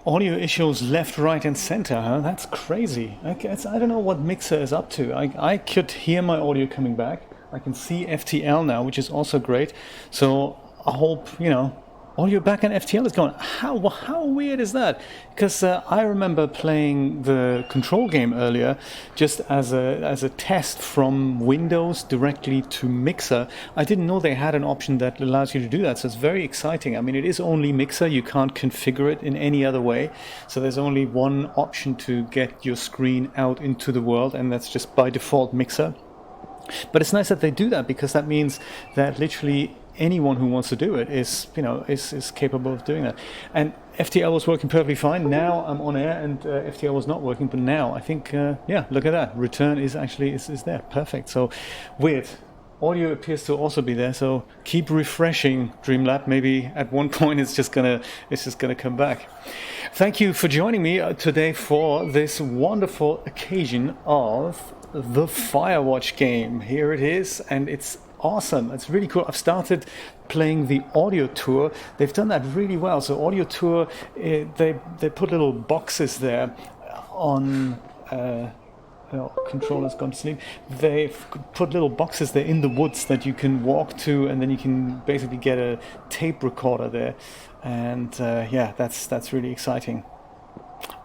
Audio issues left, right, and center, huh? That's crazy. I guess I don't know what Mixer is up to. I could hear my audio coming back. I can see FTL now, which is also great. So I hope, audio back in FTL is going. How weird is that? Because I remember playing the control game earlier, just as a test from Windows directly to Mixer. I didn't know they had an option that allows you to do that, so it's very exciting. I mean, it is only Mixer. You can't configure it in any other way. So there's only one option to get your screen out into the world, and that's just by default Mixer. But it's nice that they do that, because that means that literally anyone who wants to do it is capable of doing that. And FTL was working perfectly fine. Now I'm on air and FTL was not working, but now I think look at that, return is actually is there. Perfect. So weird. Audio appears to also be there, so keep refreshing, Dreamlab. Maybe at one point it's just gonna come back. Thank you for joining me today for this wonderful occasion of the FIREWATCH game. Here it is, and it's awesome. It's really cool. I've started playing the audio tour. They've done that really well. So audio tour, they put little boxes there on. Controller's gone to sleep. They've put little boxes there in the woods that you can walk to, and then you can basically get a tape recorder there. And that's really exciting.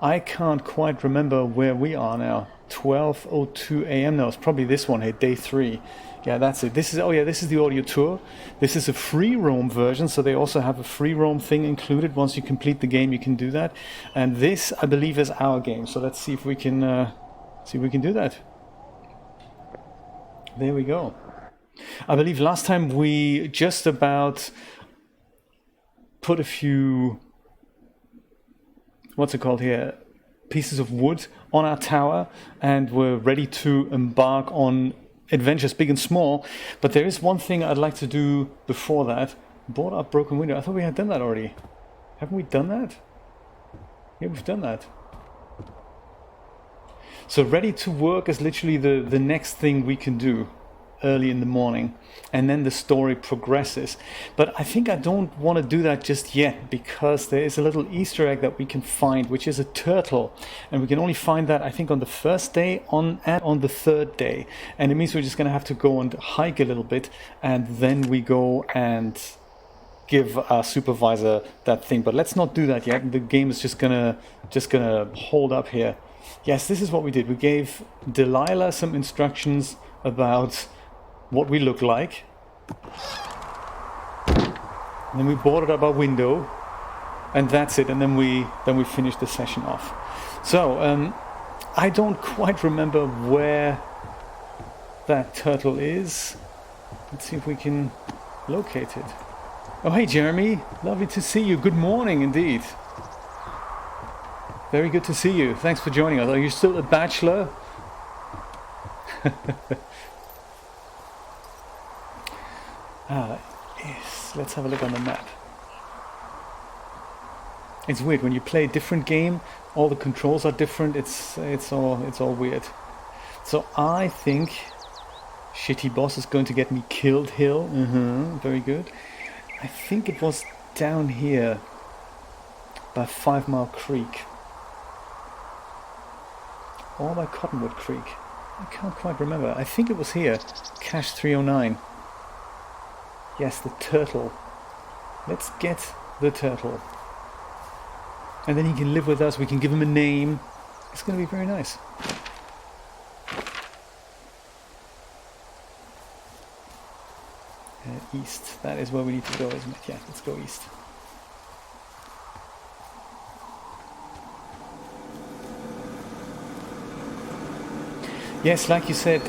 I can't quite remember where we are now. 12:02 a.m. now. It's probably this one here, day 3. Yeah, that's it. This is the audio tour. This is a free roam version, so they also have a free roam thing included. Once you complete the game, you can do that. And this, I believe, is our game. So let's see if we can do that. There we go. I believe last time we just about put a few, what's it called here, pieces of wood on our tower, and we're ready to embark on adventures big and small. But there is one thing I'd like to do before that. Board up broken window. I thought we had done that already. Haven't we done that? Yeah, we've done that. So ready to work is literally the next thing we can do early in the morning, and then the story progresses. But I think I don't want to do that just yet, because there is a little Easter egg that we can find, which is a turtle, and we can only find that, I think, on the first day and on the third day, and it means we're just going to have to go and hike a little bit, and then we go and give our supervisor that thing. But let's not do that yet. The game is just gonna hold up here. Yes, this is what we did. We gave Delilah some instructions about what we look like. And then we boarded up our window, and that's it. And then we finished the session off. So I don't quite remember where that turtle is. Let's see if we can locate it. Oh, hey, Jeremy. Lovely to see you. Good morning, indeed. Very good to see you. Thanks for joining us. Are you still a bachelor? Yes. Let's have a look on the map. It's weird when you play a different game. All the controls are different. It's all weird. So I think Shitty Boss is going to get me killed. Hill. Very good. I think it was down here by 5 Mile Creek. Or by Cottonwood Creek. I can't quite remember. I think it was here. Cache 309. Yes, the turtle. Let's get the turtle. And then he can live with us. We can give him a name. It's going to be very nice. East. That is where we need to go, isn't it? Yeah, let's go east. Yes, like you said,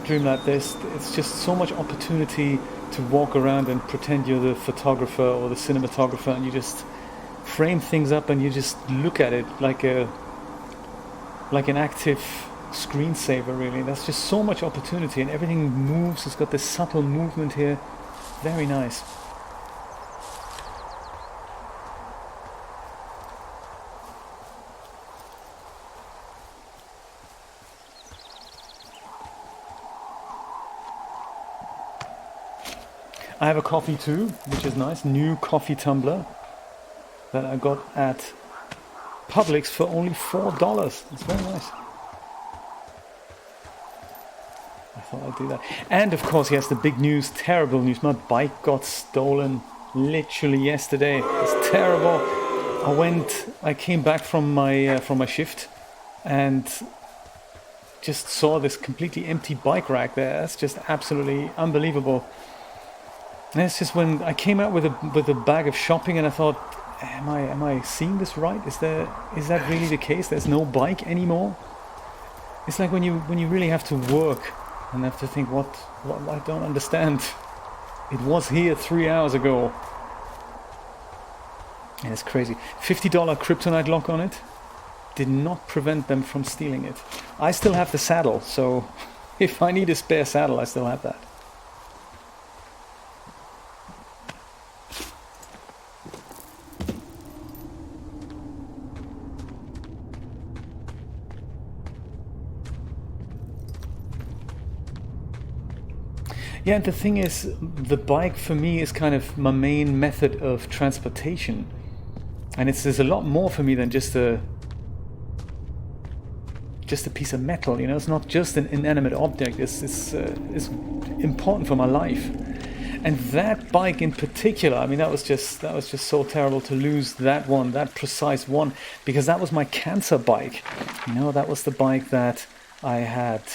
Dreamlab, it's just so much opportunity to walk around and pretend you're the photographer or the cinematographer, and you just frame things up and you just look at it like an active screensaver, really. That's just so much opportunity, and everything moves. It's got this subtle movement here. Very nice. I have a coffee too, which is nice. New coffee tumbler that I got at Publix for only $4. It's very nice. I thought I'd do that. And of course, yes, the big news, terrible news. My bike got stolen literally yesterday. It's terrible. I came back from my shift and just saw this completely empty bike rack there. That's just absolutely unbelievable. And it's just when I came out with a bag of shopping and I thought, am I seeing this right? Is that really the case? There's no bike anymore? It's like when you really have to work and have to think, what I don't understand. It was here 3 hours ago. And it's crazy. $50 kryptonite lock on it did not prevent them from stealing it. I still have the saddle, so if I need a spare saddle, I still have that. Yeah, and the thing is, the bike for me is kind of my main method of transportation. And there's a lot more for me than just a piece of metal, you know. It's not just an inanimate object. It's important for my life. And that bike in particular, I mean, that was just so terrible to lose that precise one, because that was my cancer bike. You know, that was the bike that I had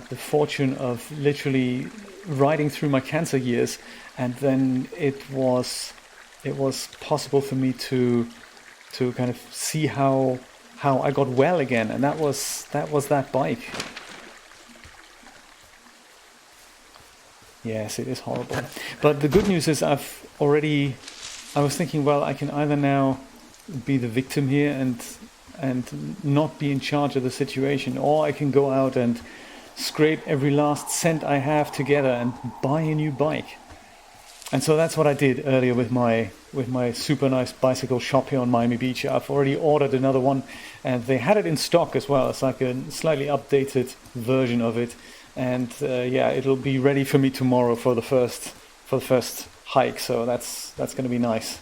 the fortune of literally riding through my cancer years, and then it was possible for me to kind of see how I got well again, and that was that bike. Yes, it is horrible. But the good news is I was thinking, well, I can either now be the victim here and not be in charge of the situation, or I can go out and scrape every last cent I have together and buy a new bike. And so that's what I did earlier with my super nice bicycle shop here on Miami Beach. I've already ordered another one, and they had it in stock as well. It's like a slightly updated version of it, and it'll be ready for me tomorrow for the first hike. So that's going to be nice.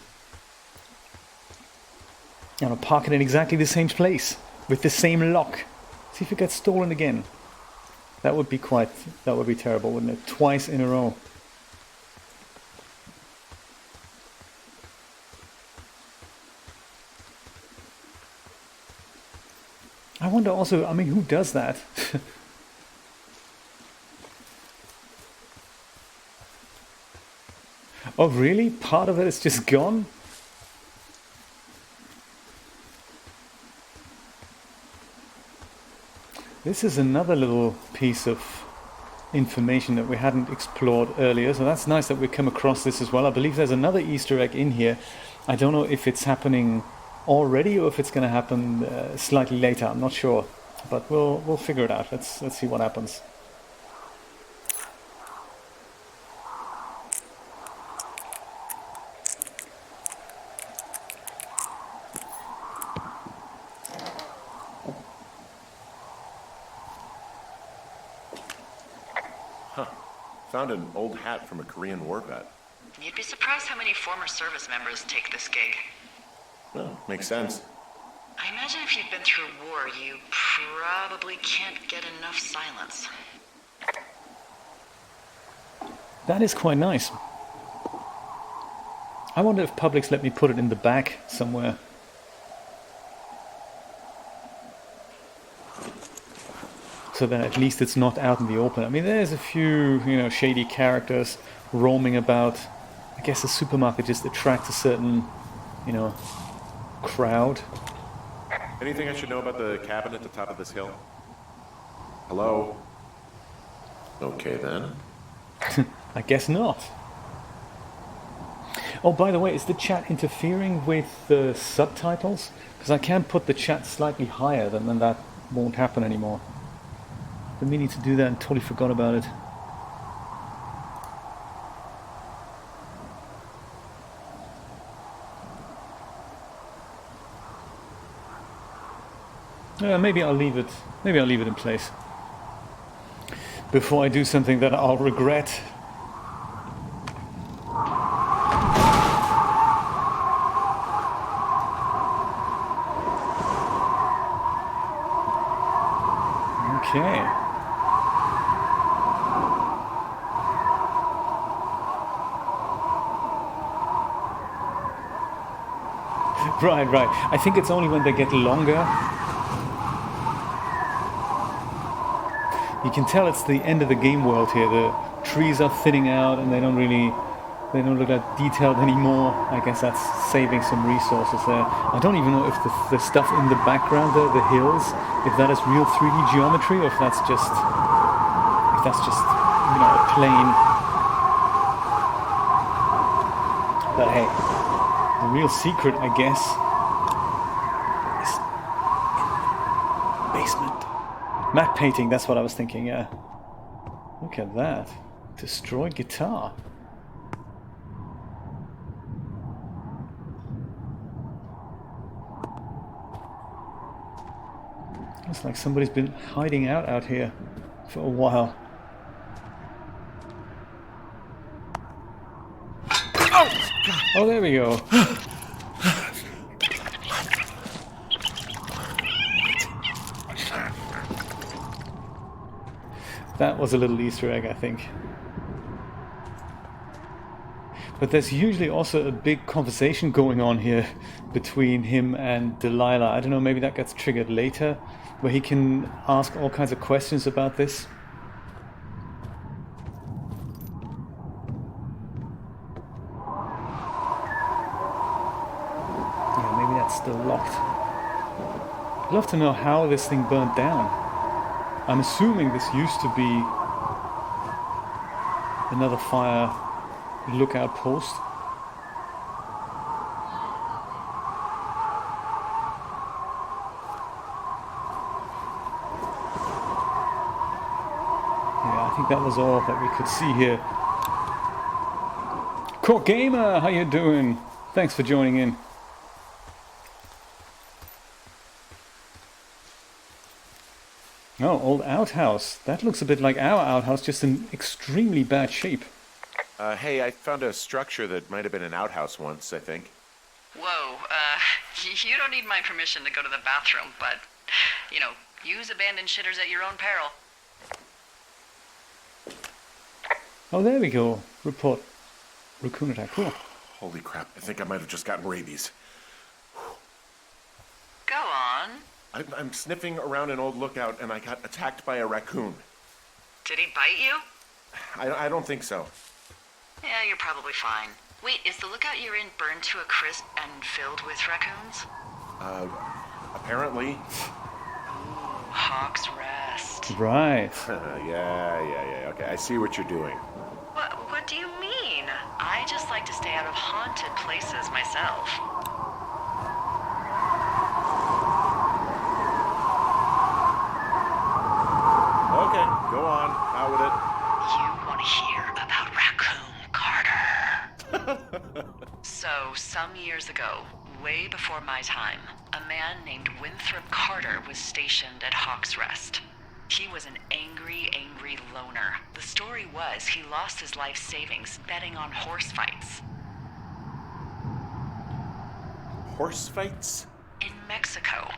And I'll park it in exactly the same place with the same lock. See if it gets stolen again. That would be terrible, wouldn't it? Twice in a row. I wonder also, I mean, who does that? Oh, really? Part of it is just gone? This is another little piece of information that we hadn't explored earlier, so that's nice that we come across this as well. I believe there's another Easter egg in here. I don't know if it's happening already or if it's going to happen slightly later. I'm not sure, but we'll figure it out. Let's see what happens. Found an old hat from a Korean war vet. You'd be surprised how many former service members take this gig. Well, makes sense. I imagine if you've been through war, you probably can't get enough silence. That is quite nice. I wonder if Publix let me put it in the back somewhere. So that at least it's not out in the open. I mean, there's a few, shady characters roaming about. I guess the supermarket just attracts a certain, crowd. Anything I should know about the cabin at the top of this hill? Hello? Okay then. I guess not. Oh, by the way, is the chat interfering with the subtitles? Because I can put the chat slightly higher, then that won't happen anymore. Been meaning to do that and totally forgot about it. Maybe I'll leave it. Maybe I'll leave it in place before I do something that I'll regret. Okay. Right. I think it's only when they get longer. You can tell it's the end of the game world here. The trees are thinning out and they don't look that detailed anymore. I guess that's saving some resources there. I don't even know if the stuff in the background there, the hills, if that is real 3D geometry or if that's just a plane. But hey, the real secret, I guess, is basement. Matte painting, that's what I was thinking, yeah. Look at that. Destroyed guitar. Looks like somebody's been hiding out here for a while. Oh, there we go. That was a little Easter egg, I think. But there's usually also a big conversation going on here between him and Delilah. I don't know, maybe that gets triggered later, where he can ask all kinds of questions about this. Yeah, maybe that's still locked. I'd love to know how this thing burnt down. I'm assuming this used to be another fire lookout post. Yeah, I think that was all that we could see here. Core Gamer, how you doing? Thanks for joining in. Oh, old outhouse. That looks a bit like our outhouse, just in extremely bad shape. Hey, I found a structure that might have been an outhouse once, I think. Whoa, you don't need my permission to go to the bathroom, but, use abandoned shitters at your own peril. Oh, there we go. Report. Raccoon attack. Cool. Holy crap, I think I might have just gotten rabies. Go on. I'm sniffing around an old lookout and I got attacked by a raccoon. Did he bite you? I don't think so. Yeah, you're probably fine. Wait, is the lookout you're in burned to a crisp and filled with raccoons? Apparently. Ooh, Hawk's Rest. Right. Yeah. Okay, I see what you're doing. What do you mean? I just like to stay out of haunted places myself. Okay, go on. Out with it. You want to hear about Raccoon Carter? So, some years ago, way before my time, a man named Winthrop Carter was stationed at Hawk's Rest. He was an angry loner. The story was he lost his life savings betting on horse fights. Horse fights? In Mexico.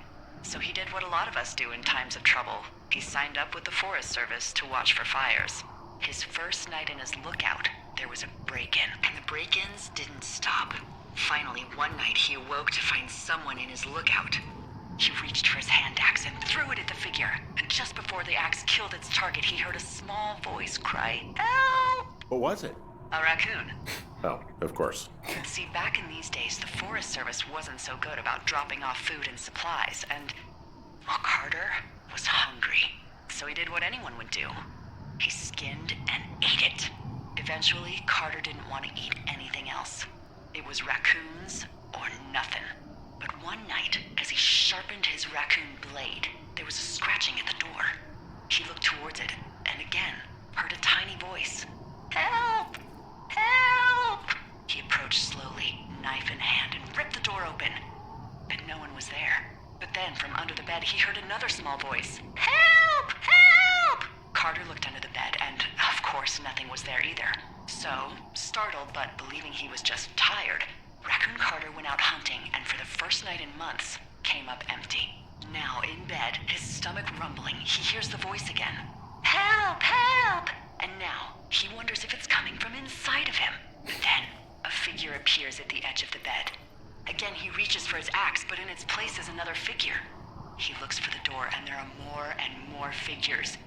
So he did what a lot of us do in times of trouble. He signed up with the Forest Service to watch for fires. His first night in his lookout, there was a break-in. And the break-ins didn't stop. Finally, one night he awoke to find someone in his lookout. He reached for his hand axe and threw it at the figure. And just before the axe killed its target, he heard a small voice cry, "Help!" What was it? A raccoon. Oh, of course. See, back in these days, the Forest Service wasn't so good about dropping off food and supplies, and, well, Carter was hungry. So he did what anyone would do. He skinned and ate it. Eventually, Carter didn't want to eat anything else. It was raccoons or nothing. But one night, as he sharpened his raccoon blade, there was a scratching at the door. He looked towards it, and again, heard a tiny voice. "Help! Help!" He approached slowly, knife in hand, and ripped the door open. But no one was there. But then, from under the bed, he heard another small voice. "Help! Help!" Carter looked under the bed, and, of course, nothing was there either. So, startled but believing he was just tired, Raccoon Carter went out hunting, and for the first night in months, came up empty. Now, in bed, his stomach rumbling, he hears the voice again. Help! Help! And now, he wonders if it's coming from inside of him. Then, a figure appears at the edge of the bed. Again, he reaches for his axe, but in its place is another figure. He looks for the door, and there are more and more figures.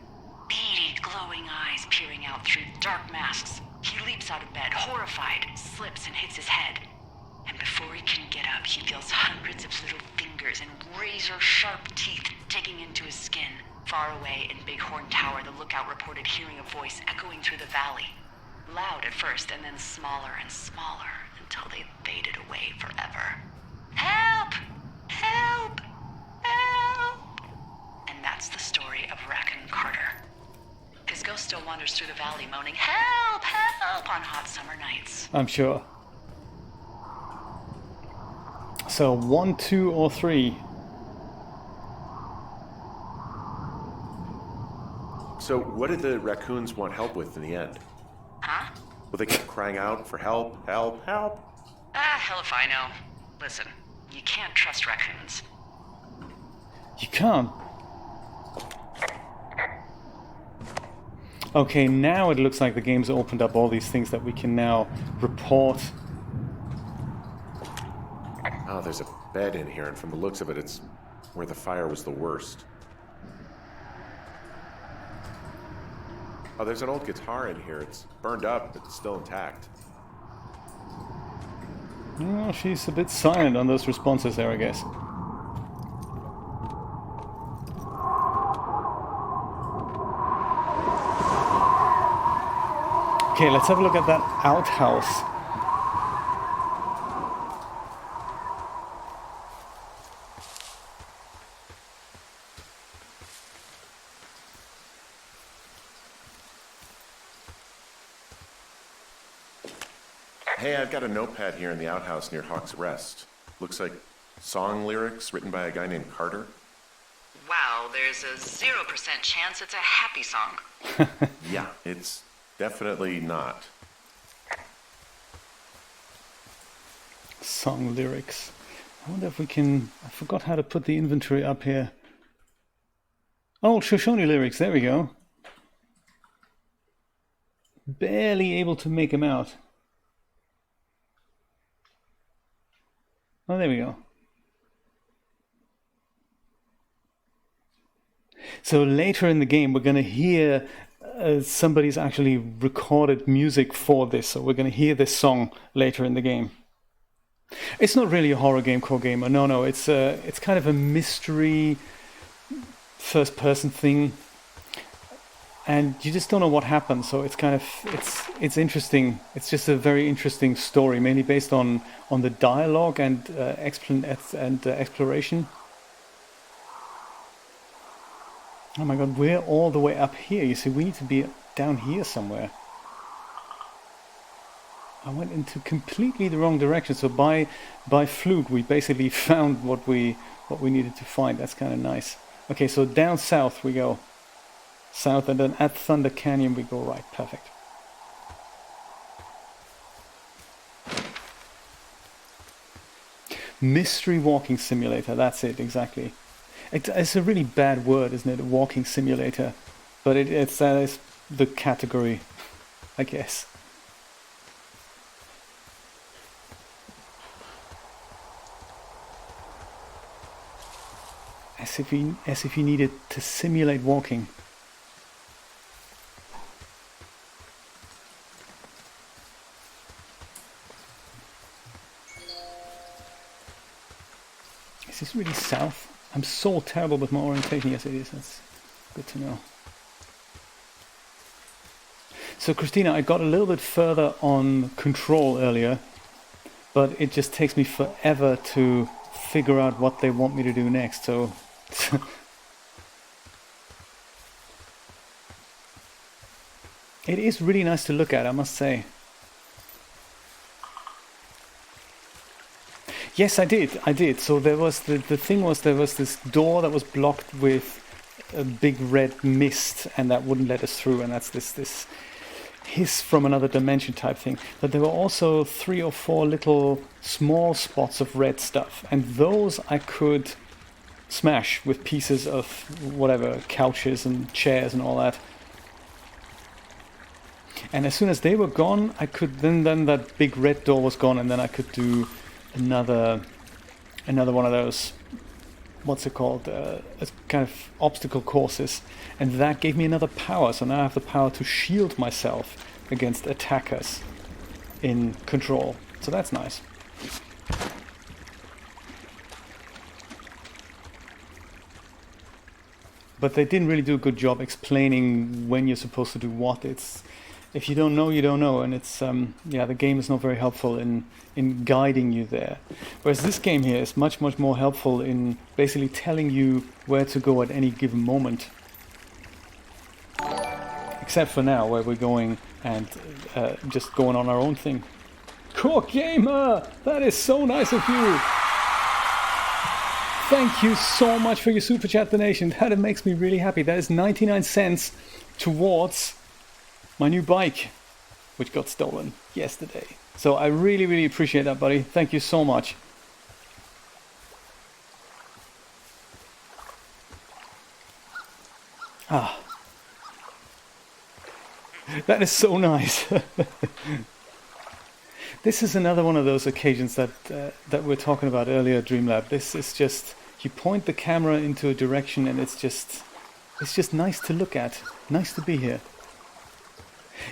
Beady, glowing eyes peering out through dark masks. He leaps out of bed, horrified, slips and hits his head. And before he can get up, he feels hundreds of little fingers and razor-sharp teeth digging into his skin. Far away in Bighorn Tower, the lookout reported hearing a voice echoing through the valley. Loud at first, and then smaller and smaller, until they faded away forever. Help! Help! Help! And that's the story of Raccoon Carter. His ghost still wanders through the valley, moaning, "Help! Help!" on hot summer nights. I'm sure. So 1, 2, or 3? So what did the raccoons want help with in the end? Huh? Well, they kept crying out for help, help, help. Hell if I know. Listen, you can't trust raccoons. You can't. Okay, now it looks like the game's opened up all these things that we can now report. Oh, there's a bed in here, and from the looks of it, it's where the fire was the worst. Oh, there's an old guitar in here. It's burned up, but it's still intact. Oh, she's a bit silent on those responses there, I guess. Okay, let's have a look at that outhouse. Hey, I've got a notepad here in the outhouse near Hawk's Rest. Looks like song lyrics written by a guy named Carter. Wow, there's a 0% chance it's a happy song. Yeah, it's definitely not. Song lyrics. I wonder if we can... I forgot how to put the inventory up here. Old Shoshone lyrics, there we go. Barely able to make them out. Oh, there we go. So later in the game, we're going to hear somebody's actually recorded music for this. So we're going to hear this song later in the game. It's not really a horror game, Core Gamer. No, it's kind of a mystery first-person thing, and you just don't know what happens. So it's kind of it's interesting. It's just a very interesting story, mainly based on the dialogue and exploration. Oh my god, we're all the way up here. You see, we need to be down here somewhere. I went into completely the wrong direction. So by fluke, we basically found what we needed to find. That's kind of nice. Okay, so down south we go. South, and then at Thunder Canyon we go right. Perfect. Mystery walking simulator. That's it, exactly. It's a really bad word, isn't it? A walking simulator. But it's that is the category, I guess. As if you needed to simulate walking. Is this really south? I'm so terrible with my orientation. Yes, it is. That's good to know. So, Christina, I got a little bit further on control earlier, but it just takes me forever to figure out what they want me to do next. So, it is really nice to look at, I must say. Yes, I did. So there was the thing was there was this door that was blocked with a big red mist, and that wouldn't let us through, and that's this hiss from another dimension type thing. But there were also 3 or 4 little small spots of red stuff, and those I could smash with pieces of whatever, couches and chairs and all that. And as soon as they were gone, I could then that big red door was gone, and then I could do another one of those, what's it called, kind of obstacle courses, and that gave me another power. So now I have the power to shield myself against attackers in Control. So that's nice. But they didn't really do a good job explaining when you're supposed to do what. It's, if you don't know, you don't know, and it's the game is not very helpful in guiding you there. Whereas this game here is much more helpful in basically telling you where to go at any given moment. Except for now, where we're going and just going on our own thing. Core Gamer, that is so nice of you. Thank you so much for your super chat donation. That makes me really happy. That is 99 cents towards my new bike, which got stolen yesterday. So I really appreciate that, buddy. Thank you so much. That is so nice. This is another one of those occasions that we were talking about earlier, Dreamlab. This is just, you point the camera into a direction and it's just nice to look at. Nice to be here.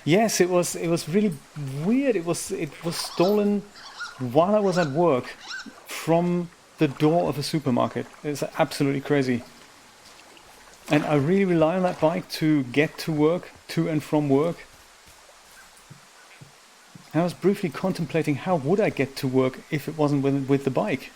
Yes, it was really weird. It was stolen while I was at work from the door of a supermarket. It's absolutely crazy. And I really rely on that bike to get to work, to and from work. I was briefly contemplating how would I get to work if it wasn't with the bike.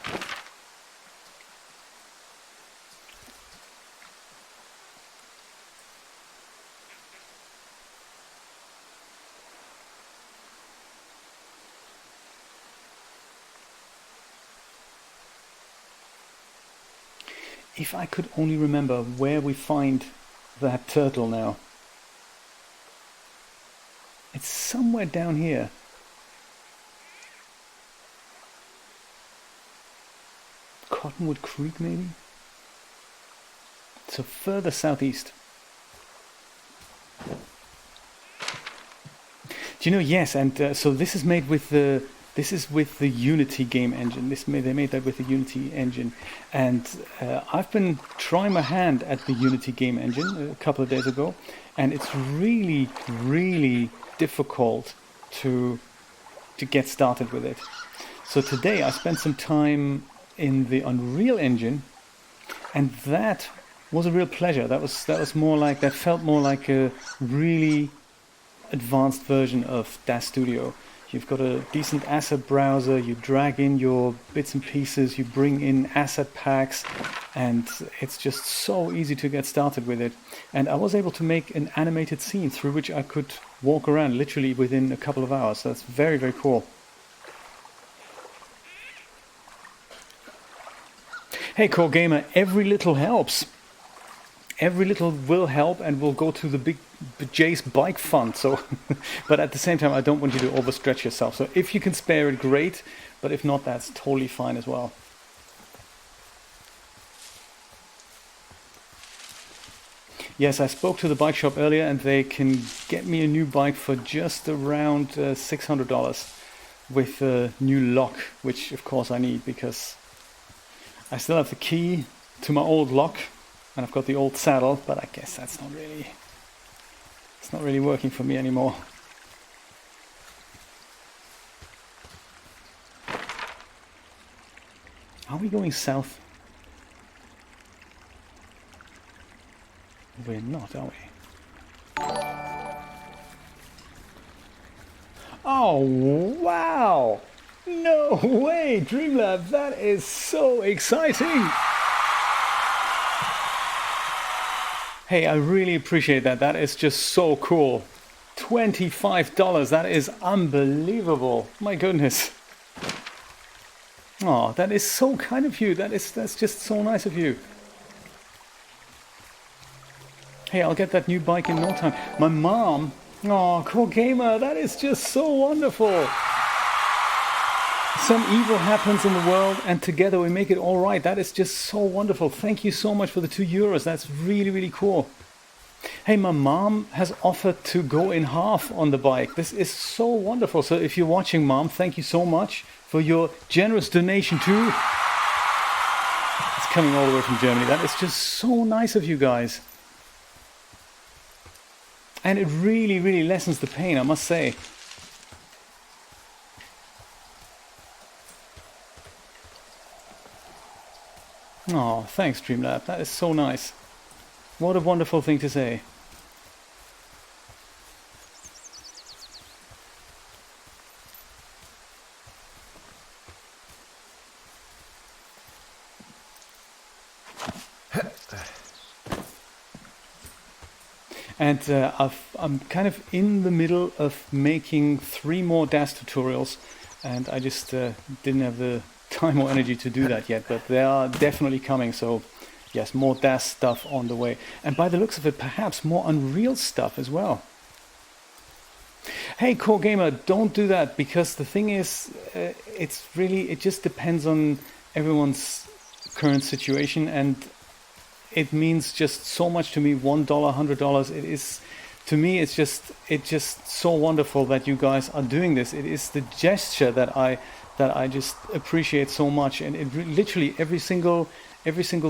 If I could only remember where we find that turtle now. It's somewhere down here. Cottonwood Creek, maybe? So further southeast. Do you know? Yes, and so this is made with the Unity game engine. They made that with the Unity engine, and I've been trying my hand at the Unity game engine a couple of days ago, and it's really difficult to get started with it. So today I spent some time in the Unreal Engine, and that was a real pleasure. That felt more like a really advanced version of DAS Studio. You've got a decent asset browser, you drag in your bits and pieces, you bring in asset packs, and it's just so easy to get started with it. And I was able to make an animated scene through which I could walk around literally within a couple of hours. So that's very cool. Hey Core Gamer, every little helps. Every little will help and will go to the big Jay's bike fund. So, but at the same time, I don't want you to overstretch yourself. So if you can spare it, great. But if not, that's totally fine as well. Yes, I spoke to the bike shop earlier, and they can get me a new bike for just around $600 with a new lock, which of course I need because I still have the key to my old lock. And I've got the old saddle, but I guess it's not really working for me anymore. Are we going south? We're not, are we? Oh, wow! No way, Dreamlab, that is so exciting! Hey, I really appreciate that. That is just so cool. $25, that is unbelievable. My goodness. Oh, that is so kind of you. That's just so nice of you. Hey, I'll get that new bike in no time. My mom, oh, Core Gamer, that is just so wonderful. Some evil happens in the world and together we make it all right. That is just so wonderful. Thank you so much for the €2. That's really, really cool. Hey, my mom has offered to go in half on the bike. This is so wonderful. So if you're watching, Mom, thank you so much for your generous donation too. It's coming all the way from Germany. That is just so nice of you guys. And it really, really lessens the pain, I must say. Oh, thanks, Streamlab. That is so nice. What a wonderful thing to say. And I'm kind of in the middle of making 3 more DAS tutorials, and I just didn't have the time or energy to do that yet, but they are definitely coming. So yes, more DAS stuff on the way, and by the looks of it, perhaps more Unreal stuff as well. Hey, Core Gamer, don't do that, because the thing is, it just depends on everyone's current situation, and it means just so much to me. $1, $100. It is, to me, it's just so wonderful that you guys are doing this. It is the gesture that I just appreciate so much, and it literally every single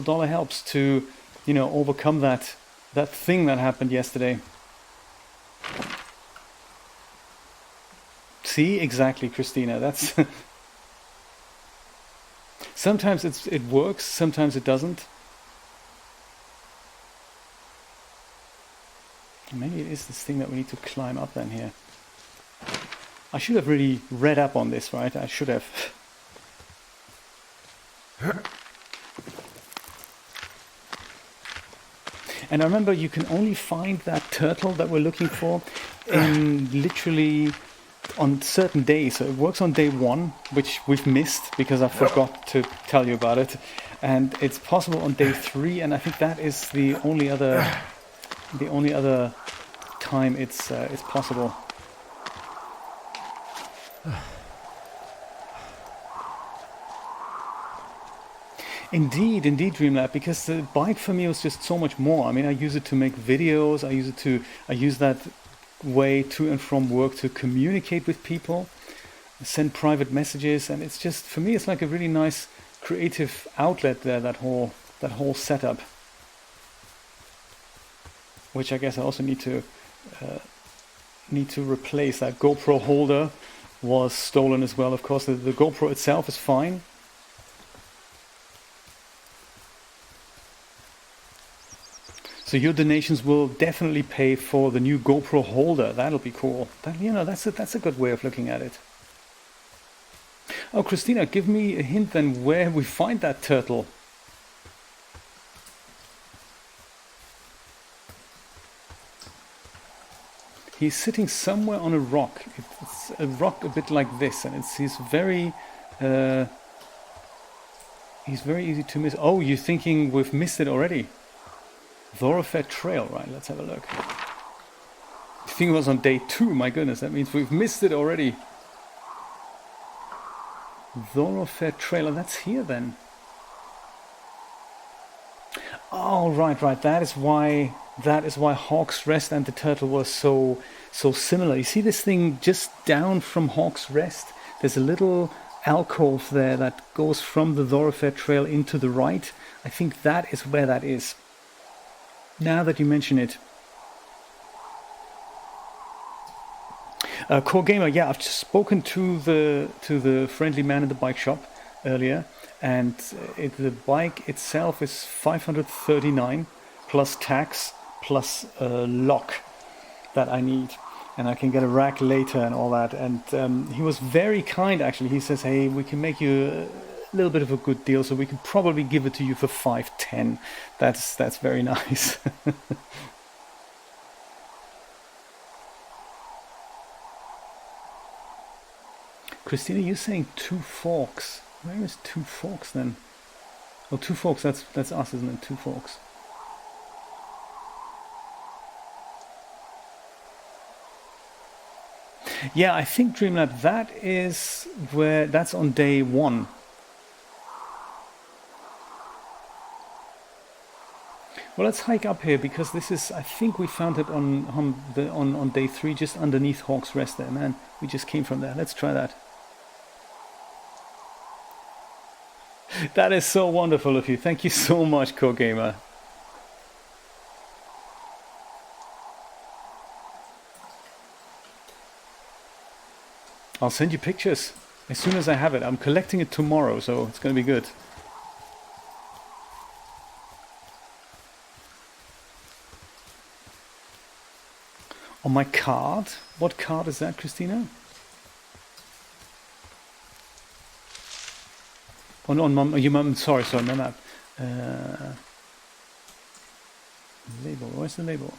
dollar helps to, overcome that thing that happened yesterday. See, exactly, Christina. That's sometimes it works, sometimes it doesn't. Maybe it is this thing that we need to climb up then here. I should have really read up on this, right? I should have. And I remember you can only find that turtle that we're looking for in literally on certain days. So it works on day 1, which we've missed because I forgot to tell you about it. And it's possible on day 3, and I think that is the only other time it's possible. Indeed, Dreamlab, because the bike for me was just so much more. I mean, I use it to make videos. I use that way to and from work to communicate with people, send private messages, and it's just, for me, it's like a really nice creative outlet there. That whole setup, which I guess I also need to replace. That GoPro holder was stolen as well. Of course, the GoPro itself is fine. So your donations will definitely pay for the new GoPro holder. That'll be cool. That's a good way of looking at it. Oh, Christina, give me a hint then where we find that turtle. He's sitting somewhere on a rock. It's a rock a bit like this, and he's very easy to miss. Oh, you're thinking we've missed it already? Thoroughfare Trail, right? Let's have a look. I think it was on day 2. My goodness, that means we've missed it already. Thoroughfare Trail, and that's here then. Oh, right. That is why Hawk's Rest and the turtle was so similar. You see this thing just down from Hawk's Rest? There's a little alcove there that goes from the Thoroughfare Trail into the right. I think that is where that is. Now that you mention it. Core Gamer, yeah, I've just spoken to the friendly man in the bike shop earlier, and the bike itself is $539 plus tax plus a lock that I need, and I can get a rack later and all that. And he was very kind, actually. He says, hey, we can make you a little bit of a good deal, so we can probably give it to you for $510. That's very nice. Christina, you're saying Two Forks. Where is Two Forks then? Oh, Two Forks, that's us, isn't it? Two Forks. Yeah, I think Dreamlab, that's on day 1. Well, let's hike up here because this is, I think we found it on day 3, just underneath Hawk's Rest there, man. We just came from there. Let's try that. That is so wonderful of you. Thank you so much, CoGamer. I'll send you pictures as soon as I have it. I'm collecting it tomorrow, so it's going to be good. On my card? What card is that, Christina? On my, sorry, my map. Label, where's the label?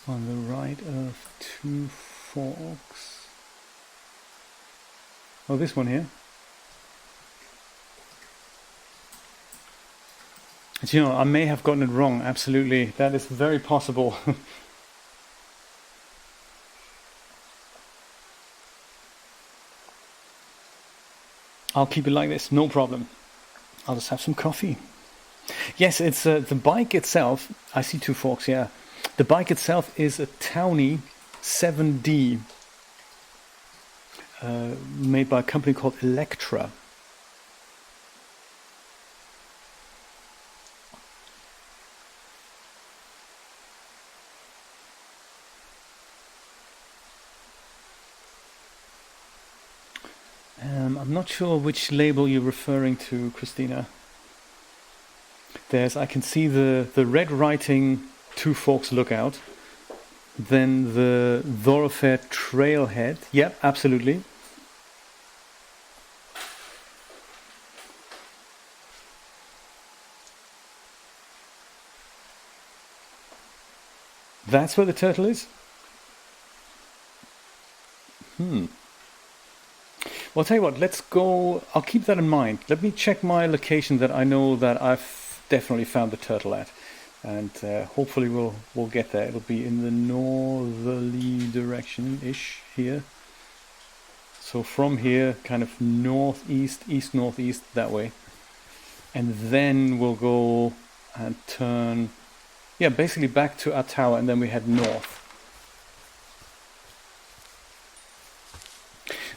On the right of Two Forks. Oh, this one here. But, you know, I may have gotten it wrong. Absolutely, that is very possible. I'll keep it like this, no problem. I'll just have some coffee. Yes, it's the bike itself. I see Two Forks, yeah. The bike itself is a Townie 7D made by a company called Electra. I'm not sure which label you're referring to, Christina. I can see the red writing Two Forks Lookout, then the Thoroughfare Trailhead. Yep, absolutely. That's where the turtle is? Well, I'll tell you what, let's go. I'll keep that in mind. Let me check my location that I know that I've definitely found the turtle at. And hopefully we'll get there. It'll be in the northerly direction-ish here. So from here, kind of northeast, east-northeast, that way. And then we'll go and turn, yeah, basically back to our tower, and then we head north.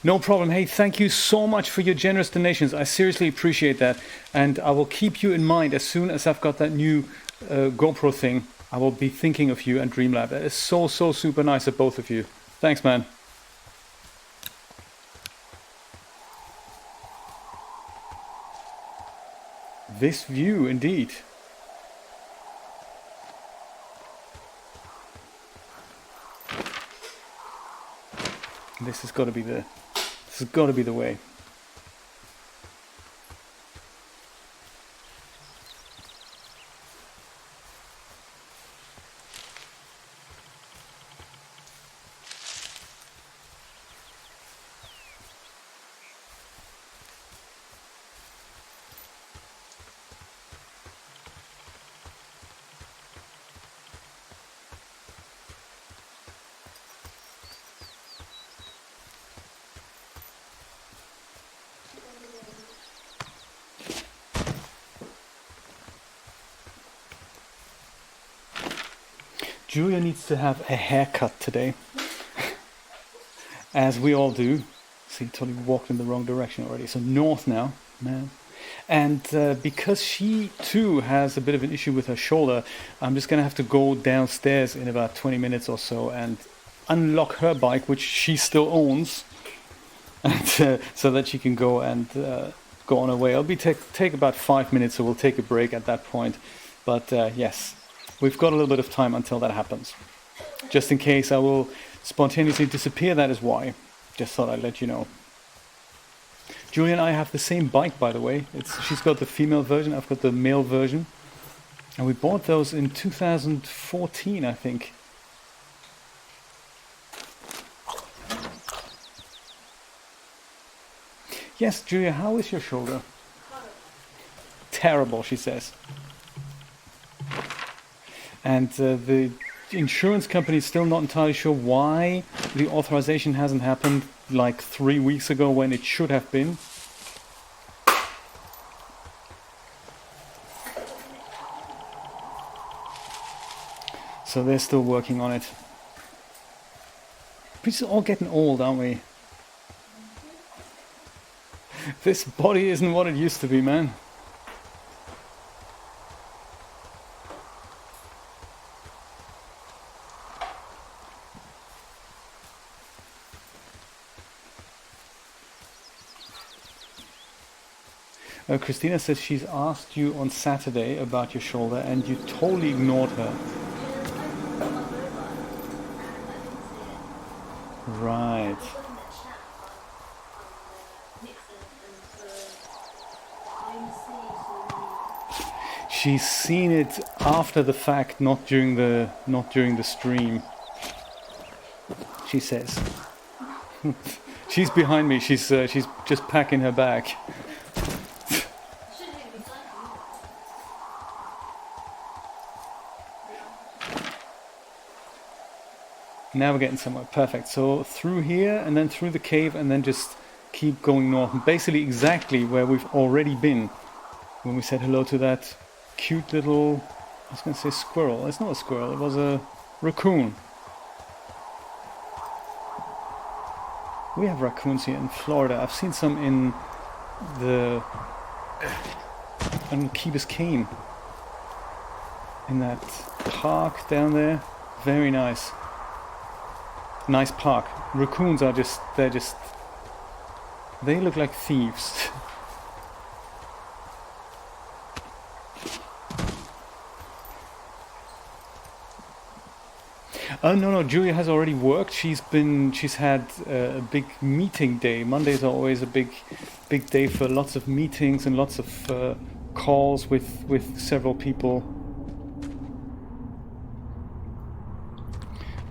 No problem. Hey, thank you so much for your generous donations. I seriously appreciate that. And I will keep you in mind as soon as I've got that new GoPro thing. I will be thinking of you and Dreamlab. That is so super nice of both of you. Thanks, man. This view, indeed. This has got to be the way. Julia needs to have a haircut today, as we all do. See, totally walked in the wrong direction already. So north now, man. And because she too has a bit of an issue with her shoulder, I'm just gonna have to go downstairs in about 20 minutes or so and unlock her bike, which she still owns, and, so that she can go and go on her way. It'll be take about 5 minutes, so we'll take a break at that point. But yes. We've got a little bit of time until that happens. Just in case I will spontaneously disappear, that is why. Just thought I'd let you know. Julia and I have the same bike, by the way. She's got the female version, I've got the male version. And we bought those in 2014, I think. Yes, Julia, how is your shoulder? Terrible, she says. And the insurance company is still not entirely sure why the authorization hasn't happened like 3 weeks ago when it should have been. So they're still working on it. We're just all getting old, aren't we? This body isn't what it used to be, man. Christina says she's asked you on Saturday about your shoulder and you totally ignored her. Right. She's seen it after the fact, not during the stream. She says. She's behind me. She's just packing her bag. Now we're getting somewhere. Perfect. So through here and then through the cave and then just keep going north. And basically exactly where we've already been when we said hello to that cute little, I was going to say squirrel. It's not a squirrel. It was a raccoon. We have raccoons here in Florida. I've seen some in Key Biscayne. In that park down there. Very nice. Nice park. Raccoons are they look like thieves. Oh no, Julia has already worked. She's had a big meeting day. Mondays are always a big day for lots of meetings and lots of calls with several people.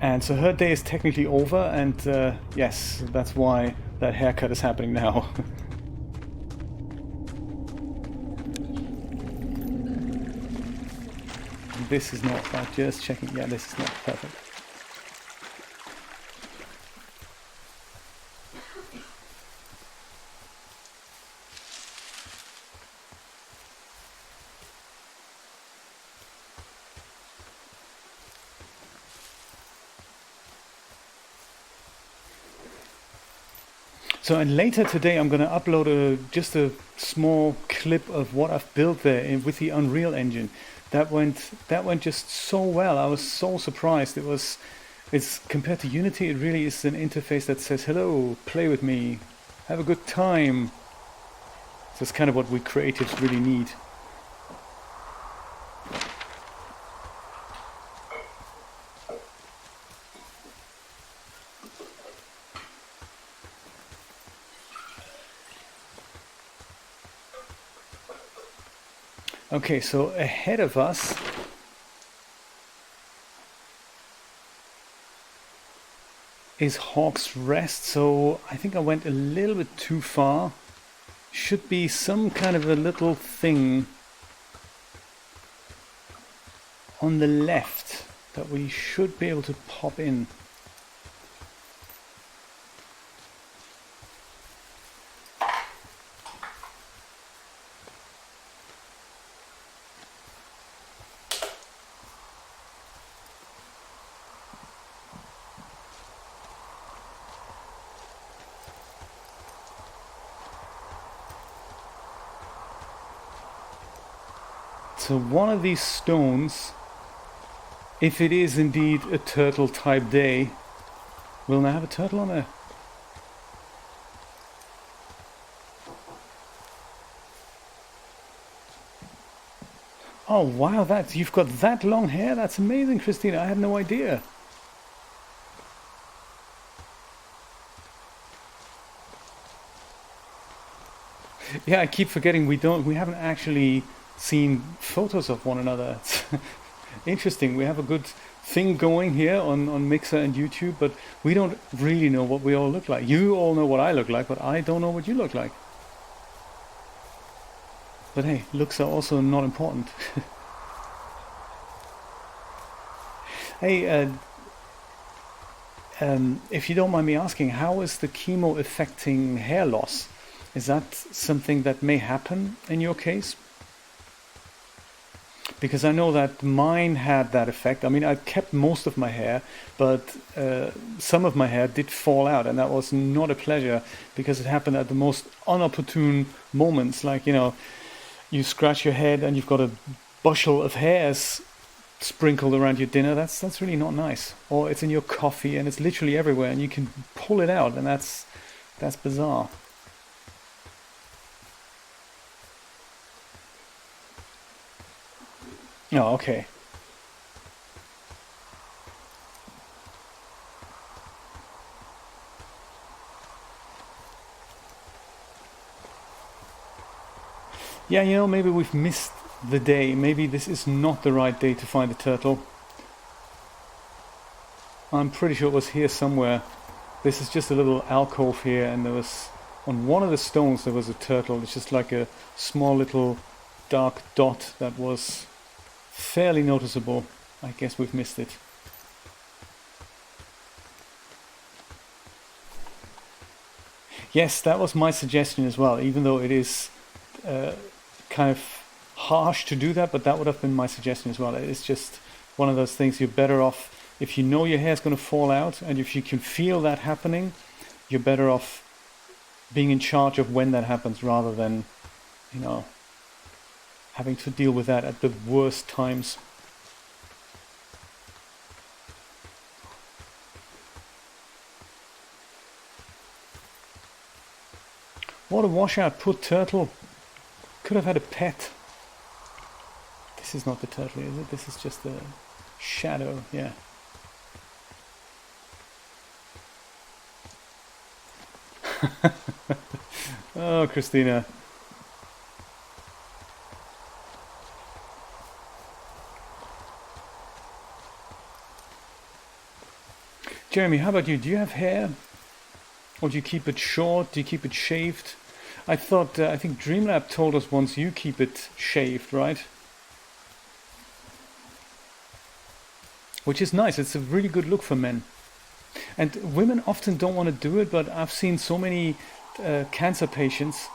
And so her day is technically over, and yes, that's why that haircut is happening now. This is not bad, just checking. Yeah, this is not perfect. So and later today I'm going to upload just a small clip of what I've built there with the Unreal Engine. That went just so well. I was so surprised. It's compared to Unity, it really is an interface that says hello, play with me, have a good time. So it's kind of what we creatives really need. Okay, so ahead of us is Hawk's Rest, so I think I went a little bit too far. Should be some kind of a little thing on the left that we should be able to pop in. So one of these stones, if it is indeed a turtle type day, will now have a turtle on there. Oh wow, you've got that long hair? That's amazing, Christina. I had no idea. Yeah, I keep forgetting we haven't actually seen photos of one another. It's interesting. We have a good thing going here on Mixer and YouTube, but we don't really know what we all look like. You all know what I look like, but I don't know what you look like. But hey, looks are also not important. Hey, if you don't mind me asking, how is the chemo affecting hair loss? Is that something that may happen in your case? Because I know that mine had that effect. I mean, I kept most of my hair, but some of my hair did fall out, and that was not a pleasure because it happened at the most inopportune moments. Like, you know, you scratch your head and you've got a bushel of hairs sprinkled around your dinner. That's really not nice. Or it's in your coffee and it's literally everywhere, and you can pull it out, and that's bizarre. Oh, okay. Yeah, you know, maybe we've missed the day. Maybe this is not the right day to find the turtle. I'm pretty sure it was here somewhere. This is just a little alcove here, and there was, on one of the stones, there was a turtle. It's just like a small little dark dot that was fairly noticeable. I guess we've missed it. Yes, that was my suggestion as well, even though it is kind of harsh to do that, but that would have been my suggestion as well. It's just one of those things. You're better off, if you know your hair's going to fall out, and if you can feel that happening, you're better off being in charge of when that happens, rather than, you know, having to deal with that at the worst times. What a washout, poor turtle. Could have had a pet. This is not the turtle, is it? This is just a shadow, yeah. Oh, Christina. Jeremy, how about you? Do you have hair? Or do you keep it short? Do you keep it shaved? I think Dreamlab told us once you keep it shaved, right? Which is nice. It's a really good look for men. And women often don't want to do it, but I've seen so many cancer patients,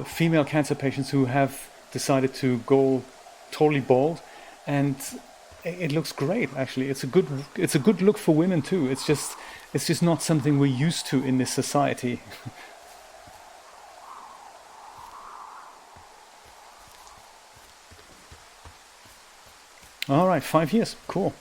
female cancer patients, who have decided to go totally bald, and it looks great. Actually, it's a good look for women too. It's just not something we're used to in this society. All right, 5 years, cool.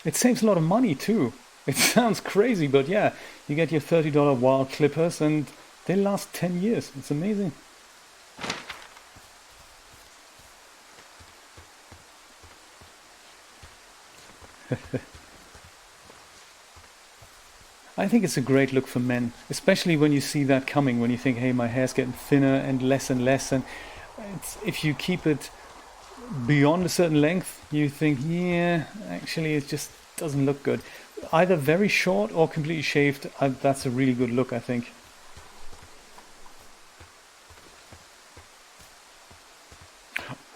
It saves a lot of money too. It sounds crazy, but yeah, you get your $30 wild clippers and they last 10 years. It's amazing. I think it's a great look for men, especially when you see that coming, when you think, hey, my hair's getting thinner and less, and if you keep it beyond a certain length, you think, yeah, actually it just doesn't look good. Either very short or completely shaved, that's a really good look, I think.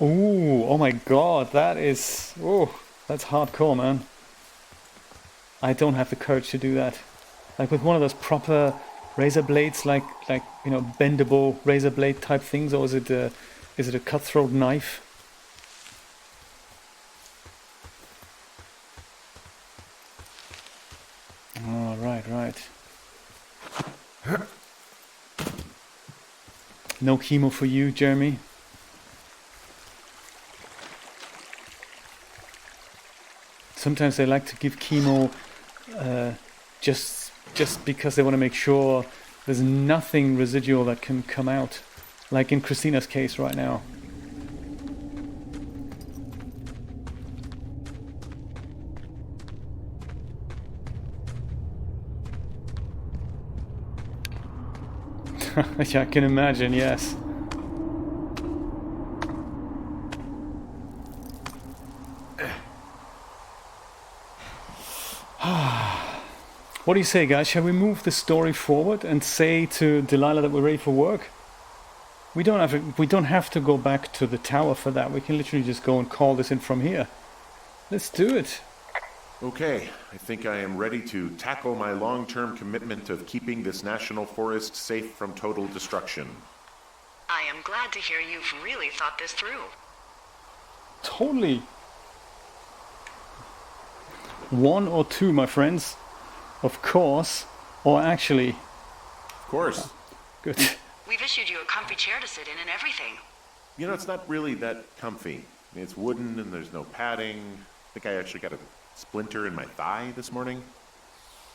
Ooh, oh my god, that's hardcore, man. I don't have the courage to do that. Like with one of those proper razor blades, like you know, bendable razor blade type things, or is it a cutthroat knife? Oh, right. No chemo for you, Jeremy? Sometimes they like to give chemo just because they want to make sure there's nothing residual that can come out, like in Christina's case right now. Yeah, I can imagine, yes. What do you say, guys? Shall we move the story forward and say to Delilah that we're ready for work? We don't have to go back to the tower for that. We can literally just go and call this in from here. Let's do it. Okay, I think I am ready to tackle my long-term commitment of keeping this national forest safe from total destruction. I am glad to hear you've really thought this through. Totally. 1 or 2, my friends. Of course. Or actually... Of course. Good. We've issued you a comfy chair to sit in and everything. You know, it's not really that comfy. I mean, it's wooden and there's no padding. I think I actually got a splinter in my thigh this morning.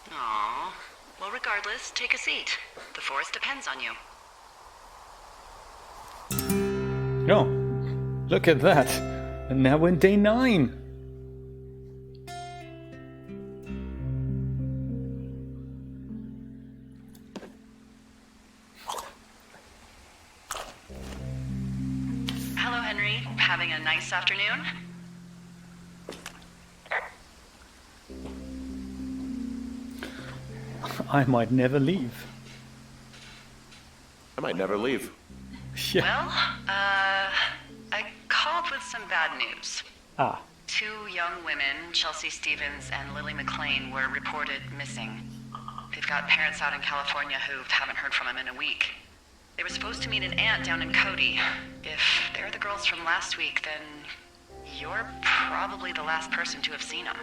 Aww. Well, regardless, take a seat. The forest depends on you. Oh, look at that. And now we're in day 9. Hello, Henry. Having a nice afternoon? I might never leave. I might never leave. Yeah. Well, I called with some bad news. Ah. 2 young women, Chelsea Stevens and Lily McLean, were reported missing. They've got parents out in California who haven't heard from them in a week. They were supposed to meet an aunt down in Cody. If they're the girls from last week, then you're probably the last person to have seen them.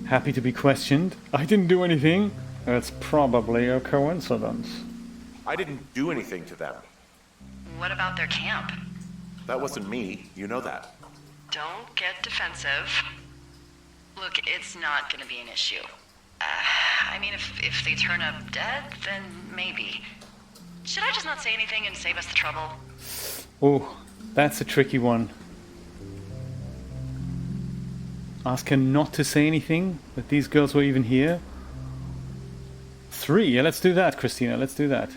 Happy to be questioned. I didn't do anything. It's probably a coincidence. I didn't do anything to them. What about their camp? That wasn't me. You know that. Don't get defensive. Look, it's not gonna be an issue. I mean, if they turn up dead, then maybe. Should I just not say anything and save us the trouble? Oh, that's a tricky one. Ask her not to say anything, that these girls were even here. 3, yeah, let's do that, Christina, let's do that.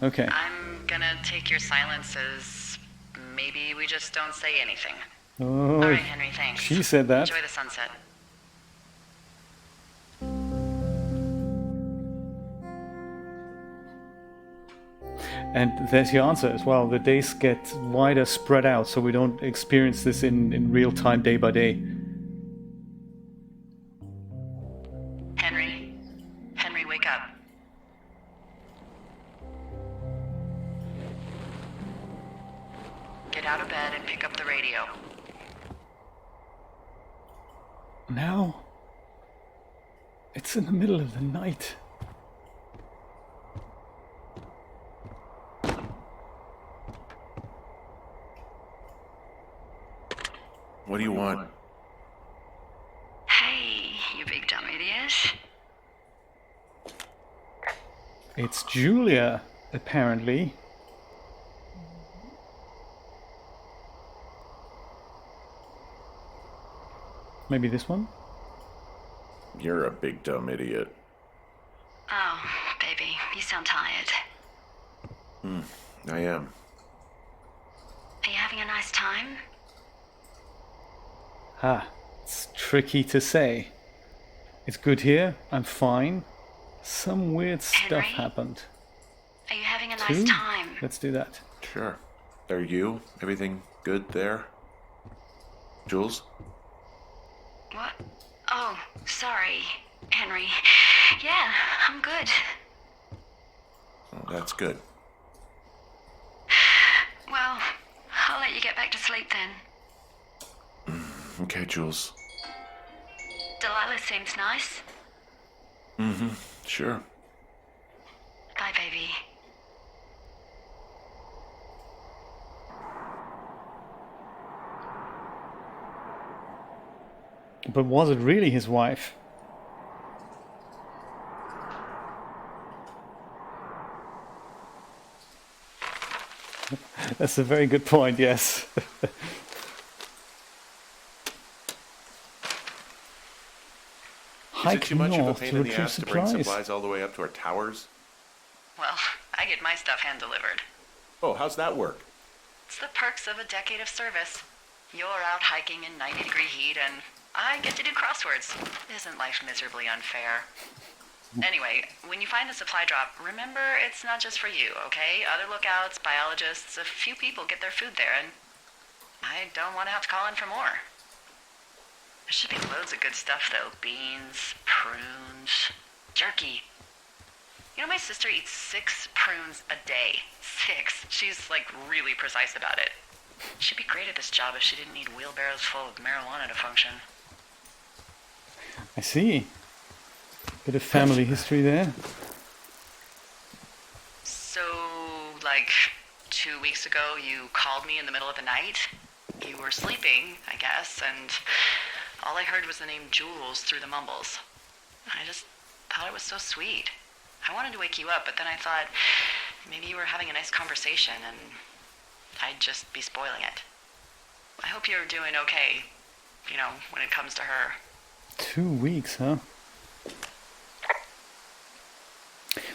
Okay. I'm gonna take your silence as maybe we just don't say anything. Oh, All right, Henry, thanks. she said that. Enjoy the sunset. And there's your answer as well. The days get wider, spread out, so we don't experience this in real time, day by day. Henry, wake up. Get out of bed and pick up the radio. Now? It's in the middle of the night. What do you want? Hey, you big dumb idiot. It's Julia, apparently. Maybe this one? You're a big dumb idiot. Oh, baby, you sound tired. I am. Are you having a nice time? It's tricky to say. It's good here, I'm fine. Some weird stuff Henry? happened. Are you having a 2? nice time? Let's do that. Sure. Are you? Everything good there? Jules? What? Oh, sorry, Henry. Yeah, I'm good. Oh, that's good. Well, I'll let you get back to sleep then. Okay, Jules. Delilah seems nice. Sure. Bye, baby. But was it really his wife? That's a very good point, yes. Is it Hike too much of a north pain to in the retrieve ass to bring supplies. supplies all the way up to our towers? Well, I get my stuff hand-delivered. Oh, how's that work? It's the perks of a decade of service. You're out hiking in 90-degree heat, and I get to do crosswords. Isn't life miserably unfair? Anyway, when you find the supply drop, remember it's not just for you, okay? Other lookouts, biologists, a few people get their food there, and I don't want to have to call in for more. There should be loads of good stuff, though. Beans, prunes, jerky. You know, my sister eats 6 prunes a day. 6. She's, like, really precise about it. She'd be great at this job if she didn't need wheelbarrows full of marijuana to function. I see. Bit of family history there. So, like, 2 weeks ago, you called me in the middle of the night? You were sleeping, I guess, and all I heard was the name Jules through the mumbles. I just thought it was so sweet. I wanted to wake you up, but then I thought maybe you were having a nice conversation and I'd just be spoiling it. I hope you're doing okay, you know, when it comes to her. 2 weeks, huh?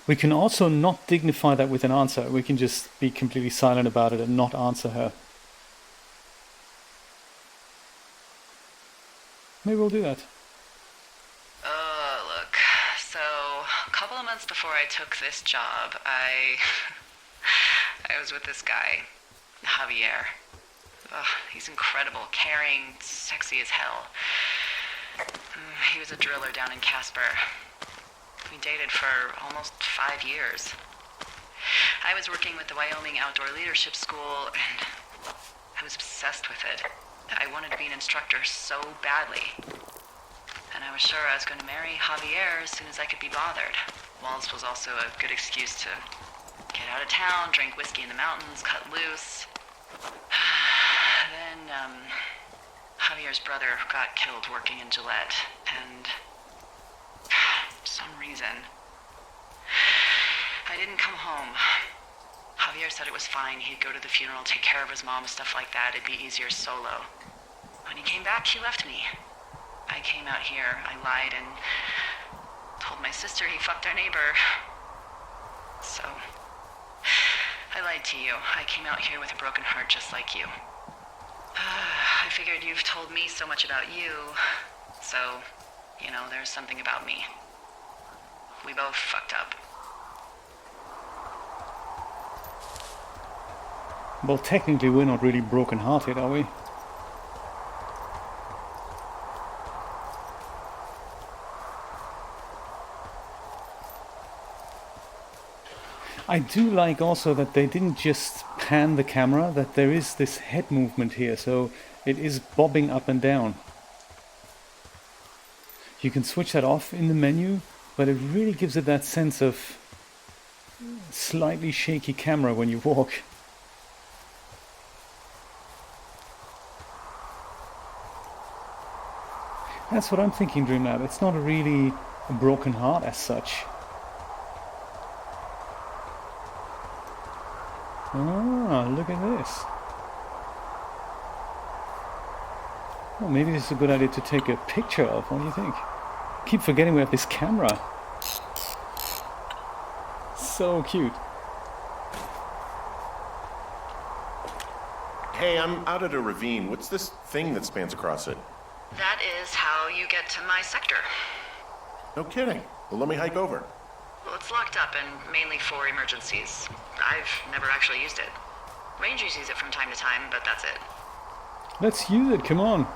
We can also not dignify that with an answer. We can just be completely silent about it and not answer her. Maybe we'll do that. Look, so a couple of months before I took this job, I was with this guy, Javier. Ugh, he's incredible, caring, sexy as hell. He was a driller down in Casper. We dated for almost 5 years. I was working with the Wyoming Outdoor Leadership School, and I was obsessed with it. I wanted to be an instructor so badly. And I was sure I was going to marry Javier as soon as I could be bothered. Walls was also a good excuse to get out of town, drink whiskey in the mountains, cut loose. Then, Javier's brother got killed working in Gillette, and for some reason, I didn't come home. Javier said it was fine. He'd go to the funeral, take care of his mom, stuff like that. It'd be easier solo. When he came back, he left me. I came out here, I lied, and told my sister he fucked our neighbor. So, I lied to you. I came out here with a broken heart just like you. I figured you've told me so much about you, so, you know, there's something about me. We both fucked up. Well, technically we're not really broken-hearted, are we? I do like also that they didn't just pan the camera, that there is this head movement here, so it is bobbing up and down. You can switch that off in the menu, but it really gives it that sense of slightly shaky camera when you walk. That's what I'm thinking, Dreamlab. It's not really a broken heart as such. Ah, look at this. Well, maybe this is a good idea to take a picture of. What do you think? Keep forgetting we have this camera. So cute. Hey, I'm out at a ravine. What's this thing that spans across it? That is how you get to my sector. No kidding. Well, let me hike over. Well, it's locked up and mainly for emergencies. I've never actually used it. Rangers use it from time to time, but that's it. Let's use it, come on.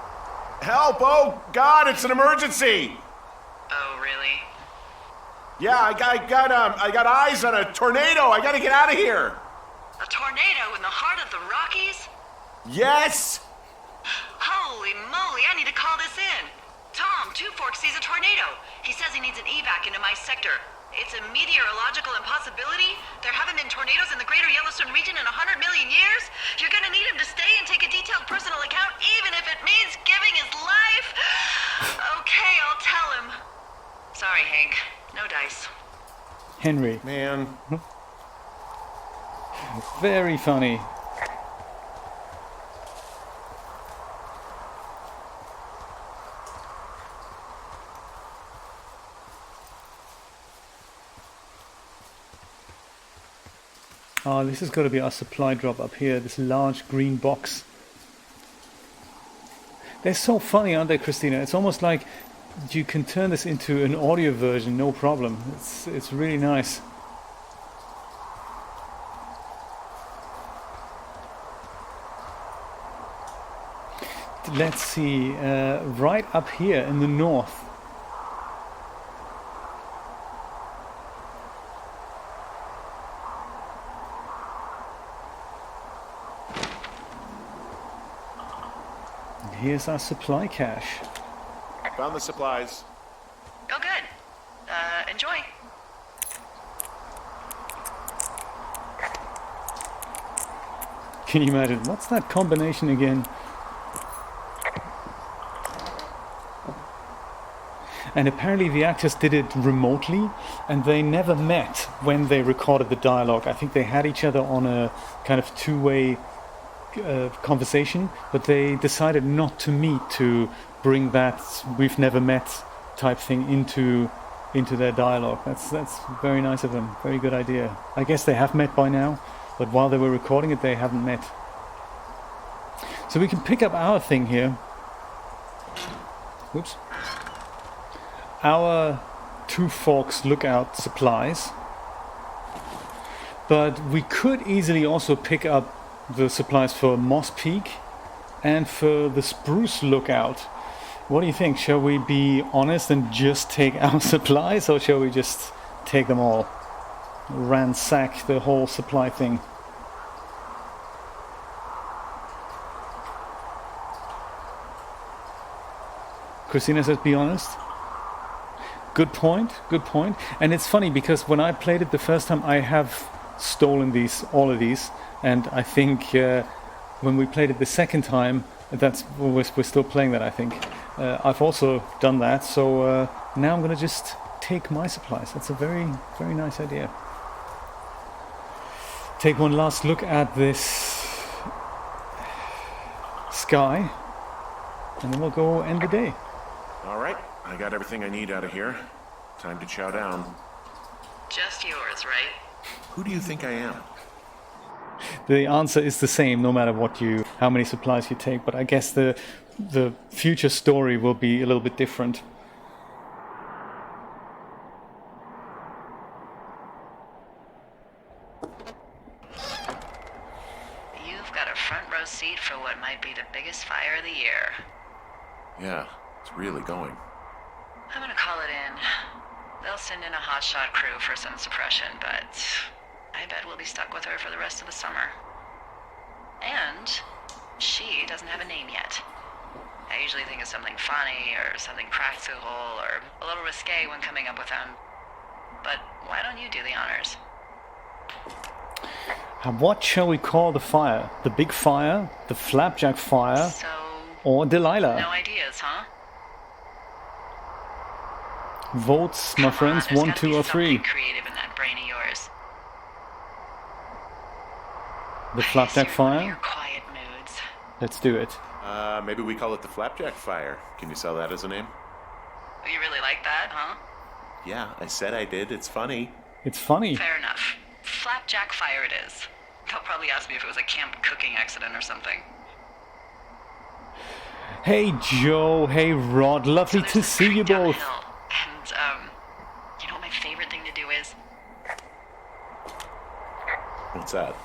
Help! Oh, God, it's an emergency! Oh, really? Yeah, I got eyes on a tornado. I gotta get out of here. A tornado in the heart of the Rockies? Yes! Holy moly, I need to call this in. Tom, Two Forks sees a tornado. He says he needs an evac into my sector. It's a meteorological impossibility. There haven't been tornadoes in the greater Yellowstone region in 100 million years. You're gonna need him to stay and take a detailed personal account, even if it means giving his life. Okay, I'll tell him. Sorry, Hank. No dice. Henry. Man. Very funny. Oh, this has got to be our supply drop up here, this large green box. They're so funny, aren't they, Christina? It's almost like you can turn this into an audio version, no problem. It's really nice. Let's see, right up here in the north. And here's our supply cache. Found the supplies. Oh, good. Enjoy. Can you imagine? What's that combination again? And apparently the actors did it remotely, and they never met when they recorded the dialogue. I think they had each other on a kind of two-way conversation, but they decided not to meet to bring that "we've never met" type thing into their dialogue. That's very nice of them. Very good idea. I guess they have met by now, but while they were recording it, they haven't met. So we can pick up our thing here. Whoops. Our Two Forks lookout supplies, but we could easily also pick up the supplies for Moss Peak and for the Spruce lookout. What do you think? Shall we be honest and just take our supplies, or shall we just take them all? Ransack the whole supply thing. Christina says be honest. Good point, good point. And it's funny because when I played it the first time, I have stolen all of these, and I think when we played it the second time, we're still playing that, I think. I've also done that, so now I'm going to just take my supplies. That's a very, very nice idea. Take one last look at this sky, and then we'll go end the day. All right, I got everything I need out of here. Time to chow down. Just yours, right? Who do you think I am? The answer is the same no matter how many supplies you take, but I guess the future story will be a little bit different. You've got a front row seat for what might be the biggest fire of the year. Yeah, it's really going. I'm gonna call it in. They'll send in a hotshot crew for some suppression, but I bet we'll be stuck with her for the rest of the summer. And she doesn't have a name yet. I usually think of something funny or something practical or a little risque when coming up with them. But why don't you do the honors? What shall we call the fire? The big fire, the flapjack fire, or Delilah? No ideas, huh? Votes, my friends, 1, 2, or 3. Creative in that brain of yours. The flapjack fire? Your quiet moods. Let's do it. Maybe we call it the Flapjack Fire. Can you sell that as a name? You really like that, huh? Yeah, I said I did. It's funny. It's funny. Fair enough. Flapjack Fire it is. They'll probably ask me if it was a camp cooking accident or something. Hey Joe, hey Rod, lovely to see you both. And, you know what my favorite thing to do is? What's that?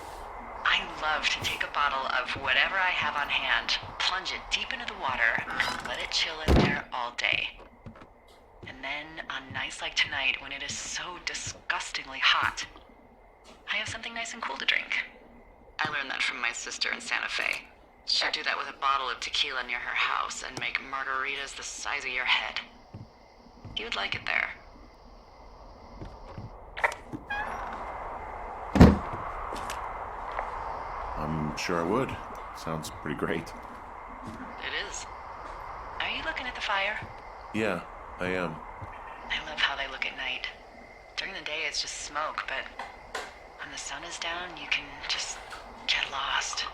I love to take a bottle of whatever I have on hand, plunge it deep into the water, and let it chill in there all day. And then, on nights like tonight, when it is so disgustingly hot, I have something nice and cool to drink. I learned that from my sister in Santa Fe. She'd do that with a bottle of tequila near her house and make margaritas the size of your head. You would like it there. I'm sure I would. Sounds pretty great. It is. Are you looking at the fire? Yeah, I am. I love how they look at night. During the day it's just smoke, but when the sun is down, you can just get lost.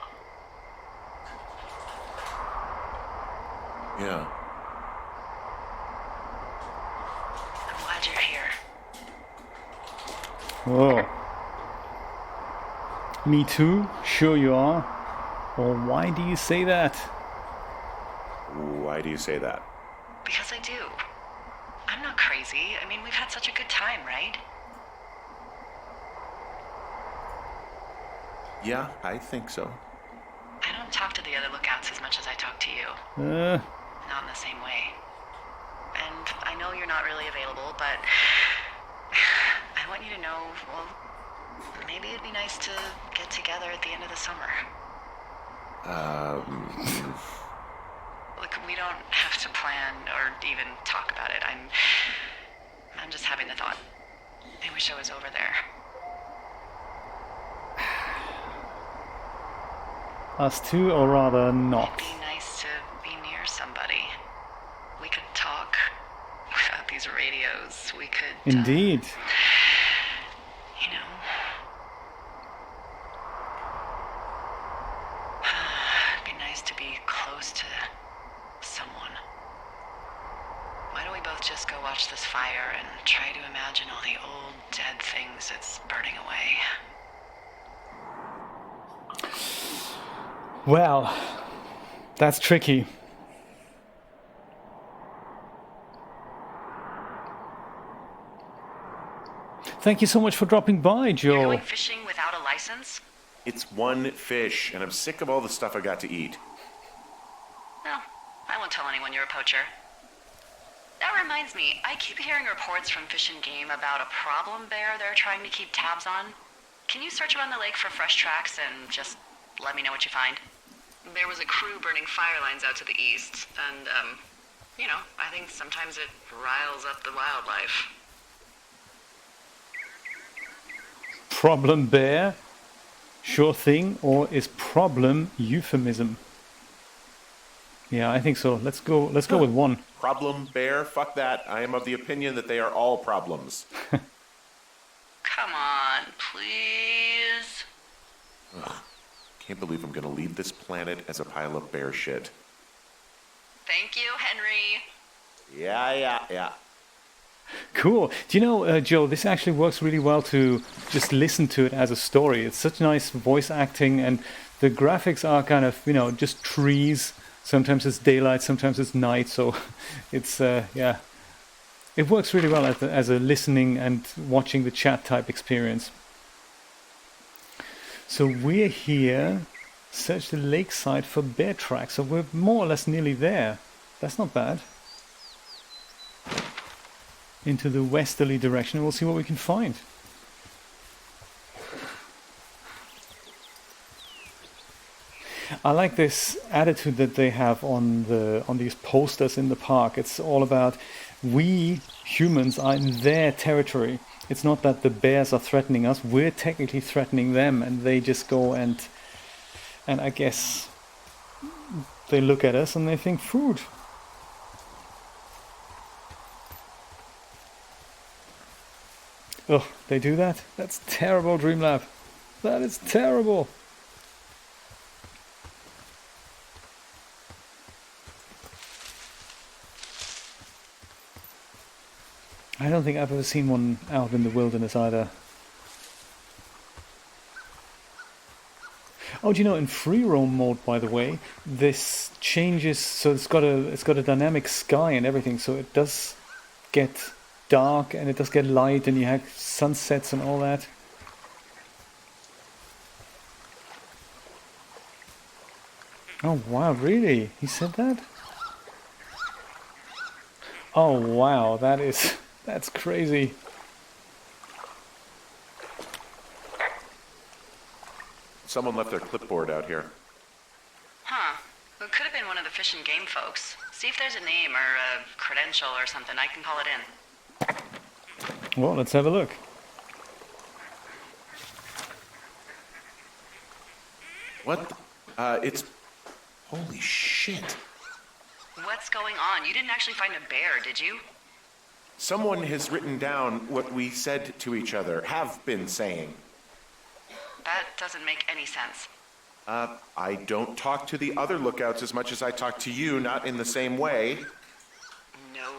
Yeah. I'm glad you're here. Whoa. Me too? Sure you are. Or why do you say that? Why do you say that? Because I do. I'm not crazy. I mean, we've had such a good time, right? Yeah, I think so. I don't talk to the other lookouts as much as I talk to you. Not in the same way. And I know you're not really available, but I want you to know, well, maybe it'd be nice to get together at the end of the summer. Look, we don't have to plan or even talk about it. I'm just having the thought. I wish I was over there. Us two, or rather not? It'd be nice to be near somebody. We could talk without these radios. We could... Indeed. You know... It'd be nice to be close to someone. Why don't we both just go watch this fire and try to imagine all the old dead things that's burning away? Well, that's tricky. Thank you so much for dropping by, Joe. You're going fishing without a license? It's one fish, and I'm sick of all the stuff I got to eat. No, I won't tell anyone you're a poacher. That reminds me, I keep hearing reports from Fish and Game about a problem bear they're trying to keep tabs on. Can you search around the lake for fresh tracks and just let me know what you find? There was a crew burning fire lines out to the east, and, you know, I think sometimes it riles up the wildlife. Problem bear? Sure thing, or is problem euphemism? Yeah, I think so. Let's go with one. Problem bear? Fuck that. I am of the opinion that they are all problems. Come on, please. Ugh. Can't believe I'm gonna leave this planet as a pile of bear shit. Thank you, Henry. Yeah. Cool. Do you know, Joe, this actually works really well to just listen to it as a story. It's such nice voice acting, and the graphics are kind of, you know, just trees. Sometimes it's daylight, sometimes it's night. So it's, yeah. It works really well as a listening and watching the chat type experience. So we're here, search the lakeside for bear tracks. So we're more or less nearly there. That's not bad. Into the westerly direction, and we'll see what we can find. I like this attitude that they have on these posters in the park. It's all about we humans are in their territory. It's not that the bears are threatening us. We're technically threatening them, and they just go and I guess they look at us and they think food. Oh, they do that? That's terrible, Dreamlab. That is terrible. I don't think I've ever seen one out in the wilderness either. Oh, do you know, in free roam mode, by the way, this changes, so it's got a dynamic sky and everything, so it does get dark and it does get light, and you have sunsets and all that. Oh wow, really? He said that? Oh wow, that's crazy. Someone left their clipboard out here. Huh. It could have been one of the Fish and Game folks. See if there's a name or a credential or something. I can call it in. Well, let's have a look. What? It's... Holy shit. What's going on? You didn't actually find a bear, did you? Someone has written down what we said to each other, have been saying. That doesn't make any sense. I don't talk to the other lookouts as much as I talk to you, not in the same way. No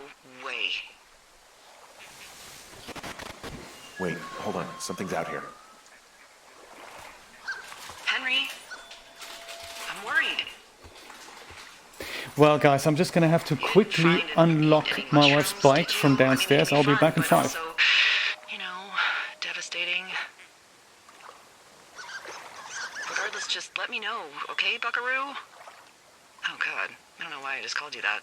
way. Wait, hold on. Something's out here. Henry, I'm worried. Well, guys, I'm just going to have to quickly unlock my wife's bike from downstairs. I'll be back in 5. Also, devastating. Regardless, just let me know, okay, buckaroo? Oh, God. I don't know why I just called you that.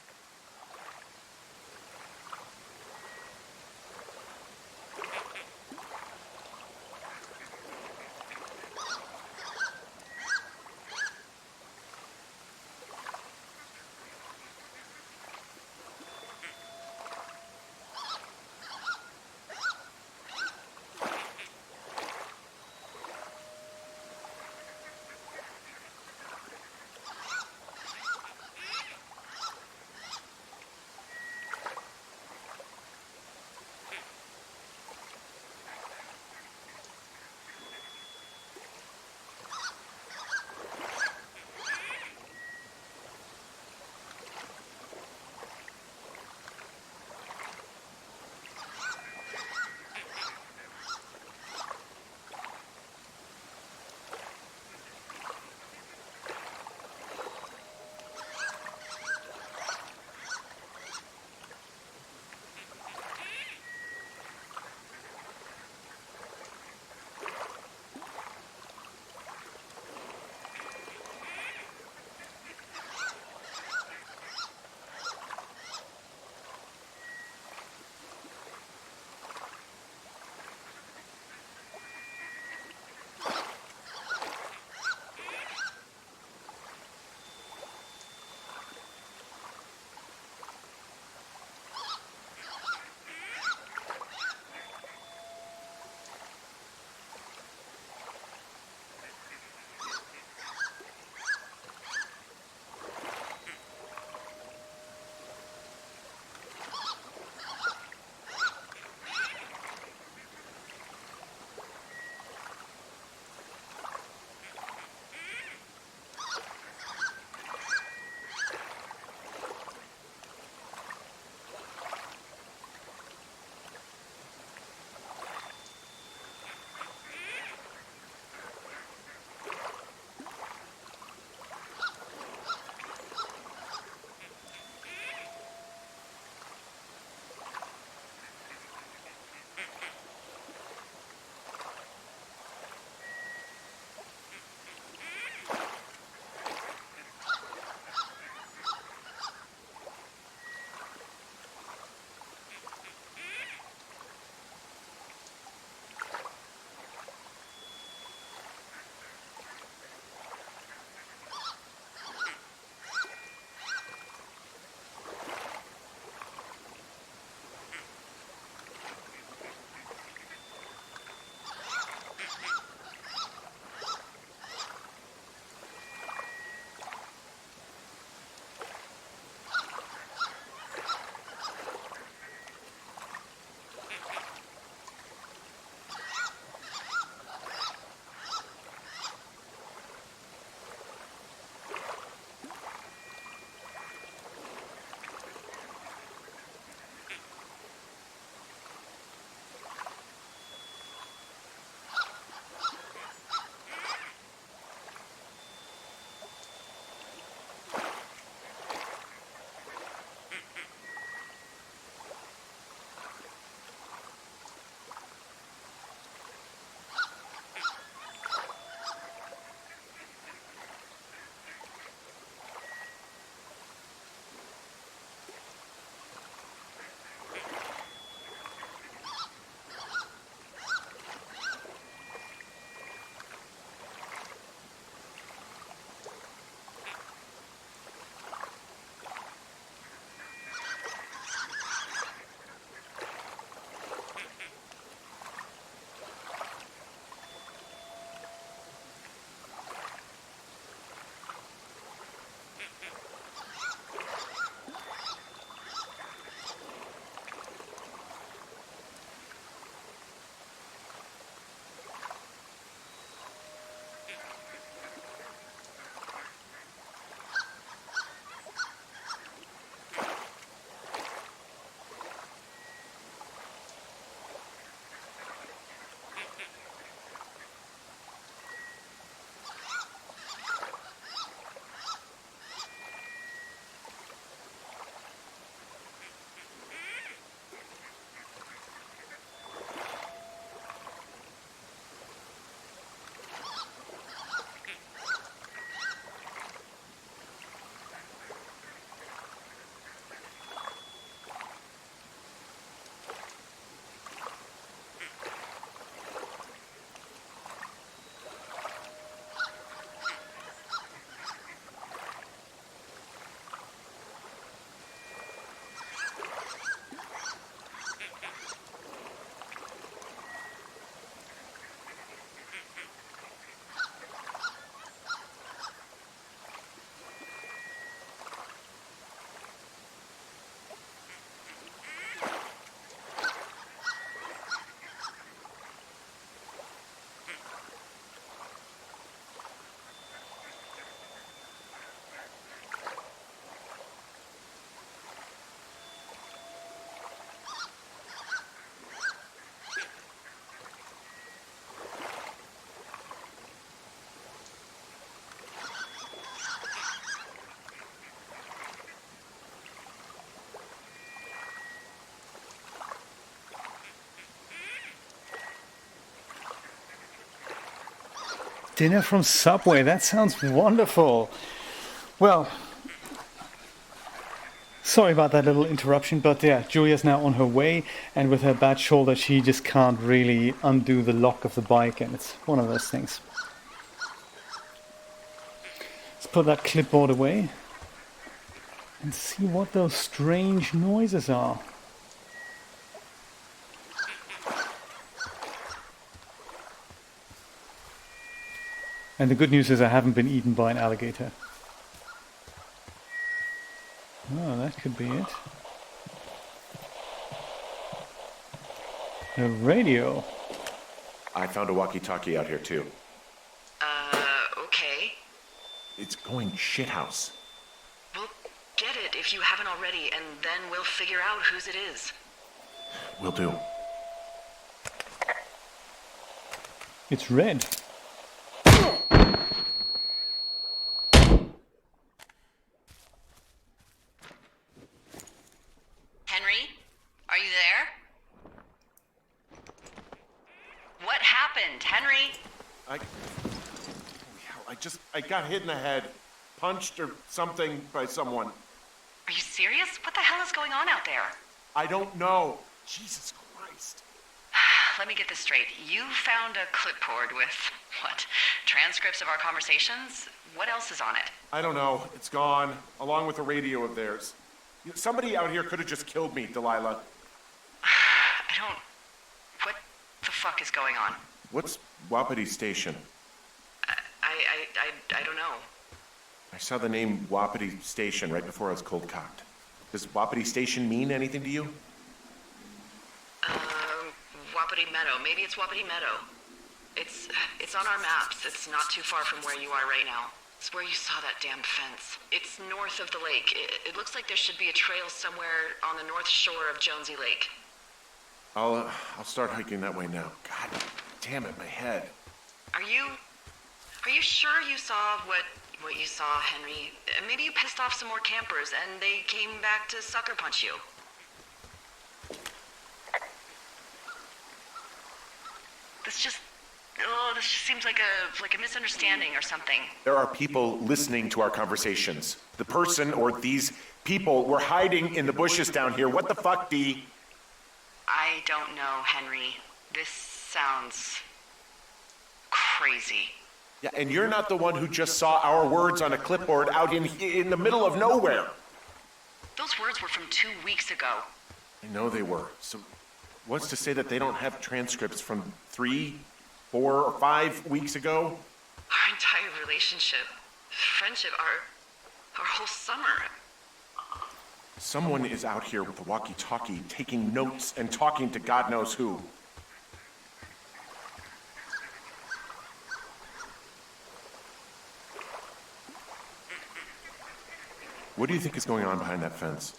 Dinner from Subway. That sounds wonderful. Well, sorry about that little interruption, but yeah, Julia's now on her way, and with her bad shoulder, she just can't really undo the lock of the bike, and it's one of those things. Let's put that clipboard away and see what those strange noises are. And the good news is I haven't been eaten by an alligator. Oh, that could be it. A radio. I found a walkie-talkie out here too. Okay. It's going shithouse. Well, get it if you haven't already, and then we'll figure out whose it is. Will do. It's red. Henry? Are you there? What happened, Henry? Holy hell, I got hit in the head. Punched or something by someone. Are you serious? What the hell is going on out there? I don't know. Jesus Christ. Let me get this straight. You found a clipboard with, what, transcripts of our conversations? What else is on it? I don't know. It's gone, along with the radio of theirs. Somebody out here could have just killed me, Delilah. What the fuck is going on? What's Wapiti Station? I don't know. I saw the name Wapiti Station right before I was cold cocked. Does Wapiti Station mean anything to you? Wapiti Meadow. Maybe it's Wapiti Meadow. It's on our maps. It's not too far from where you are right now. It's where you saw that damn fence. It's north of the lake. It looks like there should be a trail somewhere on the north shore of Jonesy Lake. I'll start hiking that way now. God damn it, my head. Are you sure you saw what you saw, Henry? Maybe you pissed off some more campers and they came back to sucker punch you. This just seems like a misunderstanding or something. There are people listening to our conversations. The person or these people were hiding in the bushes down here. What the fuck, Dee? I don't know, Henry. This sounds crazy. Yeah, and you're not the one who just saw our words on a clipboard out in the middle of nowhere. Those words were from 2 weeks ago. I know they were. So what's to say that they don't have transcripts from 3, 4, or 5 weeks ago? Our entire relationship, friendship, our whole summer. Someone is out here with a walkie-talkie, taking notes and talking to God knows who. What do you think is going on behind that fence?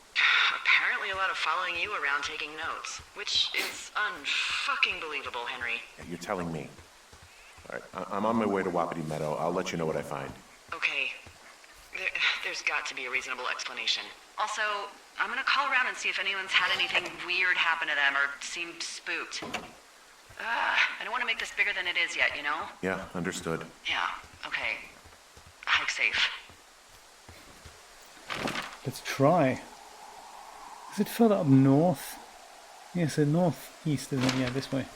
Apparently a lot of following you around taking notes, which is unfucking believable, Henry. Yeah, you're telling me. All right, I'm on my way to Wapiti Meadow. I'll let you know what I find. Okay. There's got to be a reasonable explanation. Also, I'm gonna call around and see if anyone's had anything weird happen to them or seemed spooked. I don't want to make this bigger than it is yet, you know? Yeah, understood. Yeah, okay. Hike safe. Let's try. Is it further up north? Yes, the northeast, isn't it? Yeah, this way.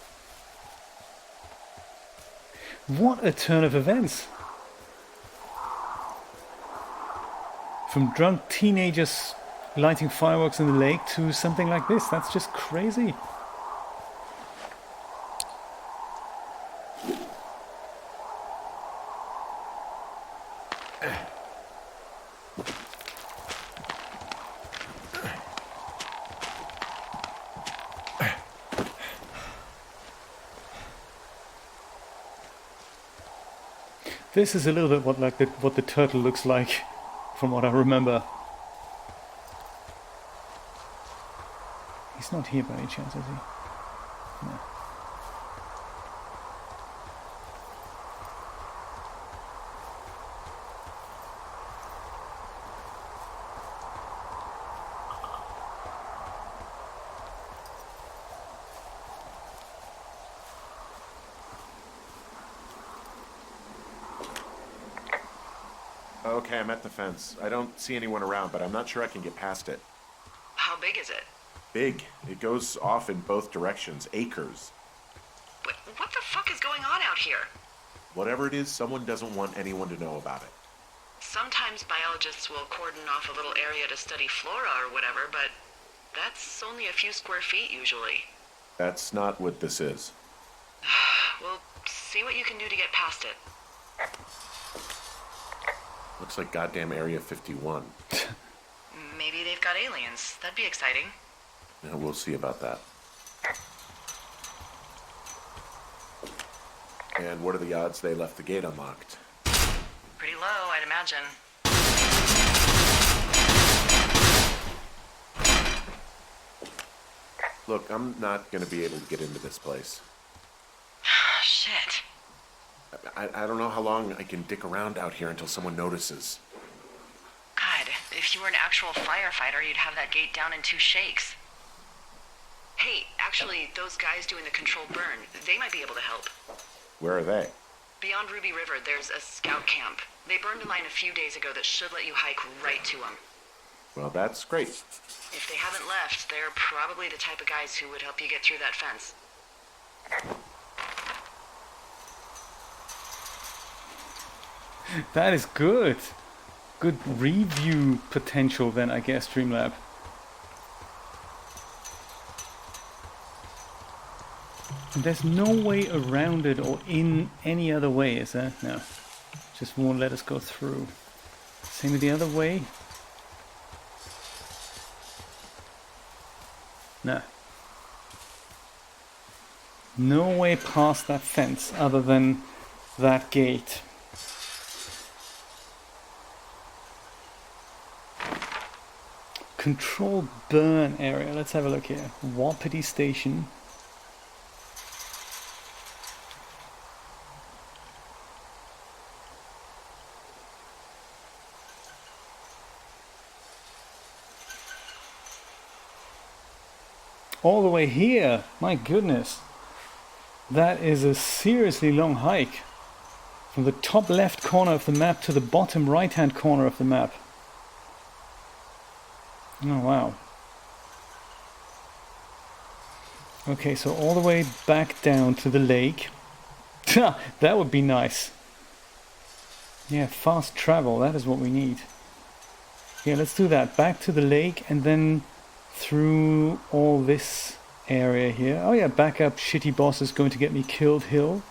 What a turn of events! From drunk teenagers lighting fireworks in the lake to something like this. That's just crazy. This is a little bit what the turtle looks like, from what I remember. He's not here by any chance, is he? No. Okay, I'm at the fence. I don't see anyone around, but I'm not sure I can get past it. How big is it? Big. It goes off in both directions. Acres. What the fuck is going on out here? Whatever it is, someone doesn't want anyone to know about it. Sometimes biologists will cordon off a little area to study flora or whatever, but that's only a few square feet usually. That's not what this is. Well, see what you can do to get past it. Looks like goddamn Area 51. Maybe they've got aliens. That'd be exciting. Yeah, we'll see about that. And what are the odds they left the gate unlocked? Pretty low, I'd imagine. Look, I'm not gonna be able to get into this place. Shit. I don't know how long I can dick around out here until someone notices. God, if you were an actual firefighter, you'd have that gate down in 2 shakes. Hey, actually, those guys doing the controlled burn, they might be able to help. Where are they? Beyond Ruby River, there's a scout camp. They burned a line a few days ago that should let you hike right to them. Well, that's great. If they haven't left, they're probably the type of guys who would help you get through that fence. That is good. Good review potential then, I guess, Streamlab. There's no way around it or in any other way, is there? No. Just won't let us go through. Same with the other way. No. No way past that fence other than that gate. Controlled burn area. Let's have a look here. Wapiti Station. All the way here. My goodness. That is a seriously long hike. From the top left corner of the map to the bottom right hand corner of the map. Oh wow. Okay, so all the way back down to the lake. That would be nice. Yeah, fast travel, that is what we need. Yeah, let's do that. Back to the lake and then through all this area here. Oh yeah, back up shitty boss is going to get me killed hill.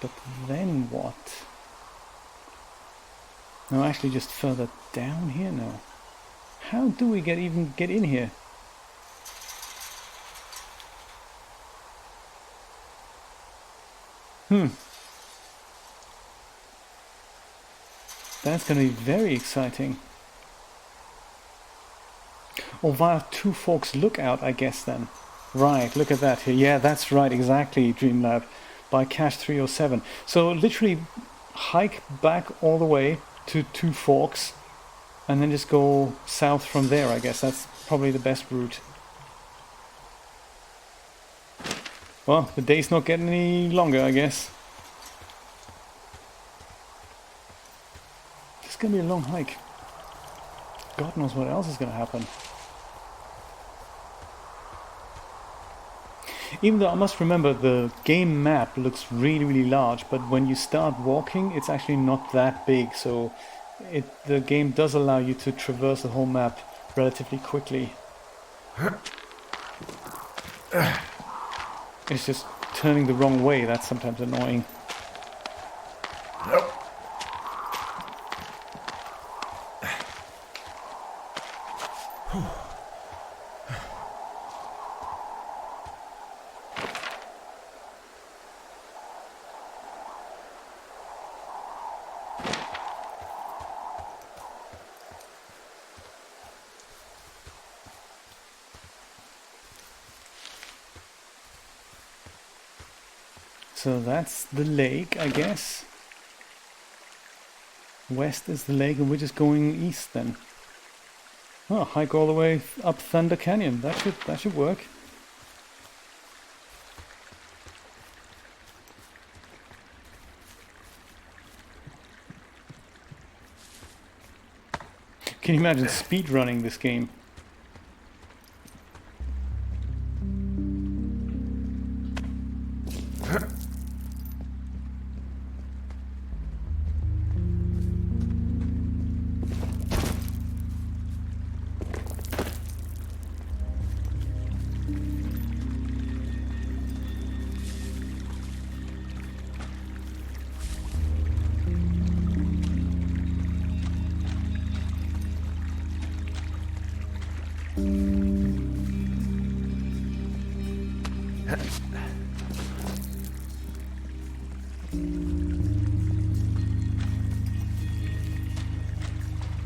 But then what? No, actually just further down here now. How do we even get in here? That's going to be very exciting. Or via Two Forks Lookout, I guess then. Right, look at that here. Yeah, that's right, exactly, Dreamlab. By Cache 307. So literally hike back all the way to Two Forks and then just go south from there, I guess. That's probably the best route. Well, the day's not getting any longer, I guess. It's gonna be a long hike. God knows what else is gonna happen. Even though I must remember the game map looks really, really large, but when you start walking, it's actually not that big, so the game does allow you to traverse the whole map relatively quickly. It's just turning the wrong way, that's sometimes annoying. Nope. So that's the lake, I guess. West is the lake and we're just going east then. Oh, hike all the way up Thunder Canyon. That should work. Can you imagine speed running this game?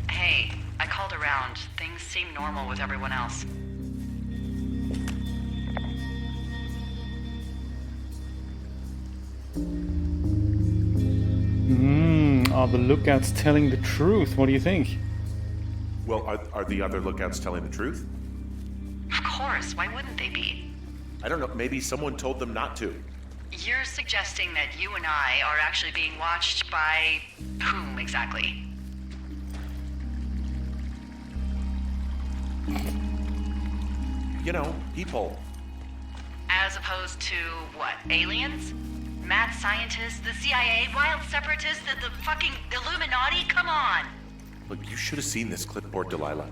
Hey, I called around. Things seem normal with everyone else. Are the lookouts telling the truth? What do you think? Well, are the other lookouts telling the truth? Of course, why wouldn't they be? I don't know, maybe someone told them not to. You're suggesting that you and I are actually being watched by whom exactly? You know, people. As opposed to what? Aliens? Mad scientists? The CIA? Wild separatists? The fucking Illuminati? Come on! Look, you should have seen this clipboard, Delilah.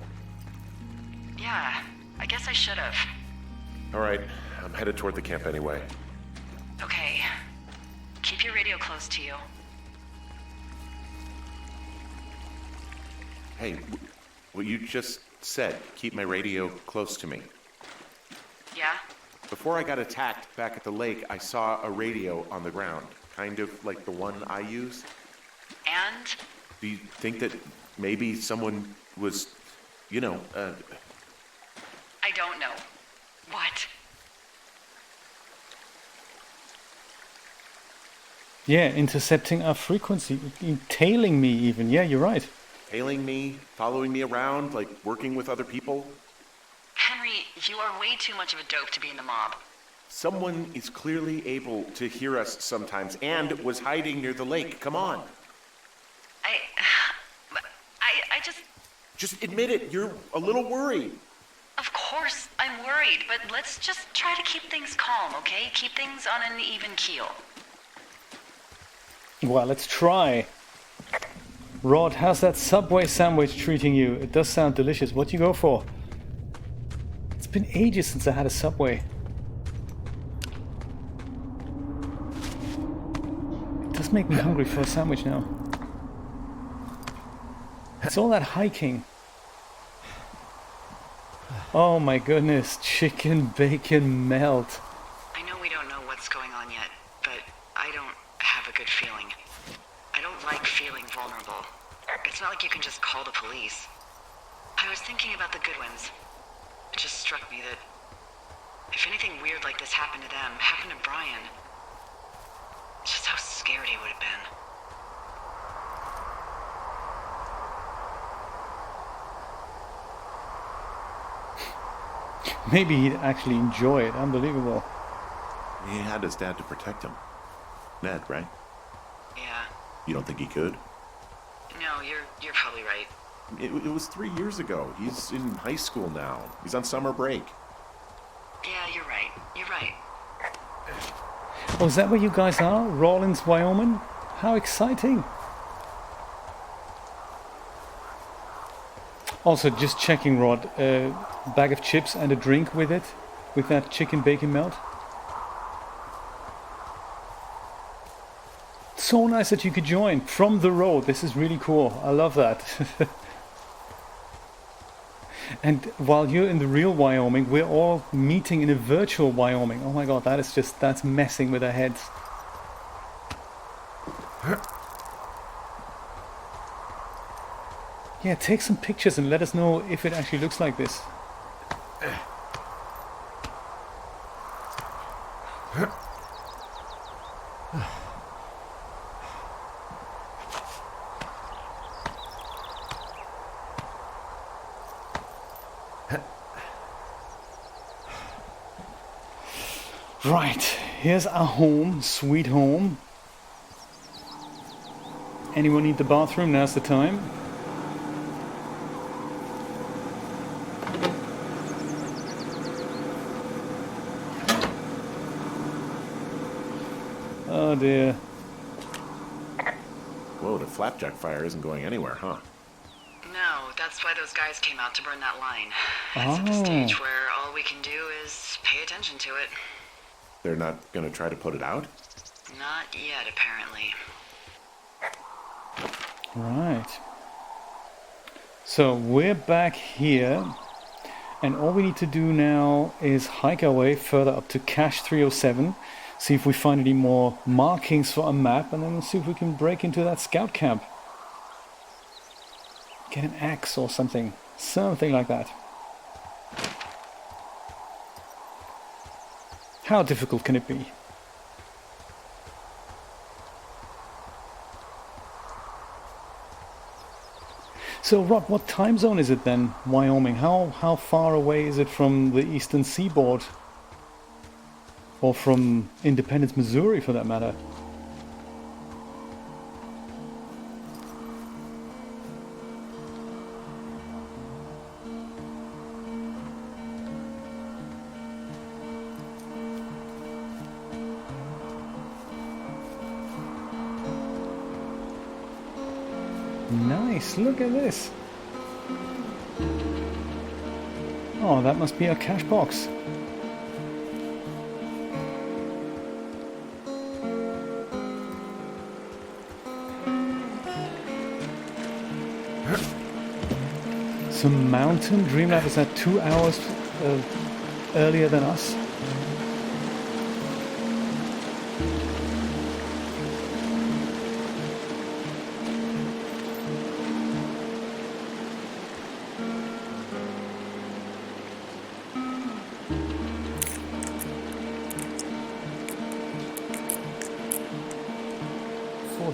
Yeah, I guess I should have. All right, I'm headed toward the camp anyway. Okay. Keep your radio close to you. Hey, what you just said, keep my radio close to me. Yeah? Before I got attacked back at the lake, I saw a radio on the ground, kind of like the one I use. And? Do you think that maybe someone was, you know, I don't know. What? Yeah, intercepting our frequency, tailing me even. Yeah, you're right. tailing me, following me around, like working with other people? Henry, you are way too much of a dope to be in the mob. Someone is clearly able to hear us sometimes and was hiding near the lake. Come on. I just... Just admit it. You're a little worried. Of course I'm worried, but let's just try to keep things calm, okay? Keep things on an even keel. Well, let's try. Rod, how's that Subway sandwich treating you? It does sound delicious. What do you go for? It's been ages since I had a Subway. It does make me hungry for a sandwich now. It's all that hiking. Oh my goodness, chicken bacon melt. I know we don't know what's going on yet, but I don't have a good feeling. I don't like feeling vulnerable. It's not like you can just call the police. I was thinking about the Goodwins. It just struck me that if anything weird like this happened to them, happened to Brian, just how scared he would have been. Maybe he'd actually enjoy it. Unbelievable. He had his dad to protect him. Ned, right? Yeah. You don't think he could? No, you're probably right. It was 3 years ago. He's in high school now. He's on summer break. Yeah, you're right. You're right. Oh, is that where you guys are? Rawlins, Wyoming? How exciting. Also, just checking, Rod, a bag of chips and a drink with it, with that chicken bacon melt. So nice that you could join from the road. This is really cool. I love that. And while you're in the real Wyoming, we're all meeting in a virtual Wyoming. Oh my god, that's messing with our heads. Yeah, take some pictures and let us know if it actually looks like this. Right, here's our home, sweet home. Anyone need the bathroom? Now's the time. Oh dear. Whoa, the flapjack fire isn't going anywhere, huh? No, that's why those guys came out to burn that line. It's at the stage where all we can do is pay attention to it. They're not gonna try to put it out? Not yet, apparently. Right. So we're back here, and all we need to do now is hike our way further up to Cache 307, see if we find any more markings for a map, and then see if we can break into that scout camp. Get an axe or something. Something like that. How difficult can it be? So Rod, what time zone is it then, Wyoming? How far away is it from the eastern seaboard? Or from Independence, Missouri for that matter? Nice, look at this. Oh, that must be a cache box. So Mountain Dreamlab is at 2 hours earlier than us.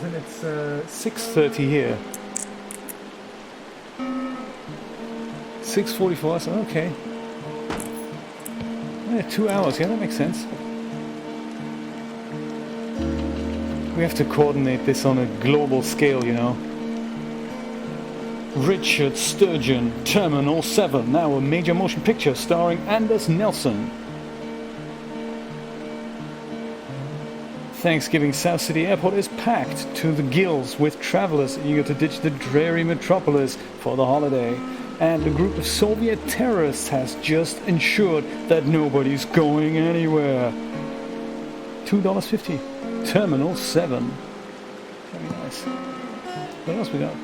Then it's 6:30 here. 6:44. So okay. Yeah, 2 hours. Yeah, that makes sense. We have to coordinate this on a global scale, you know. Richard Sturgeon, Terminal 7, now a major motion picture starring Anders Nelson. Thanksgiving South City Airport is packed to the gills with travelers eager to ditch the dreary metropolis for the holiday. And a group of Soviet terrorists has just ensured that nobody's going anywhere. $2.50. Terminal 7. Very nice. What else we got?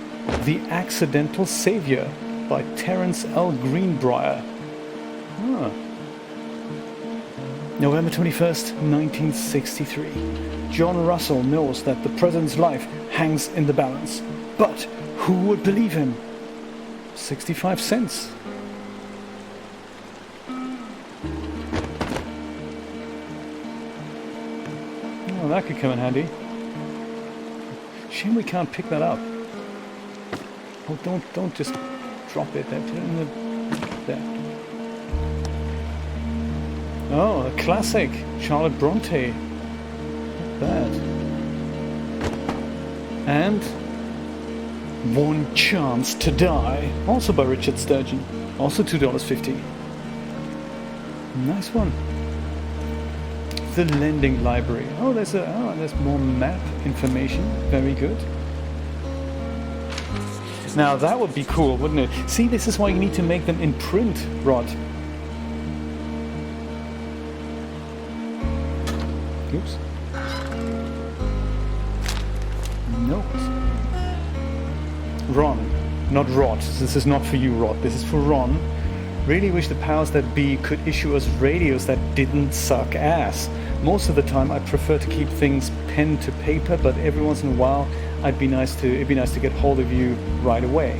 The Accidental Savior by Terence L. Greenbrier. Ah. November 21st, 1963. John Russell knows that the president's life hangs in the balance. But who would believe him? 65 cents. Oh, that could come in handy. Shame we can't pick that up. Oh, don't just drop it. Put it in the... there. Oh, a classic. Charlotte Bronte. Not bad. And One Chance to Die. Also by Richard Sturgeon. Also $2.50. Nice one. The Lending Library. Oh, there's more map information. Very good. Now that would be cool, wouldn't it? See, this is why you need to make them in print, Rod. Oops. Note. Ron, not Rod. This is not for you, Rod. This is for Ron. Really wish the powers that be could issue us radios that didn't suck ass. Most of the time, I prefer to keep things pen to paper, but every once in a while, it'd be nice to get hold of you right away.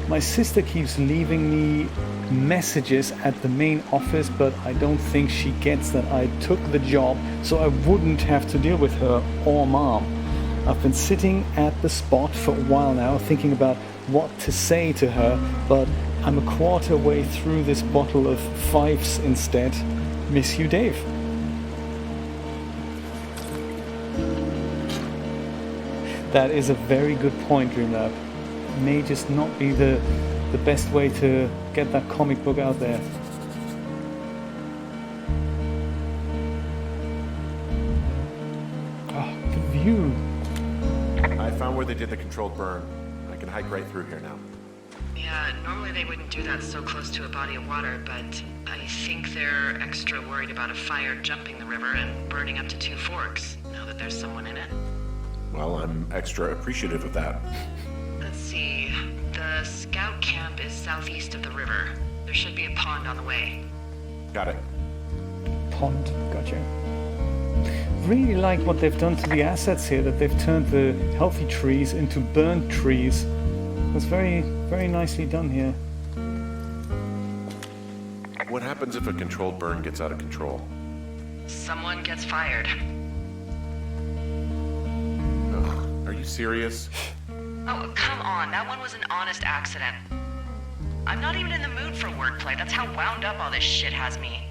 My sister keeps leaving me messages at the main office, but I don't think she gets that I took the job, so I wouldn't have to deal with her or Mom. I've been sitting at the spot for a while now, thinking about what to say to her, but I'm a quarter way through this bottle of Fifes instead. Miss you, Dave. That is a very good point, Dreamlab. May just not be the best way to get that comic book out there. Oh, you? I found where they did the controlled burn. I can hike right through here now. Yeah, normally they wouldn't do that so close to a body of water, but I think they're extra worried about a fire jumping the river and burning up to 2 forks, now that there's someone in it. Well, I'm extra appreciative of that. Let's see. The scout camp is southeast of the river. There should be a pond on the way. Got it. Pond, gotcha. Really like what they've done to the assets here, that they've turned the healthy trees into burnt trees. It's very, very nicely done here. What happens if a controlled burn gets out of control? Someone gets fired. Ugh, are you serious? Oh, come on. That one was an honest accident. I'm not even in the mood for wordplay. That's how wound up all this shit has me.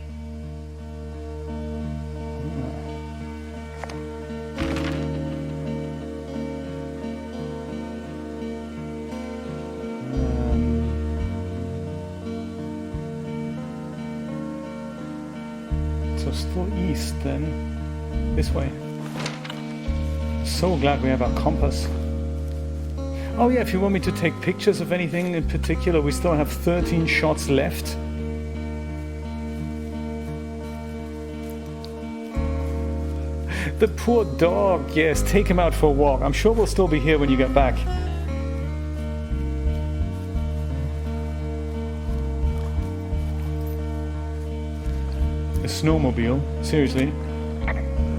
So still east then. This way. So glad we have our compass. Oh yeah, if you want me to take pictures of anything in particular, we still have 13 shots left. The poor dog, yes, take him out for a walk. I'm sure we'll still be here when you get back. A snowmobile? Seriously?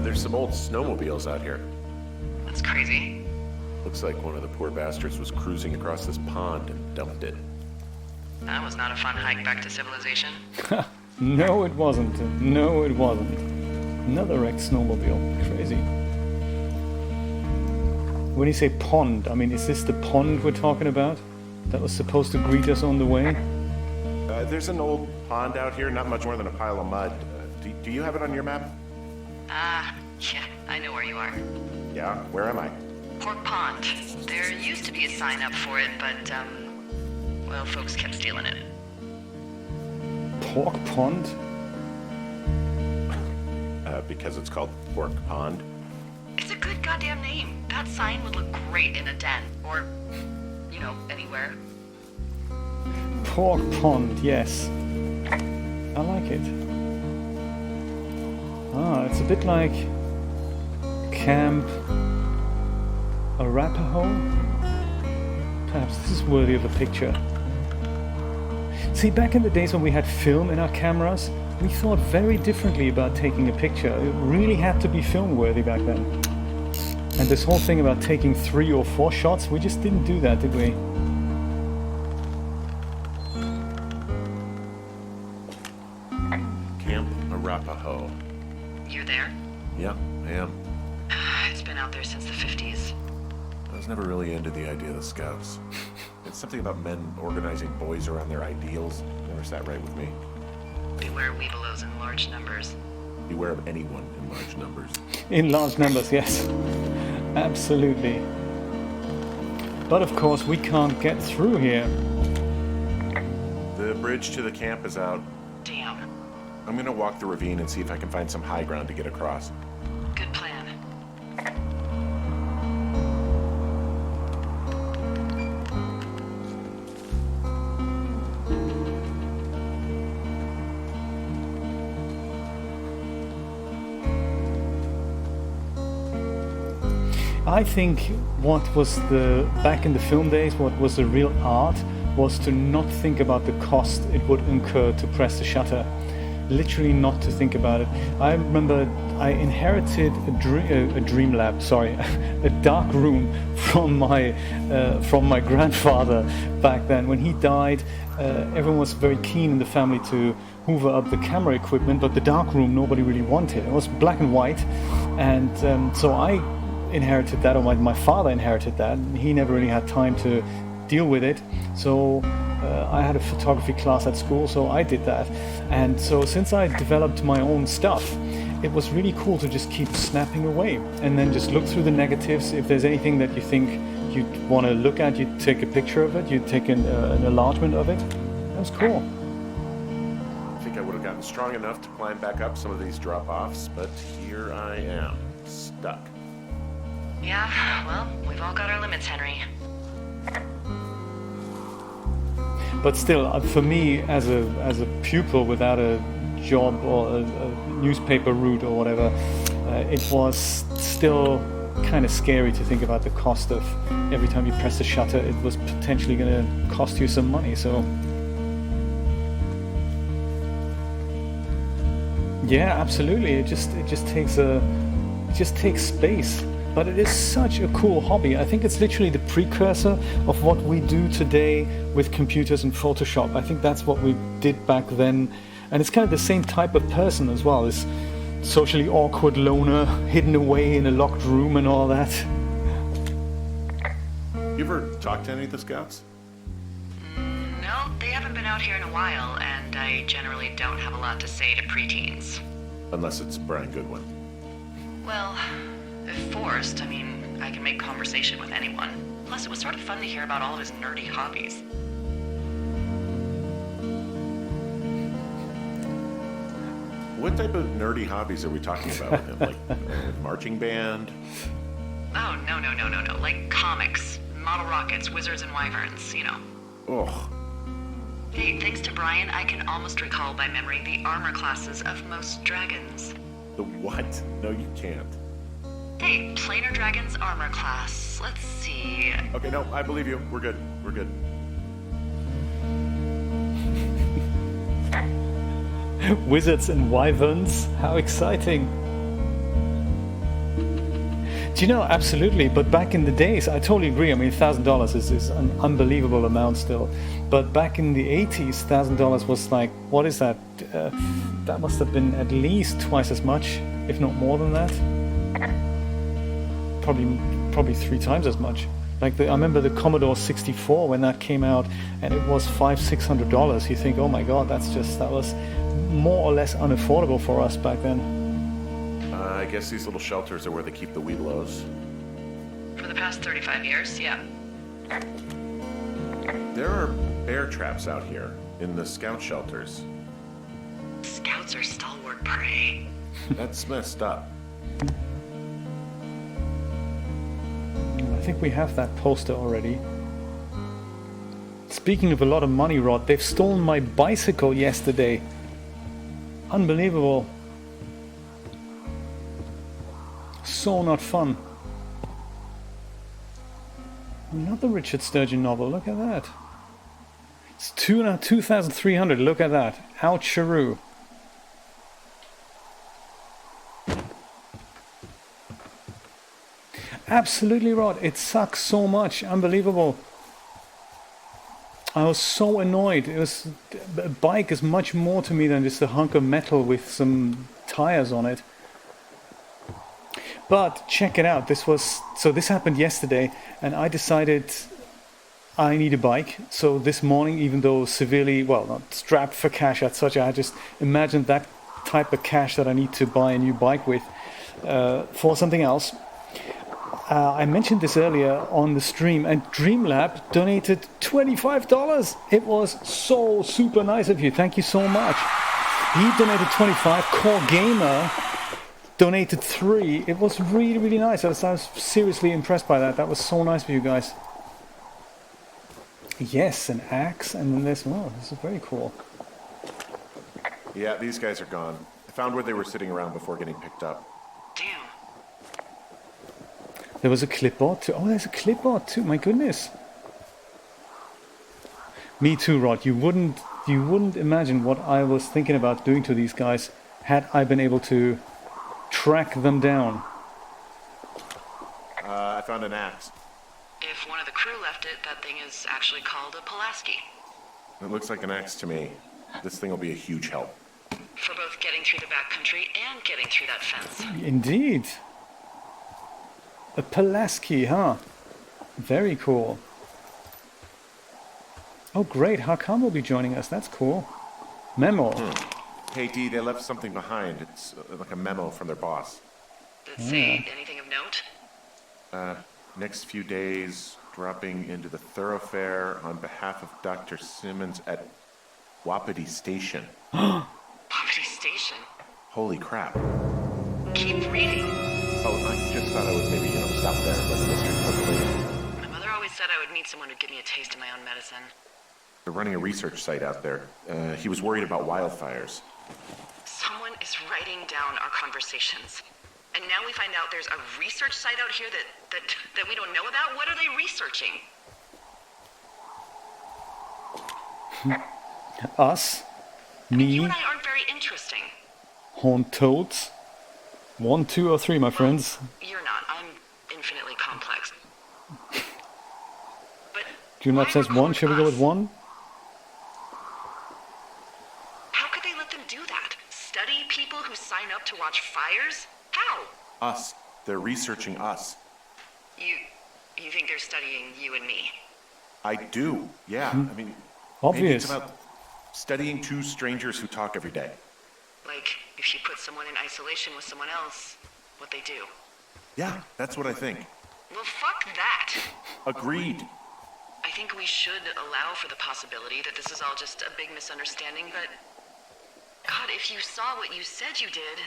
There's some old snowmobiles out here. That's crazy. Looks like one of the poor bastards was cruising across this pond and dumped it. That was not a fun hike back to civilization. No, it wasn't. No, it wasn't. Another wrecked snowmobile. Crazy. When you say pond, I mean, is this the pond we're talking about? That was supposed to greet us on the way? There's an old pond out here, not much more than a pile of mud. Do you have it on your map? Yeah, I know where you are. Yeah, where am I? Pork Pond. There used to be a sign up for it, but, well, folks kept stealing it. Pork pond? Because it's called Pork Pond. It's a good goddamn name. That sign would look great in a den, or, you know, anywhere. Pork pond, yes. I like it. Ah, it's a bit like Camp Arapaho? Perhaps this is worthy of a picture. See, back in the days when we had film in our cameras, we thought very differently about taking a picture. It really had to be film worthy back then. And this whole thing about taking 3 or 4 shots, we just didn't do that, did we? Camp Arapaho. You're there? Yeah, I am. It's been out there since the 50s. I was never really into the idea of the Scouts. It's something about men organizing boys around their ideals. Never sat right with me. Beware weebelows in large numbers. Beware of anyone in large numbers. In large numbers, yes. Absolutely. But of course, we can't get through here. The bridge to the camp is out. Damn. I'm gonna walk the ravine and see if I can find some high ground to get across. Good plan. I think what was back in the film days, what was the real art was to not think about the cost it would incur to press the shutter. Literally not to think about it. I remember I inherited a dream lab, sorry, a dark room from my grandfather back then. When he died, everyone was very keen in the family to hoover up the camera equipment, but the dark room nobody really wanted. It was black and white, and so I inherited that, or my father inherited that. He never really had time to deal with it, so I had a photography class at school, so I did that. And so since I developed my own stuff, it was really cool to just keep snapping away and then just look through the negatives. If there's anything that you think you'd want to look at, you take a picture of it, you take an enlargement of it. That was cool. I think I would have gotten strong enough to climb back up some of these drop-offs, but here I am, stuck. Yeah, well, we've all got our limits, Henry. But still, for me, as a pupil without a job or a newspaper route or whatever, it was still kind of scary to think about the cost of every time you press the shutter, it was potentially going to cost you some money. So, yeah, absolutely. It just takes space. But it is such a cool hobby. I think it's literally the precursor of what we do today with computers and Photoshop. I think that's what we did back then. And it's kind of the same type of person as well. This socially awkward loner, hidden away in a locked room and all that. You ever talked to any of the scouts? No, they haven't been out here in a while, and I generally don't have a lot to say to preteens. Unless it's Brian Goodwin. Well, if forced, I mean, I can make conversation with anyone. Plus, it was sort of fun to hear about all of his nerdy hobbies. What type of nerdy hobbies are we talking about with him? Like marching band? Oh, no. Like comics, model rockets, wizards and wyverns, you know. Ugh. Hey, thanks to Brian, I can almost recall by memory the armor classes of most dragons. The what? No, you can't. Hey, planar dragon's armor class. Let's see. Okay, no, I believe you. We're good. Wizards and wyverns, how exciting. Do you know, absolutely, but back in the days, I totally agree. I mean, $1,000 is an unbelievable amount still. But back in the 80s, $1,000 was like, what is that? That must have been at least twice as much, if not more than that. Probably 3 times as much. Like I remember the Commodore 64 when that came out, and it was $500-600. You think, oh my God, that was more or less unaffordable for us back then. I guess these little shelters are where they keep the weeblos. For the past 35 years, yeah. There are bear traps out here in the scout shelters. Scouts are stalwart prey. That's messed up. I think we have that poster already. Speaking of a lot of money, Rod, they've stolen my bicycle yesterday. Unbelievable. So not fun. Another Richard Sturgeon novel, look at that. It's 2,300, look at that. Oucharoo. Absolutely, Rod, it sucks so much, unbelievable. I was so annoyed. A bike is much more to me than just a hunk of metal with some tires on it. But check it out. This happened yesterday, and I decided I need a bike. So this morning, even though severely, well, not strapped for cash as such, I just imagined that type of cash that I need to buy a new bike with for something else. I mentioned this earlier on the stream, and DreamLab donated $25. It was so super nice of you. Thank you so much. He donated 25. Core Gamer donated 3. It was really, really nice. I was seriously impressed by that. That was so nice of you guys. Yes, an axe, and then this is very cool. Yeah, these guys are gone. I found where they were sitting around before getting picked up. Damn. There was a clipboard too. Oh, there's a clipboard too. My goodness. Me too, Rod. You wouldn't imagine what I was thinking about doing to these guys had I been able to track them down. I found an axe. If one of the crew left it, that thing is actually called a Pulaski. It looks like an axe to me. This thing will be a huge help. For both getting through the backcountry and getting through that fence. Indeed. A Pulaski, huh? Very cool. Oh, great. Hakam will be joining us. That's cool. Memo. Hey, D, they left something behind. It's like a memo from their boss. Did it say anything of note? Next few days, dropping into the thoroughfare on behalf of Dr. Simmons at Wapiti Station. Wapiti Station? Holy crap. Keep reading. Oh, I just thought I would maybe, stop there and let the mystery percolate. My mother always said I would meet someone who'd give me a taste of my own medicine. They're running a research site out there. He was worried about wildfires. Someone is writing down our conversations. And now we find out there's a research site out here that we don't know about? What are they researching? Us, me, You and I aren't very interesting. horned toads. 1, 2, or 3, my friends. You're not. I'm infinitely complex. But Junmap why says 1. record Shall we go with us? 1? How could they let them do that? Study people who sign up to watch fires? How? Us. They're researching us. You think they're studying you and me? I do. Yeah. I mean, maybe Obvious. it's about studying two strangers who talk every day. Like, if you put someone in isolation with someone else, what they do. Yeah, that's what I think. Well, fuck that. Agreed. I think we should allow for the possibility that this is all just a big misunderstanding, but... God, if you saw what you said you did...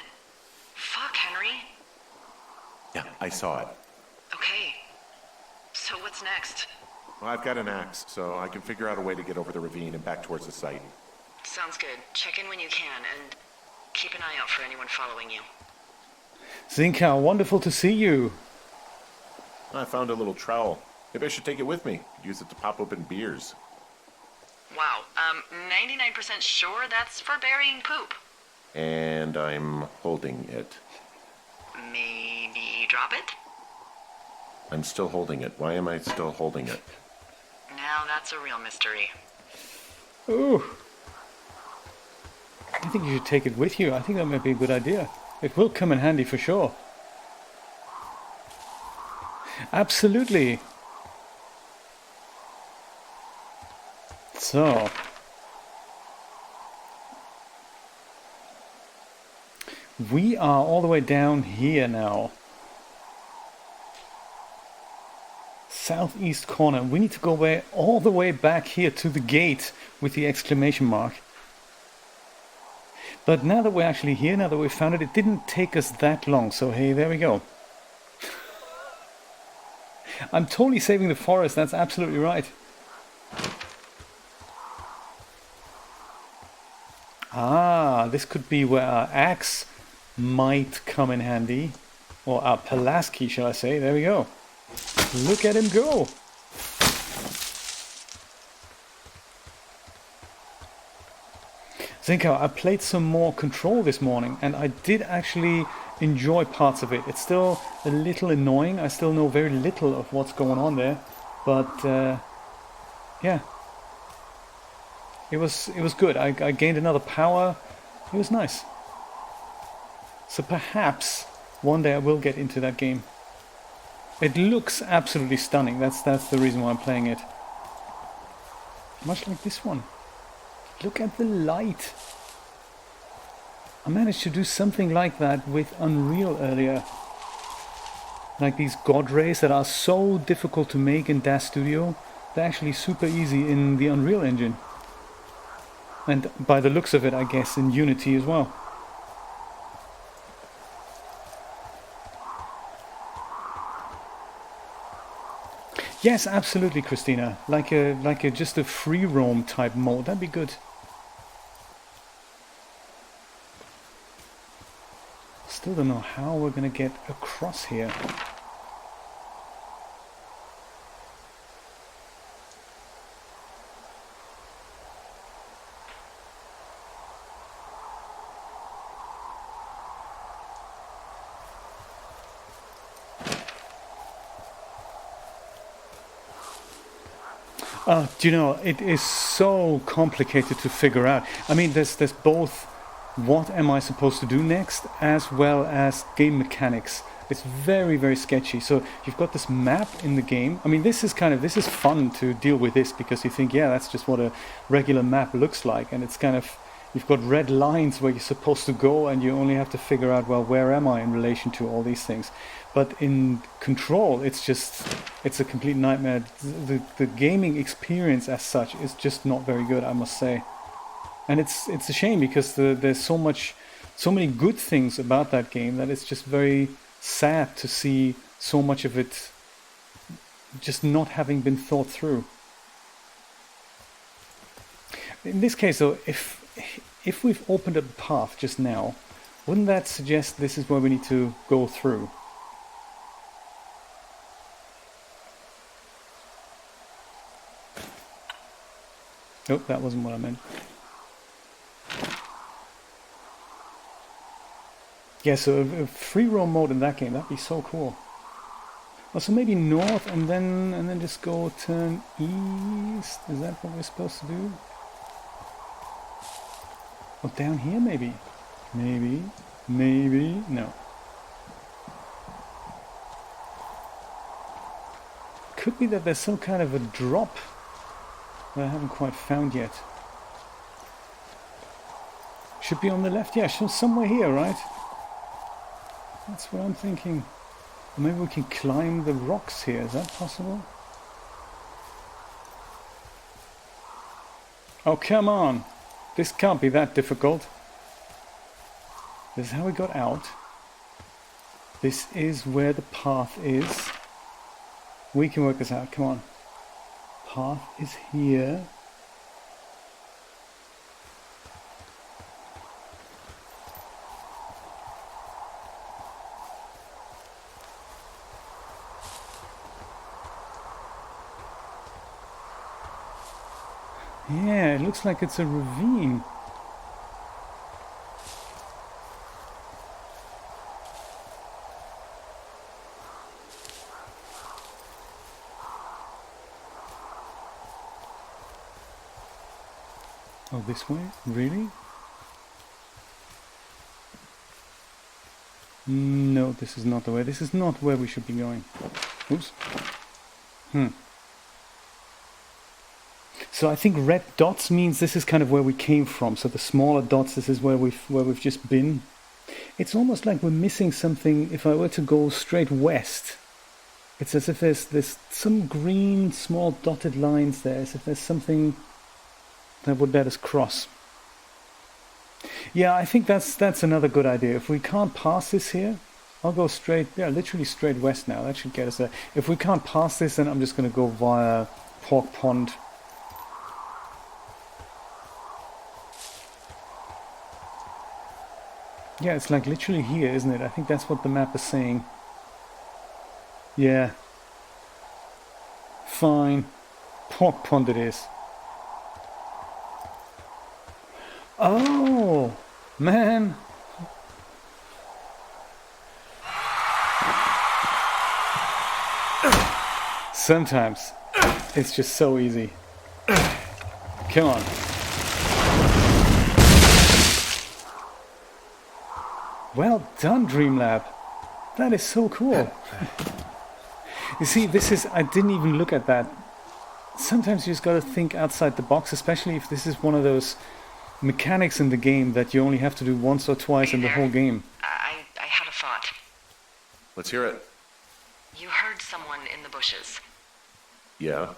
Fuck, Henry. Yeah, I saw it. Okay. So what's next? Well, I've got an axe, so I can figure out a way to get over the ravine and back towards the site. Sounds good. Check in when you can, and keep an eye out for anyone following you. Zinka, wonderful to see you. I found a little trowel. Maybe I should take it with me. Use it to pop open beers. Wow, 99% sure that's for burying poop. And I'm holding it. Maybe drop it? I'm still holding it. Why am I still holding it? Now that's a real mystery. Ooh. I think you should take it with you. I think that might be a good idea. It will come in handy for sure. Absolutely. So. We are all the way down here now. Southeast corner. We need to go all the way back here to the gate with the exclamation mark. But now that we're actually here, now that we found it, it didn't take us that long. So hey, there we go. I'm totally saving the forest. That's absolutely right. Ah, this could be where our axe might come in handy. Or our Pulaski, shall I say. There we go. Look at him go. Zinko, I played some more Control this morning and I did actually enjoy parts of it. It's still a little annoying. I still know very little of what's going on there. But yeah. It was good. I gained another power. It was nice. So perhaps one day I will get into that game. It looks absolutely stunning. That's the reason why I'm playing it. Much like this one. Look at the light. I managed to do something like that with Unreal earlier. Like these God rays that are so difficult to make in DAS Studio. They're actually super easy in the Unreal Engine. And by the looks of it, I guess in Unity as well. Yes, absolutely, Christina. Like a just a free roam type mode. That'd be good. Still don't know how we're gonna get across here. Do you know, it is so complicated to figure out. I mean, there's both what am I supposed to do next, as well as game mechanics. It's very, very sketchy. So you've got this map in the game. I mean, this is fun to deal with this because you think, yeah, that's just what a regular map looks like. And it's kind of, you've got red lines where you're supposed to go and you only have to figure out, well, where am I in relation to all these things? But in Control, it's a complete nightmare. The gaming experience as such is just not very good, I must say. And it's a shame because there's so many good things about that game that it's just very sad to see so much of it just not having been thought through. In this case, though, if we've opened up a path just now, wouldn't that suggest this is where we need to go through? Nope, that wasn't what I meant. Yeah, so a free roam mode in that game, that'd be so cool. Oh, so maybe north and then just go turn east. Is that what we're supposed to do? Oh, down here maybe. Maybe, no. Could be that there's some kind of a drop that I haven't quite found yet. Should be on the left, yeah, somewhere here, right? That's what I'm thinking. Or maybe we can climb the rocks here, is that possible? Oh, come on! This can't be that difficult. This is how we got out. This is where the path is. We can work this out, come on. Path is here. Yeah, it looks like it's a ravine. Oh, this way? Really? No, this is not the way. This is not where we should be going. Oops. So I think red dots means this is kind of where we came from. So the smaller dots, this is where we've just been. It's almost like we're missing something. If I were to go straight west, it's as if there's some green small dotted lines there, as if there's something that would let us cross. Yeah, I think that's another good idea. If we can't pass this here, I'll go straight, yeah, literally straight west now. That should get us there. If we can't pass this, then I'm just going to go via Pork Pond. Yeah, it's like literally here, isn't it? I think that's what the map is saying. Yeah. Fine. Pork Pond it is. Oh, man. Sometimes it's just so easy. Come on. Well done, Dreamlab. That is so cool. You see, I didn't even look at that. Sometimes you just gotta think outside the box, especially if this is one of those mechanics in the game that you only have to do once or twice in the whole game. I had a thought. Let's hear it. You heard someone in the bushes. Yeah.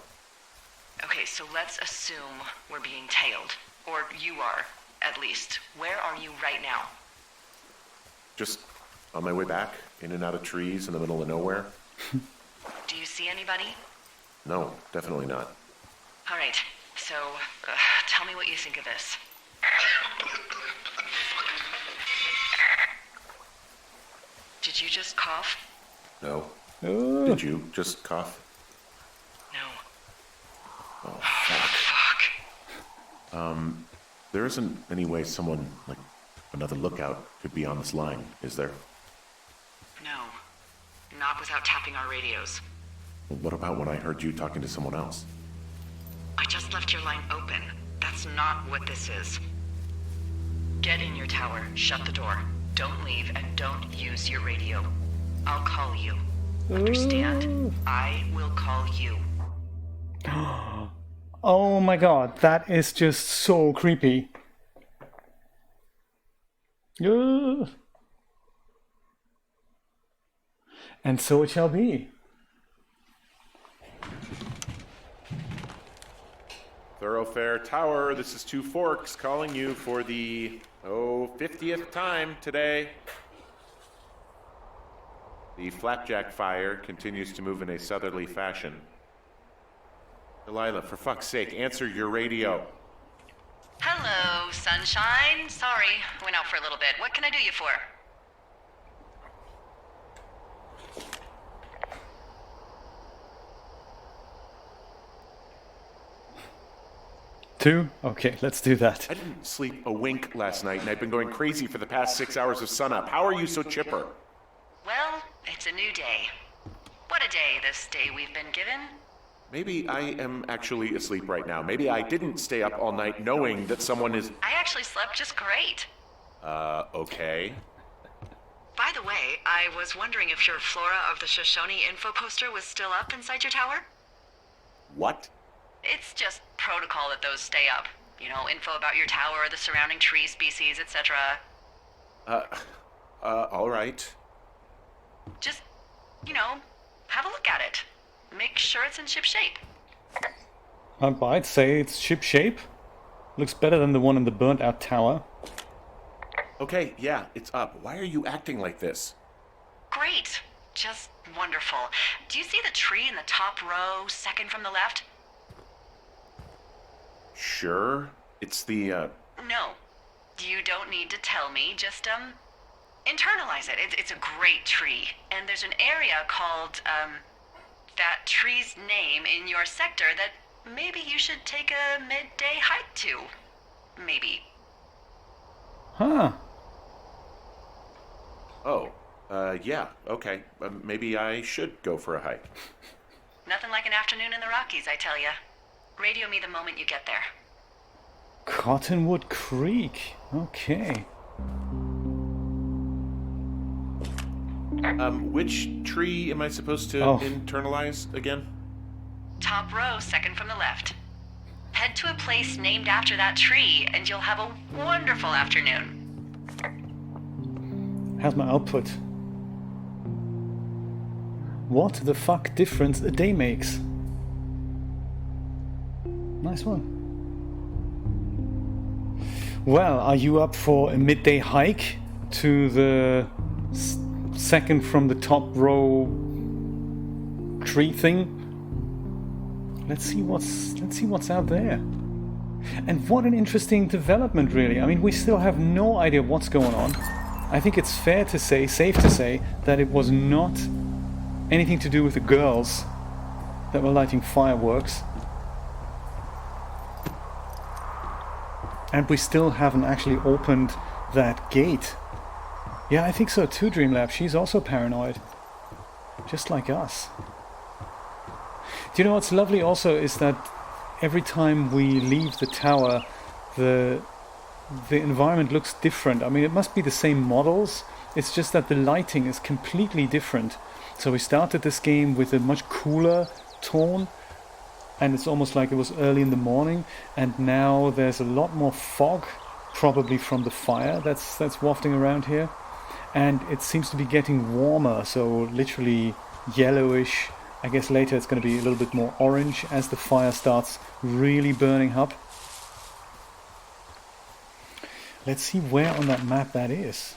Okay, so let's assume we're being tailed. Or you are, at least. Where are you right now? Just on my way back, in and out of trees in the middle of nowhere. Do you see anybody? No, definitely not. All right, so tell me what you think of this. Did you just cough? No. Oh. Did you just cough? No. Oh, fuck. Fuck. There isn't any way someone, like another lookout, could be on this line, is there? No. Not without tapping our radios. Well, what about when I heard you talking to someone else? I just left your line open. That's not what this is. Get in your tower, shut the door. Don't leave, and don't use your radio. I'll call you. Understand? I will call you. Oh my god, that is just so creepy. Ugh. And so it shall be. Thoroughfare Tower, this is Two Forks calling you for the, 50th time today. The flapjack fire continues to move in a southerly fashion. Delilah, for fuck's sake, answer your radio. Hello, sunshine. Sorry, went out for a little bit. What can I do you for? 2? Okay, let's do that. I didn't sleep a wink last night, and I've been going crazy for the past 6 hours of sunup. How are you so chipper? Well, it's a new day. What a day, this day we've been given. Maybe I am actually asleep right now. Maybe I didn't stay up all night knowing that someone is... I actually slept just great. Okay. By the way, I was wondering if your Flora of the Shoshone info poster was still up inside your tower? What? It's just protocol that those stay up. You know, info about your tower, the surrounding tree species, etc. All right. Just, you know, have a look at it. Make sure it's in ship shape. I'd say it's ship shape. Looks better than the one in the burnt out tower. Okay, yeah, it's up. Why are you acting like this? Great. Just wonderful. Do you see the tree in the top row, second from the left? Sure. It's the, No. You don't need to tell me. Just, internalize it. It's a great tree. And there's an area called, that tree's name in your sector that maybe you should take a midday hike to. Maybe. Huh. Oh, yeah, okay. Maybe I should go for a hike. Nothing like an afternoon in the Rockies, I tell ya. Radio me the moment you get there. Cottonwood Creek. Okay. Which tree am I supposed to internalize again? Top row, second from the left. Head to a place named after that tree, and you'll have a wonderful afternoon. How's my output? What the fuck difference a day makes? Nice one. Well, are you up for a midday hike to the second from the top row tree thing? Let's see what's out there. And what an interesting development, really. I mean, we still have no idea what's going on. I think it's safe to say, that it was not anything to do with the girls that were lighting fireworks. And we still haven't actually opened that gate. Yeah, I think so too, Dreamlab. She's also paranoid. Just like us. Do you know what's lovely also is that every time we leave the tower, the environment looks different. I mean, it must be the same models. It's just that the lighting is completely different. So we started this game with a much cooler tone, and it's almost like it was early in the morning, and now there's a lot more fog, probably from the fire that's wafting around here, and it seems to be getting warmer, so literally yellowish. I guess later it's going to be a little bit more orange as the fire starts really burning up. Let's see where on that map that is.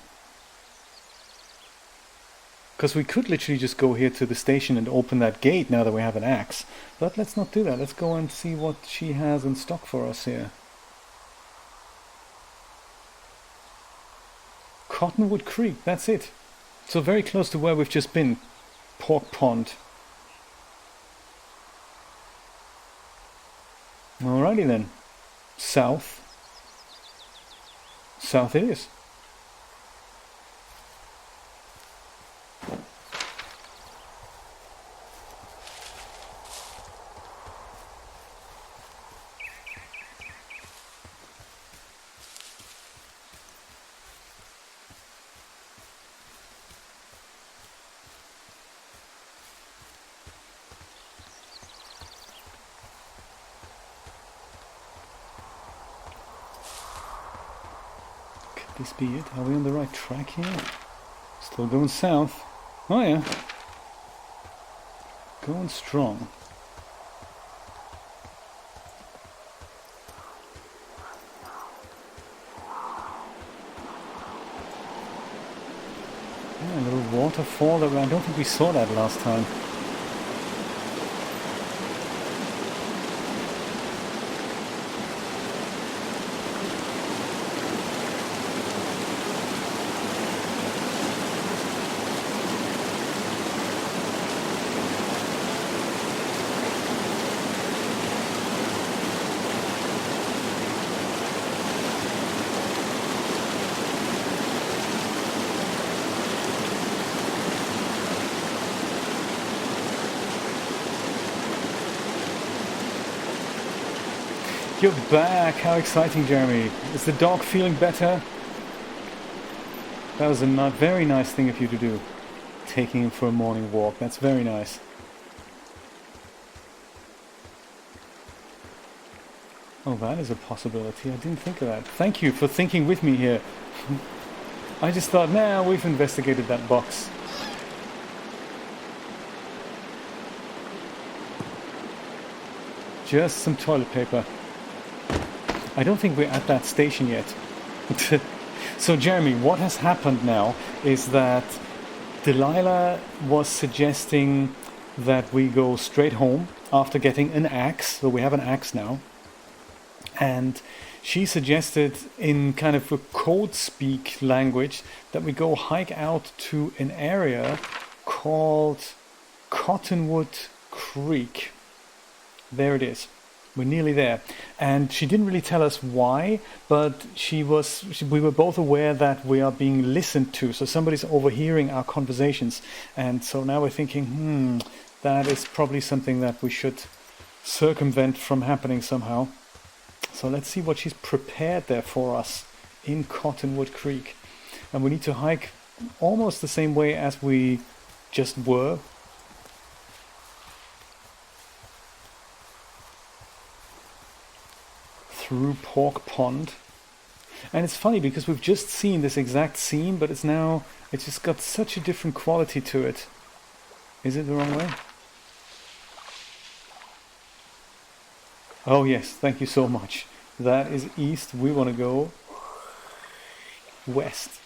Because we could literally just go here to the station and open that gate now that we have an axe. But let's not do that. Let's go and see what she has in stock for us here. Cottonwood Creek, that's it. So very close to where we've just been. Pork Pond. Alrighty then. South. South it is. Could this be it? Are we on the right track here? Still going south. Oh yeah. Going strong. Yeah, a little waterfall that I don't think we saw that last time. You're back! How exciting, Jeremy. Is the dog feeling better? That was a very nice thing of you to do. Taking him for a morning walk. That's very nice. Oh, that is a possibility. I didn't think of that. Thank you for thinking with me here. I just thought, nah, we've investigated that box. Just some toilet paper. I don't think we're at that station yet. So Jeremy, what has happened now is that Delilah was suggesting that we go straight home after getting an axe. So we have an axe now. And she suggested in kind of a code speak language that we go hike out to an area called Cottonwood Creek. There it is. We're nearly there. And she didn't really tell us why, but we were both aware that we are being listened to. So somebody's overhearing our conversations. And so now we're thinking, that is probably something that we should circumvent from happening somehow. So let's see what she's prepared there for us in Cottonwood Creek. And we need to hike almost the same way as we just were. Through Pork Pond. And it's funny because we've just seen this exact scene, but it's just got such a different quality to it. Is it the wrong way? Oh yes, thank you so much. That is east. We want to go west.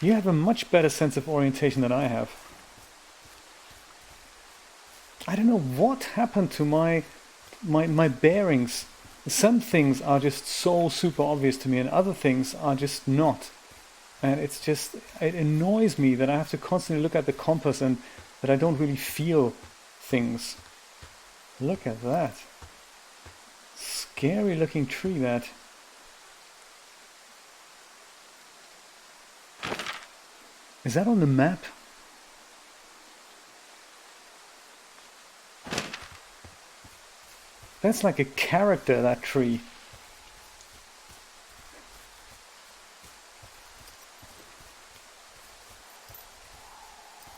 You have a much better sense of orientation than I have. I don't know what happened to my bearings. Some things are just so super obvious to me and other things are just not. And it annoys me that I have to constantly look at the compass and that I don't really feel things. Look at that. Scary looking tree, that. Is that on the map? That's like a character, that tree.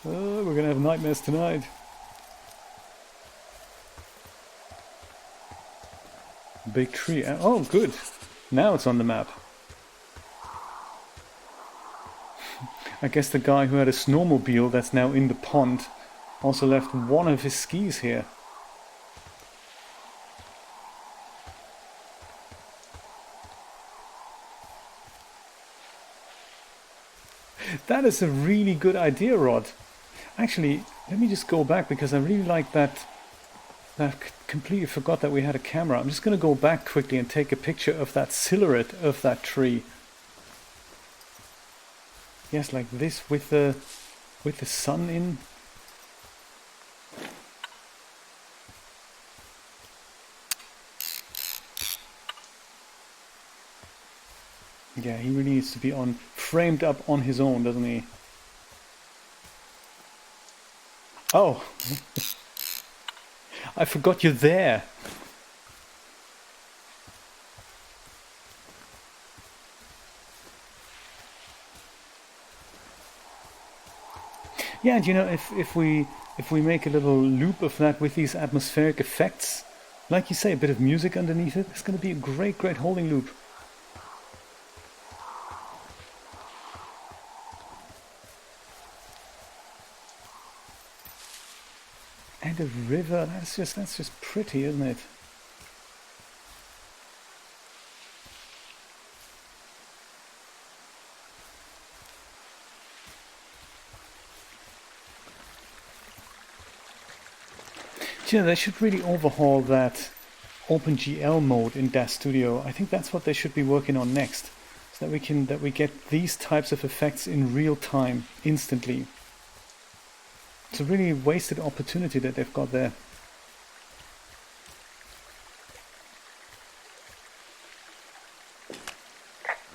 Oh, we're gonna have nightmares tonight. Big tree. Oh, good. Now it's on the map. I guess the guy who had a snowmobile that's now in the pond also left one of his skis here. That is a really good idea, Rod. Actually, let me just go back because I really like that. I completely forgot that we had a camera. I'm just going to go back quickly and take a picture of that silhouette of that tree. Yes, like this with the sun in. Yeah, he really needs to be framed up on his own, doesn't he? Oh, I forgot you're there. Yeah, and you know, if we make a little loop of that with these atmospheric effects, like you say, a bit of music underneath it, it's going to be a great holding loop. And a river, that's just pretty, isn't it? They should really overhaul that OpenGL mode in DAZ Studio. I think that's what they should be working on next, so that we get these types of effects in real time, instantly. It's a really wasted opportunity that they've got there.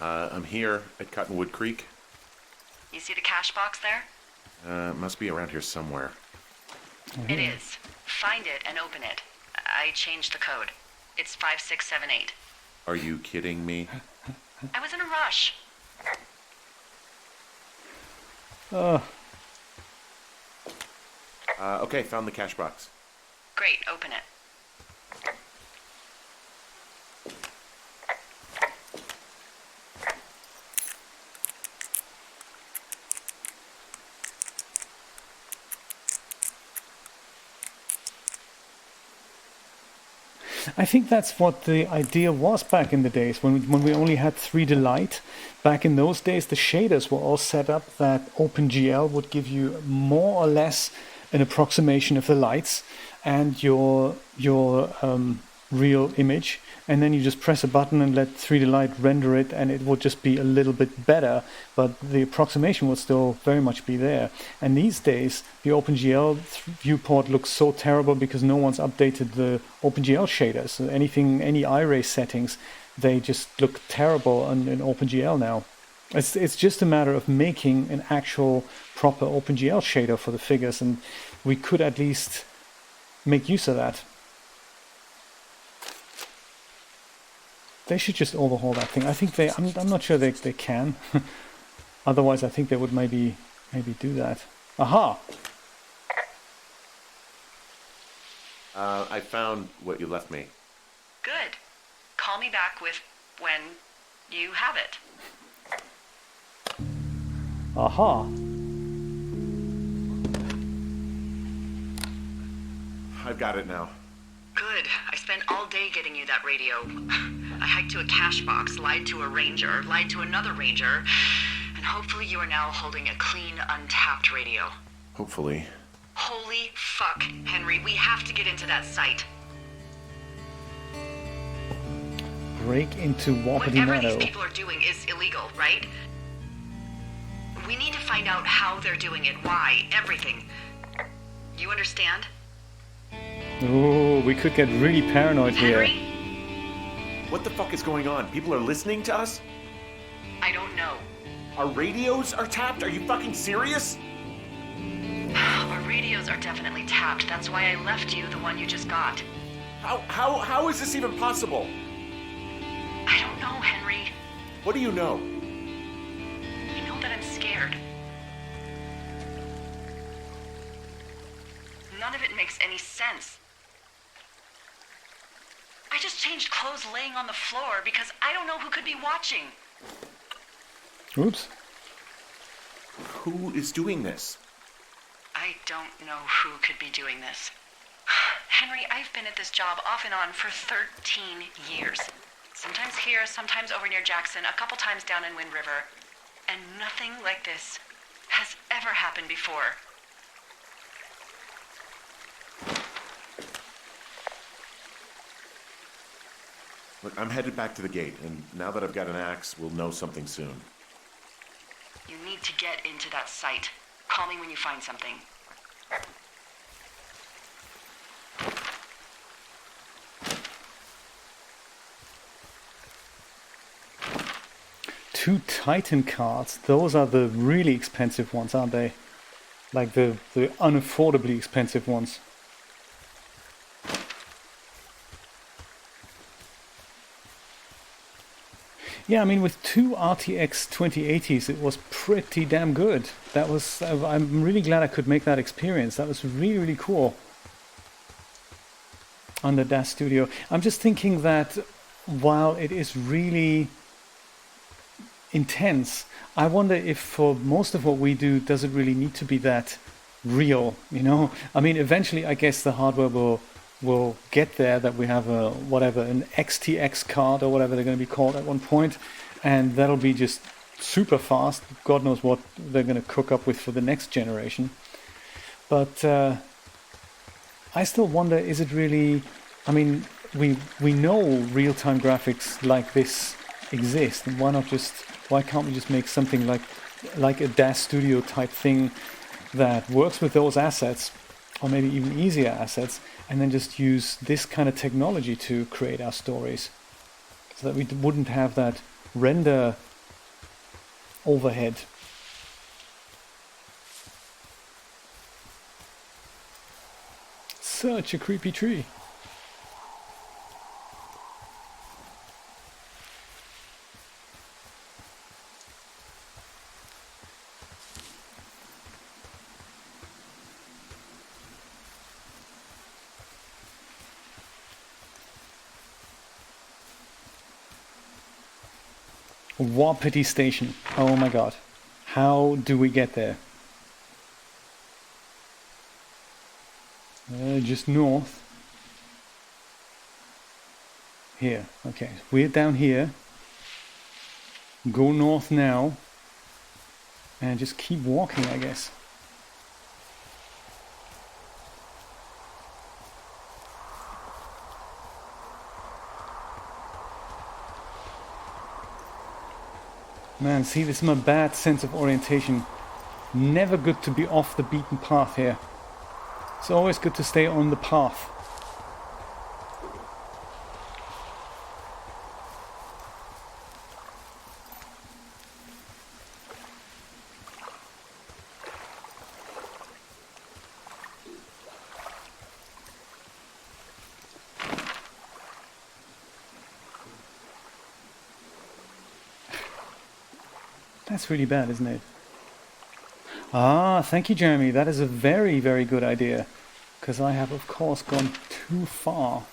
I'm here at Cottonwood Creek. You see the cash box there? Must be around here somewhere. It is. Find it and open it. I changed the code. It's 5678. Are you kidding me? I was in a rush. Okay, found the cash box. Great, open it. I think that's what the idea was back in the days when we only had 3D Light. Back in those days, the shaders were all set up that OpenGL would give you more or less an approximation of the lights and your real image, and then you just press a button and let 3D Light render it, and it would just be a little bit better, but the approximation would still very much be there. And these days, the OpenGL viewport looks so terrible because no one's updated the OpenGL shaders. So any iRay settings, they just look terrible in OpenGL now. It's just a matter of making an actual proper OpenGL shader for the figures, and we could at least make use of that. They should just overhaul that thing. I think I'm not sure they can. Otherwise, I think they would maybe do that. Aha! I found what you left me. Good. Call me back with when you have it. Aha! I've got it now. Good. I spent all day getting you that radio. I hiked to a cash box, lied to a ranger, lied to another ranger, and hopefully you are now holding a clean, untapped radio. Hopefully. Holy fuck, Henry, we have to get into that site. Break into Wapiti Whatever Meadow. these people are doing is illegal, right? We need to find out how they're doing it, why, everything. You understand? Oh, we could get really paranoid Henry? here. What the fuck is going on? People are listening to us? I don't know. Our radios are tapped? Are you fucking serious? Our radios are definitely tapped. That's why I left you the one you just got. How is this even possible? I don't know, Henry. What do you know? I know that I'm scared. None of it makes any sense. I just changed clothes laying on the floor because I don't know who could be watching. Oops. Who is doing this? I don't know who could be doing this. Henry, I've been at this job off and on for 13 years. Sometimes here, sometimes over near Jackson, a couple times down in Wind River. And nothing like this has ever happened before. Look, I'm headed back to the gate, and now that I've got an axe, we'll know something soon. You need to get into that site. Call me when you find something. Two Titan cards. Those are the really expensive ones, aren't they? Like the unaffordably expensive ones. Yeah, I mean, with two RTX 2080s, it was pretty damn good. I'm really glad I could make that experience. That was really, really cool. On the DAZ Studio. I'm just thinking that while it is really intense, I wonder if for most of what we do, does it really need to be that real, you know? I mean, eventually, I guess the hardware will get there, that we have an XTX card or whatever they're going to be called at one point, and that'll be just super fast. God knows what they're going to cook up with for the next generation. But I still wonder, is it really... I mean, we know real-time graphics like this exist, and why can't we just make something like a DAS Studio type thing that works with those assets, or maybe even easier assets, and then just use this kind of technology to create our stories, so that we wouldn't have that render overhead. Such a creepy tree. Wapiti Station. Oh my god. How do we get there? Just north. Here. Okay. We're down here. Go north now. And just keep walking, I guess. Man, see, this is my bad sense of orientation. Never good to be off the beaten path here. It's always good to stay on the path. That's really bad, isn't it? Ah, thank you, Jeremy. That is a very, very good idea. Because I have, of course, gone too far.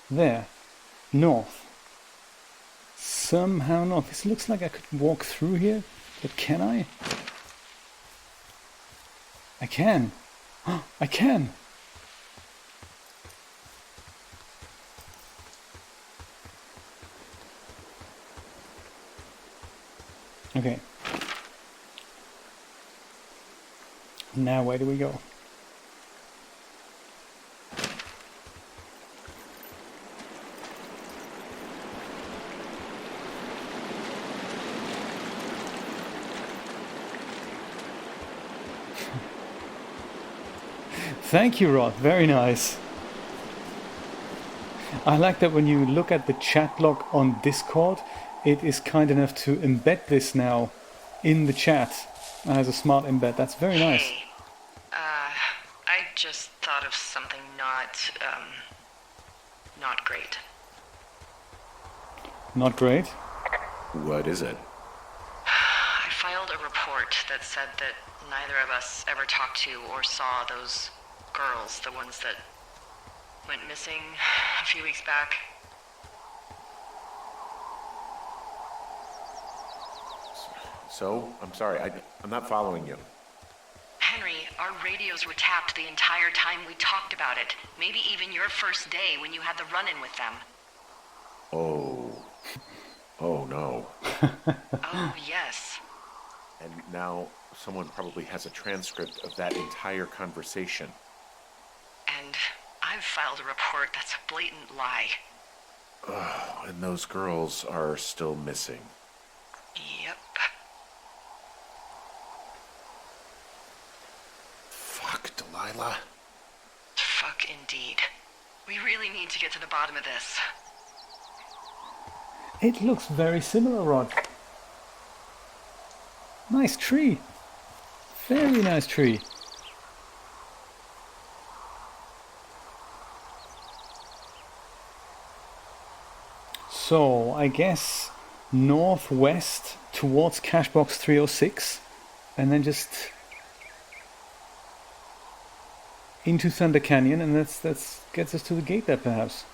There. North. Somehow not. This looks like I could walk through here, but can I? I can. I can. Okay. Now where do we go? Thank you, Rod. Very nice. I like that when you look at the chat log on Discord, it is kind enough to embed this now in the chat as a smart embed. That's very nice. Hey, I just thought of something not great. Not great? What is it? I filed a report that said that neither of us ever talked to or saw those girls, the ones that went missing a few weeks back. So? I'm sorry, I'm not following you. Henry, our radios were tapped the entire time we talked about it. Maybe even your first day when you had the run-in with them. Oh no. Oh, yes. And now someone probably has a transcript of that entire conversation. And I've filed a report that's a blatant lie. And those girls are still missing. Yep. Fuck, Delilah. Fuck indeed. We really need to get to the bottom of this. It looks very similar, Rod. Nice tree. Very nice tree. So, I guess northwest towards Cashbox 306, and then just into Thunder Canyon, and that's gets us to the gate there, perhaps.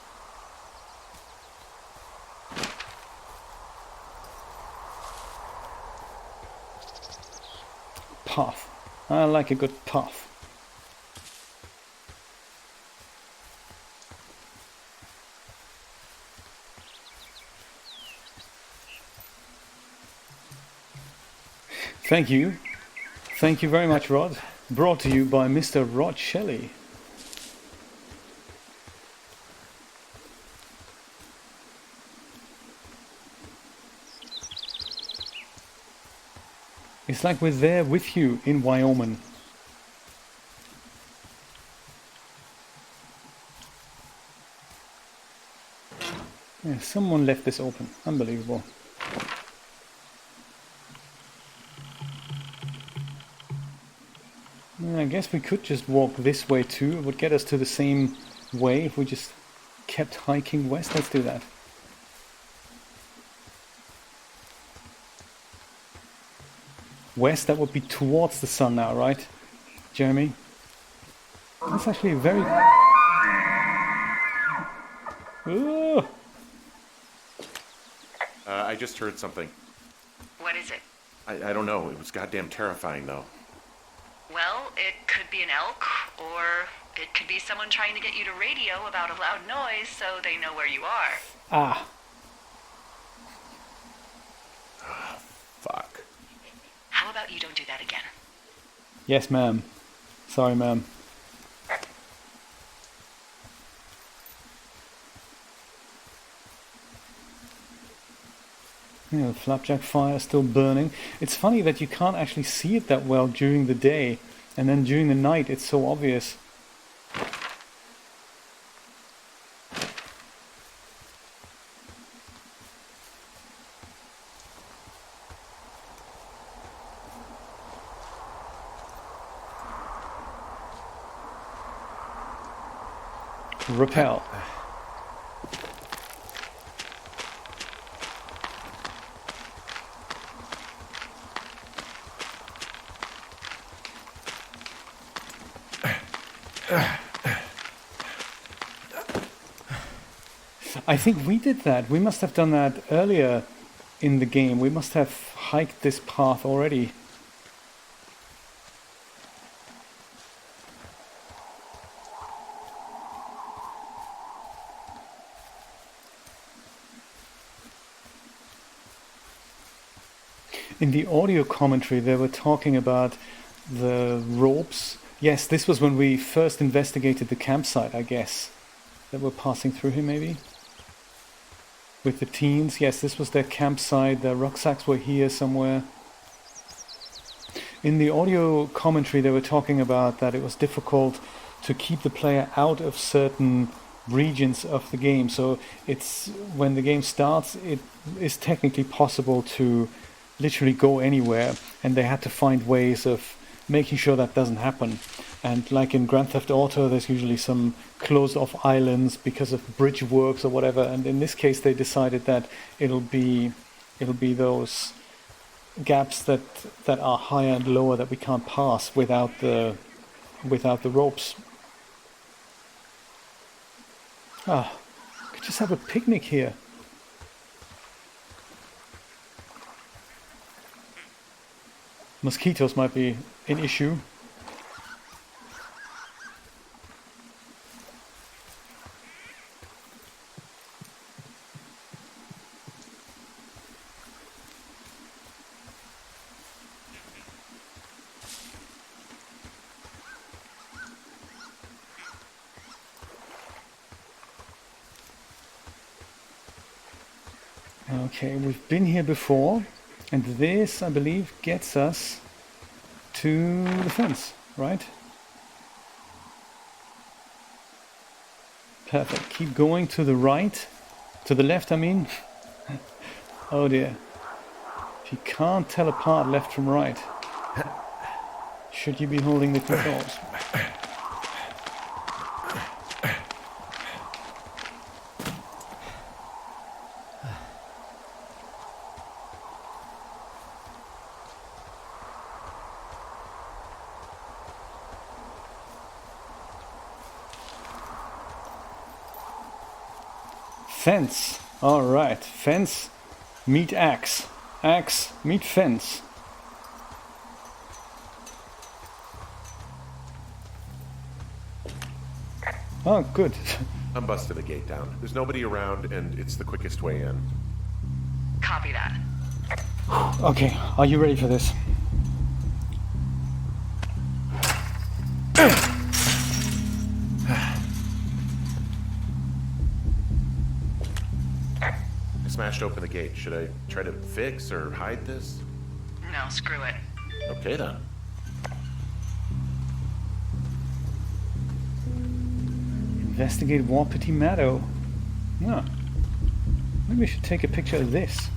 Path. I like a good puff. Thank you. Thank you very much, Rod. Brought to you by Mr. Rod Shelley. It's like we're there with you in Wyoming. Yeah, someone left this open. Unbelievable. I guess we could just walk this way too. It would get us to the same way if we just kept hiking west. Let's do that. West, that would be towards the sun now, right, Jeremy? That's actually very... Ooh. I just heard something. What is it? I don't know. It was goddamn terrifying, though. Well, it could be an elk, or it could be someone trying to get you to radio about a loud noise so they know where you are. Ah. Fuck. How about you don't do that again? Yes, ma'am. Sorry, ma'am. Yeah, the flapjack fire is still burning. It's funny that you can't actually see it that well during the day, and then during the night it's so obvious. Repel. I think we did that. We must have done that earlier in the game. We must have hiked this path already. In the audio commentary, they were talking about the ropes. Yes, this was when we first investigated the campsite, I guess, that we're passing through here, maybe? With the teens. Yes, this was their campsite. Their rucksacks were here somewhere. In the audio commentary, they were talking about that it was difficult to keep the player out of certain regions of the game. So it's when the game starts, it is technically possible to literally go anywhere, and they had to find ways of making sure that doesn't happen. And like in Grand Theft Auto, there's usually some closed off islands because of bridge works or whatever, and in this case they decided that it'll be those gaps that are higher and lower that we can't pass without the ropes. Ah, could just have a picnic here. Mosquitoes might be an issue. Okay, we've been here before, and this, I believe, gets us to the fence, right? Perfect. Keep going to the right, to the left, I mean. Oh dear. If you can't tell apart left from right, should you be holding the controls? Fence. All right. Fence meet axe. Axe meet fence. Oh, good. I'm busting the gate down. There's nobody around, and it's the quickest way in. Copy that. Okay, are you ready for this? I smashed open the gate. Should I try to fix or hide this? No, screw it. Okay, then. Investigate Wapiti Meadow. Huh. Maybe we should take a picture of this.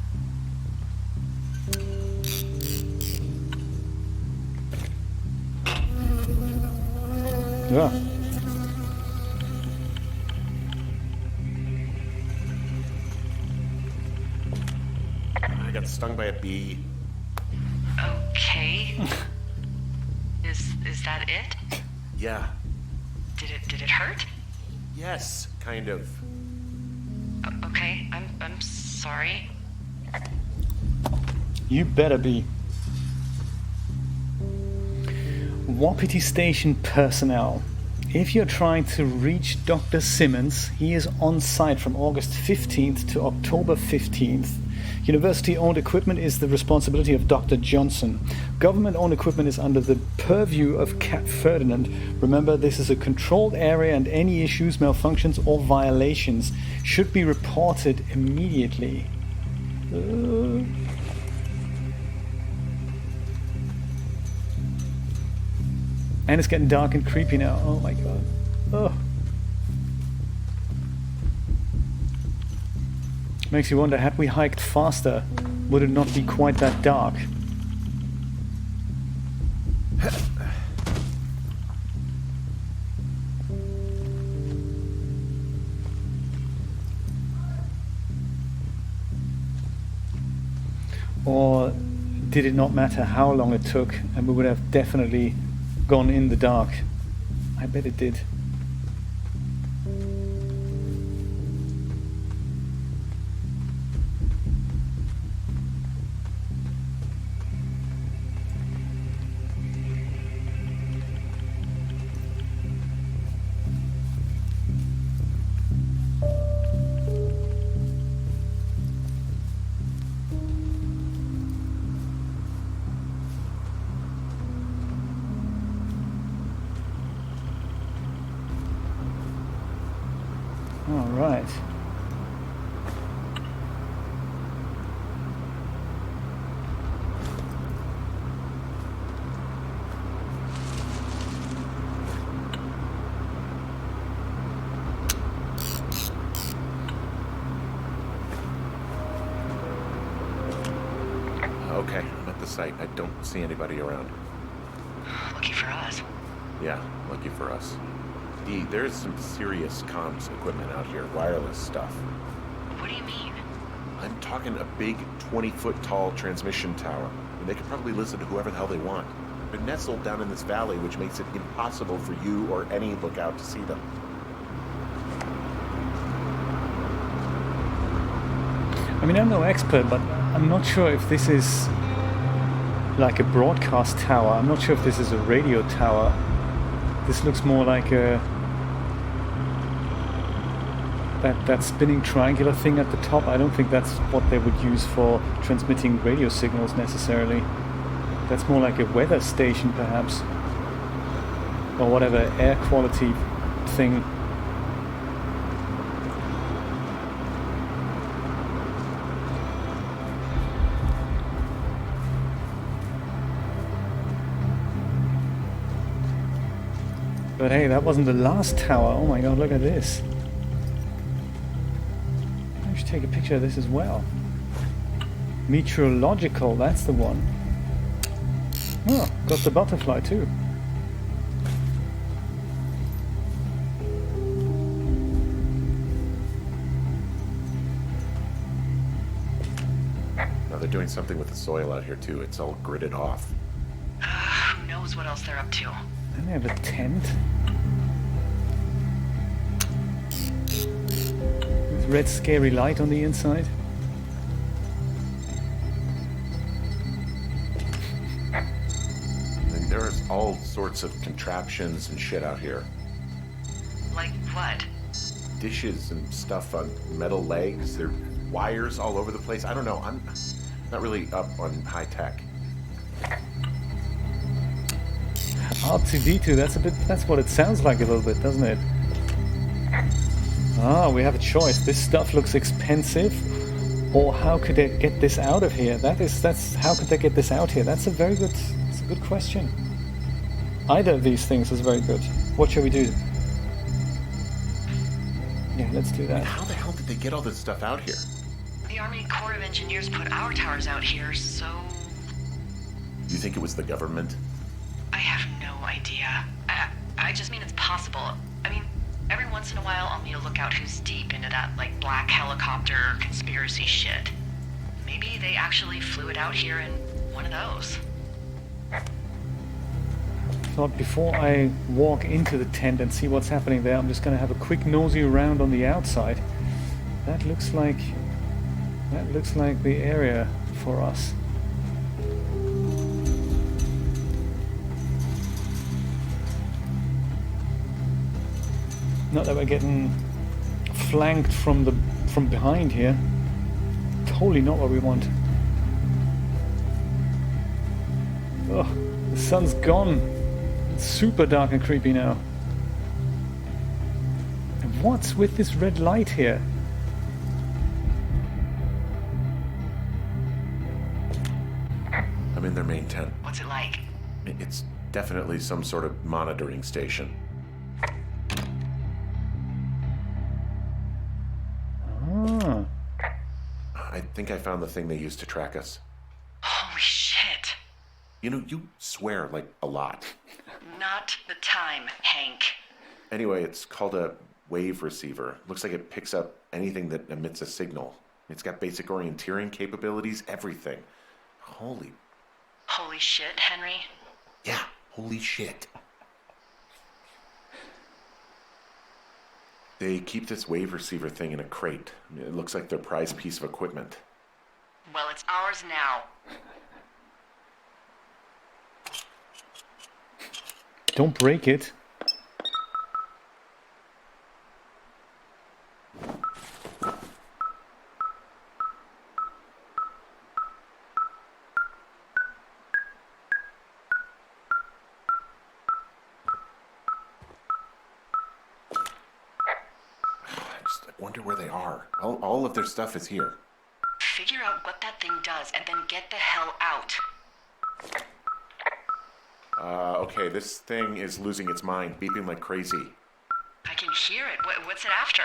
Yeah. I got stung by a bee. Okay. Is that it? Yeah. Did it hurt? Yes, kind of. Okay, I'm sorry. You better be. Wapiti Station personnel. If you're trying to reach Dr. Simmons, he is on site from August 15th to October 15th. University-owned equipment is the responsibility of Dr. Johnson. Government-owned equipment is under the purview of Cat Ferdinand. Remember, this is a controlled area and any issues, malfunctions, or violations should be reported immediately. And it's getting dark and creepy now. Oh my god. Oh. Makes you wonder, had we hiked faster, would it not be quite that dark? Or did it not matter how long it took and we would have definitely gone in the dark? I bet it did. All right. Okay, I'm at the site. I don't see anybody around. Lucky for us. Yeah, lucky for us. There's some serious comms equipment out here, wireless stuff. What do you mean? I'm talking a big 20-foot tall transmission tower, and they could probably listen to whoever the hell they want. They're nestled down in this valley, which makes it impossible for you or any lookout to see them. I mean, I'm no expert, but I'm not sure if this is like a broadcast tower. I'm not sure if this is a radio tower. This looks more like a that spinning triangular thing at the top. I don't think that's what they would use for transmitting radio signals necessarily. That's more like a weather station perhaps, or whatever air quality thing. But hey, that wasn't the last tower. Oh my god, look at this. I should take a picture of this as well. Meteorological, that's the one. Oh, got the butterfly too. Now they're doing something with the soil out here too. It's all gridded off. Who knows what else they're up to? And they have a tent. With red scary light on the inside. And there's all sorts of contraptions and shit out here. Like what? Dishes and stuff on metal legs. There are wires all over the place. I don't know. I'm not really up on high tech. R2D2, that's what it sounds like a little bit, doesn't it? Ah, we have a choice. This stuff looks expensive, or how could they get this out of here? That's how could they get this out here? That's a good question. Either of these things is very good. What shall we do? Yeah, let's do that. How the hell did they get all this stuff out here? The Army Corps of Engineers put our towers out here, so... You think it was the government? I have no idea. I just mean it's possible. I mean, every once in a while I'll need a lookout who's deep into that, like, black helicopter conspiracy shit. Maybe they actually flew it out here in one of those. Thought before I walk into the tent and see what's happening there, I'm just going to have a quick nosy around on the outside. That looks like the area for us. Not that we're getting flanked from behind here. Totally not what we want. Oh, the sun's gone. It's super dark and creepy now. And what's with this red light here? I'm in their main tent. What's it like? It's definitely some sort of monitoring station. Ah. I think I found the thing they used to track us. Holy shit. You know, you swear like a lot. Not the time, Hank. Anyway, it's called a wave receiver. Looks like it picks up anything that emits a signal. It's got basic orienteering capabilities, everything. Holy shit, Henry. Yeah, holy shit. They keep this wave receiver thing in a crate. It looks like their prized piece of equipment. Well, it's ours now. Don't break it. I wonder where they are. All of their stuff is here. Figure out what that thing does and then get the hell out. Okay, this thing is losing its mind, beeping like crazy. I can hear it. What's it after?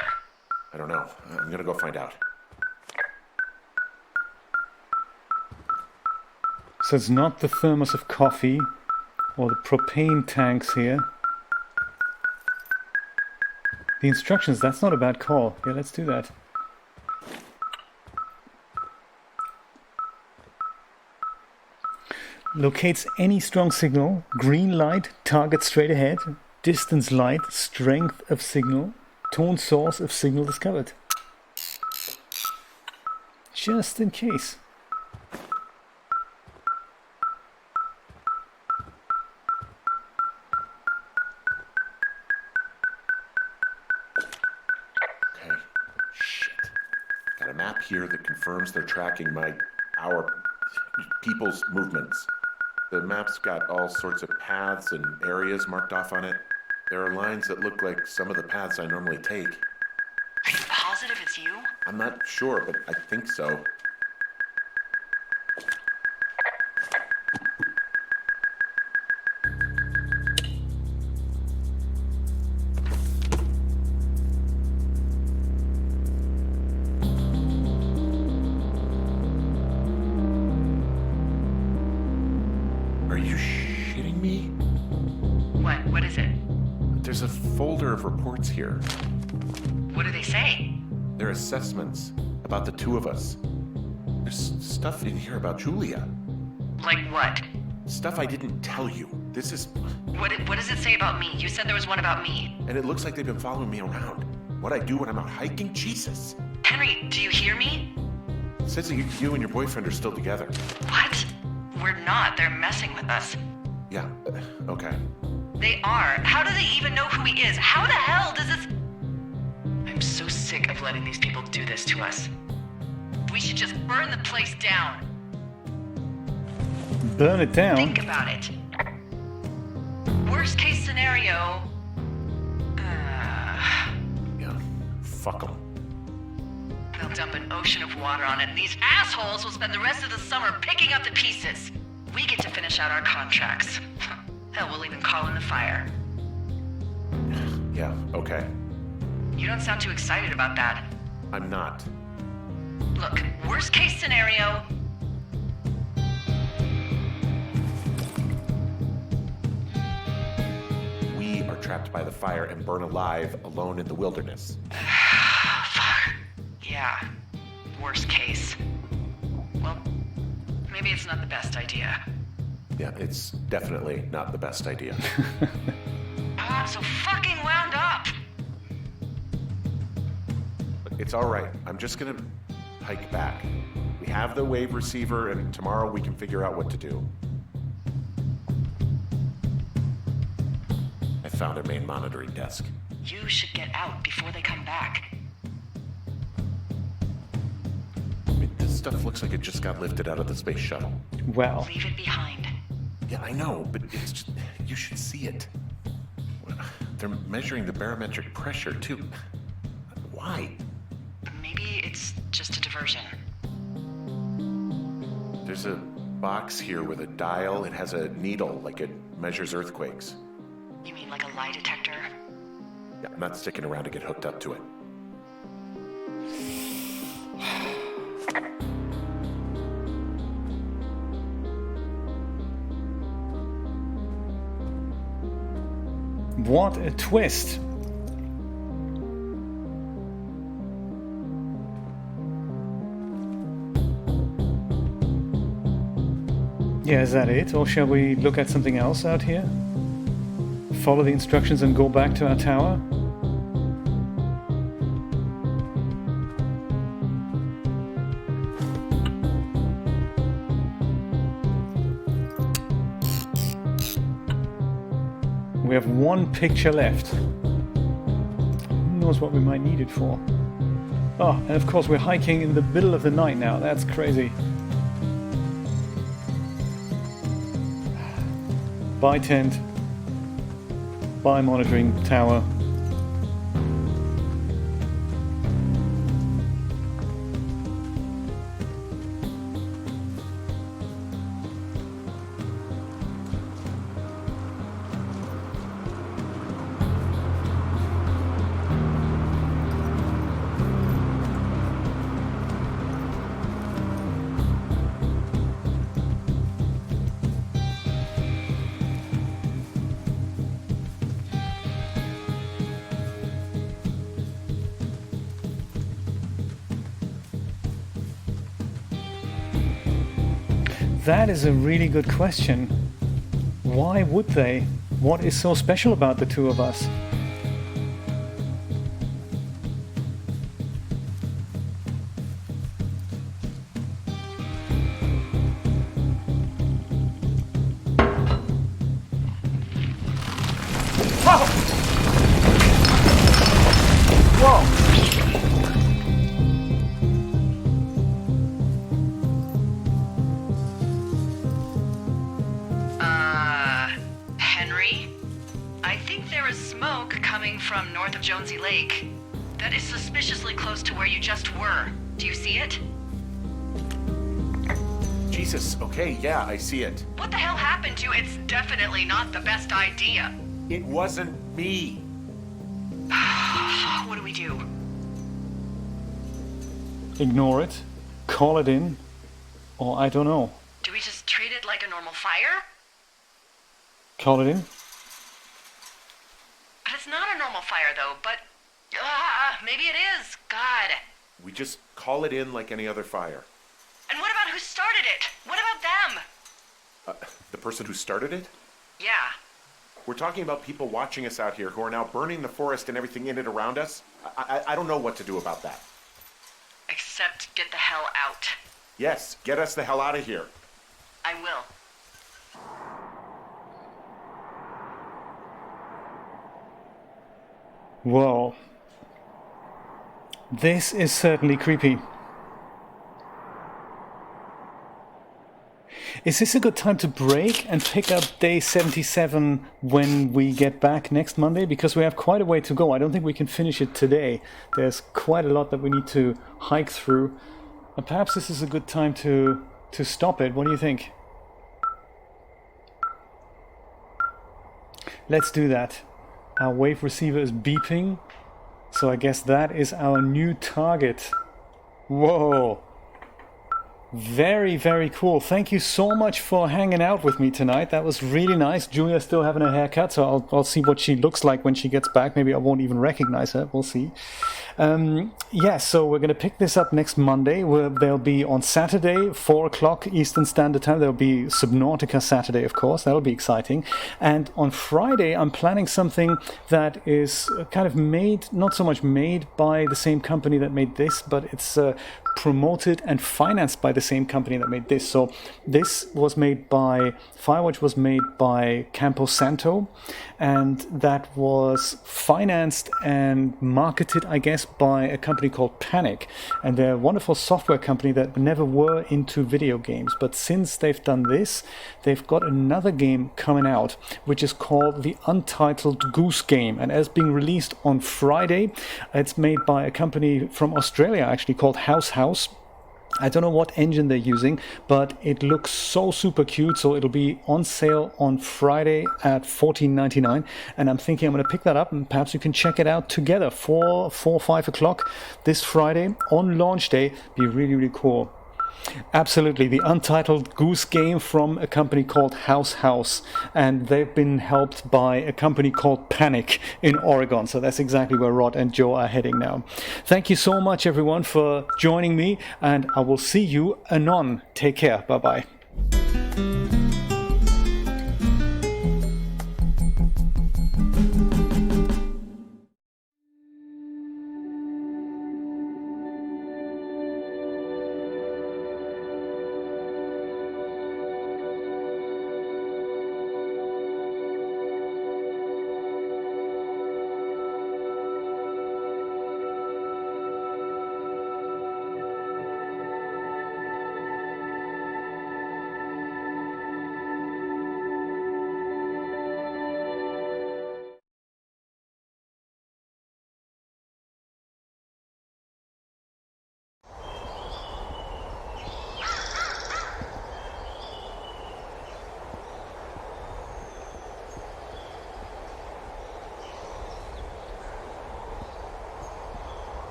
I don't know. I'm gonna go find out. So it's not the thermos of coffee or the propane tanks here. The instructions, that's not a bad call. Yeah, let's do that. Locates any strong signal. Green light, target straight ahead. Distance light, strength of signal. Tone source of signal discovered. Just in case. Okay. Shit. Got a map here that confirms they're tracking our people's movements. The map's got all sorts of paths and areas marked off on it. There are lines that look like some of the paths I normally take. Are you positive it's you? I'm not sure, but I think so. Are you shitting me? What is it? There's a folder of reports here. What do they say? They're assessments about the two of us. There's stuff in here about Julia. Like what? Stuff I didn't tell you. This is... What does it say about me? You said there was one about me. And it looks like they've been following me around. What I do when I'm out hiking? Jesus. Henry, do you hear me? It says that you and your boyfriend are still together. What? We're not. They're messing with us. Yeah, okay. They are. How do they even know who he is? How the hell does this... I'm so sick of letting these people do this to us. We should just burn the place down. Burn it down? Think about it. Worst case scenario... Yeah, fuck them. They'll dump an ocean of water on it, and these assholes will spend the rest of the summer picking up the pieces. We get to finish out our contracts. Hell, we'll even call in the fire. Yeah, okay. You don't sound too excited about that. I'm not. Look, worst case scenario... We are trapped by the fire and burn alive alone in the wilderness. Fuck. Yeah. Worst case. Well, maybe it's not the best idea. Yeah, it's definitely not the best idea. I'm so fucking wound up! It's all right. I'm just gonna hike back. We have the wave receiver, and tomorrow we can figure out what to do. I found a main monitoring desk. You should get out before they come back. I mean, this stuff looks like it just got lifted out of the space shuttle. Well, Leave it behind. Yeah, I know, but it's just... You should see it. They're measuring the barometric pressure, too. Why? Maybe it's just a diversion. There's a box here with a dial. It has a needle, like it measures earthquakes. You mean like a lie detector? Yeah, I'm not sticking around to get hooked up to it. what a twist. Yeah, is that it? Or shall we look at something else out here? Follow the instructions and go back to our tower? We have one picture left. Who knows what we might need it for? Oh, and of course we're hiking in the middle of the night now. That's crazy. Buy tent. Buy monitoring tower. That is a really good question. Why would they? What is so special about the two of us? Henry? I think there is smoke coming from north of Jonesy Lake. That is suspiciously close to where you just were. Do you see it? Jesus, okay, yeah, I see it. What the hell happened to you? It's definitely not the best idea. It wasn't me. What do we do? Ignore it, call it in, or I don't know. Do we just treat it like a normal fire? Call it in? But it's not a normal fire though, but... maybe it is. God. We just call it in like any other fire. And what about who started it? What about them? The person who started it? Yeah. We're talking about people watching us out here who are now burning the forest and everything in it around us. I don't know what to do about that. Except get the hell out. Yes, get us the hell out of here. I will. Whoa. This is certainly creepy. Is this a good time to break and pick up day 77 when we get back next Monday? Because we have quite a way to go. I don't think we can finish it today. There's quite a lot that we need to hike through. And perhaps this is a good time to stop it. What do you think? Let's do that. Our wave receiver is beeping. So I guess that is our new target. Whoa. Very, very cool. Thank you so much for hanging out with me tonight. That was really nice. Julia's still having a haircut, so I'll see what she looks like when she gets back. Maybe I won't even recognize her. We'll see. So we're going to pick this up next Monday. They'll be on Saturday, 4 o'clock Eastern Standard Time. There'll be Subnautica Saturday, of course. That'll be exciting. And on Friday, I'm planning something that is kind of made, not so much made by the same company that made this, but it's promoted and financed by the same company that made this. So this was made by, FIREWATCH was made by Campo Santo, and that was financed and marketed, I guess, by a company called Panic. And they're a wonderful software company that never were into video games. But since they've done this, they've got another game coming out, which is called the Untitled Goose Game. And as being released on Friday, it's made by a company from Australia, actually, called House. I don't know what engine they're using, but it looks so super cute. So it'll be on sale on Friday at $14.99, and I'm thinking I'm going to pick that up, and perhaps you can check it out together 5 o'clock this Friday on launch day. Be really, really cool. Absolutely, the Untitled Goose Game from a company called House, and they've been helped by a company called Panic in Oregon. So that's exactly where Rod and Joe are heading now. Thank you so much, everyone, for joining me, and I will see you anon. Take care. Bye-bye.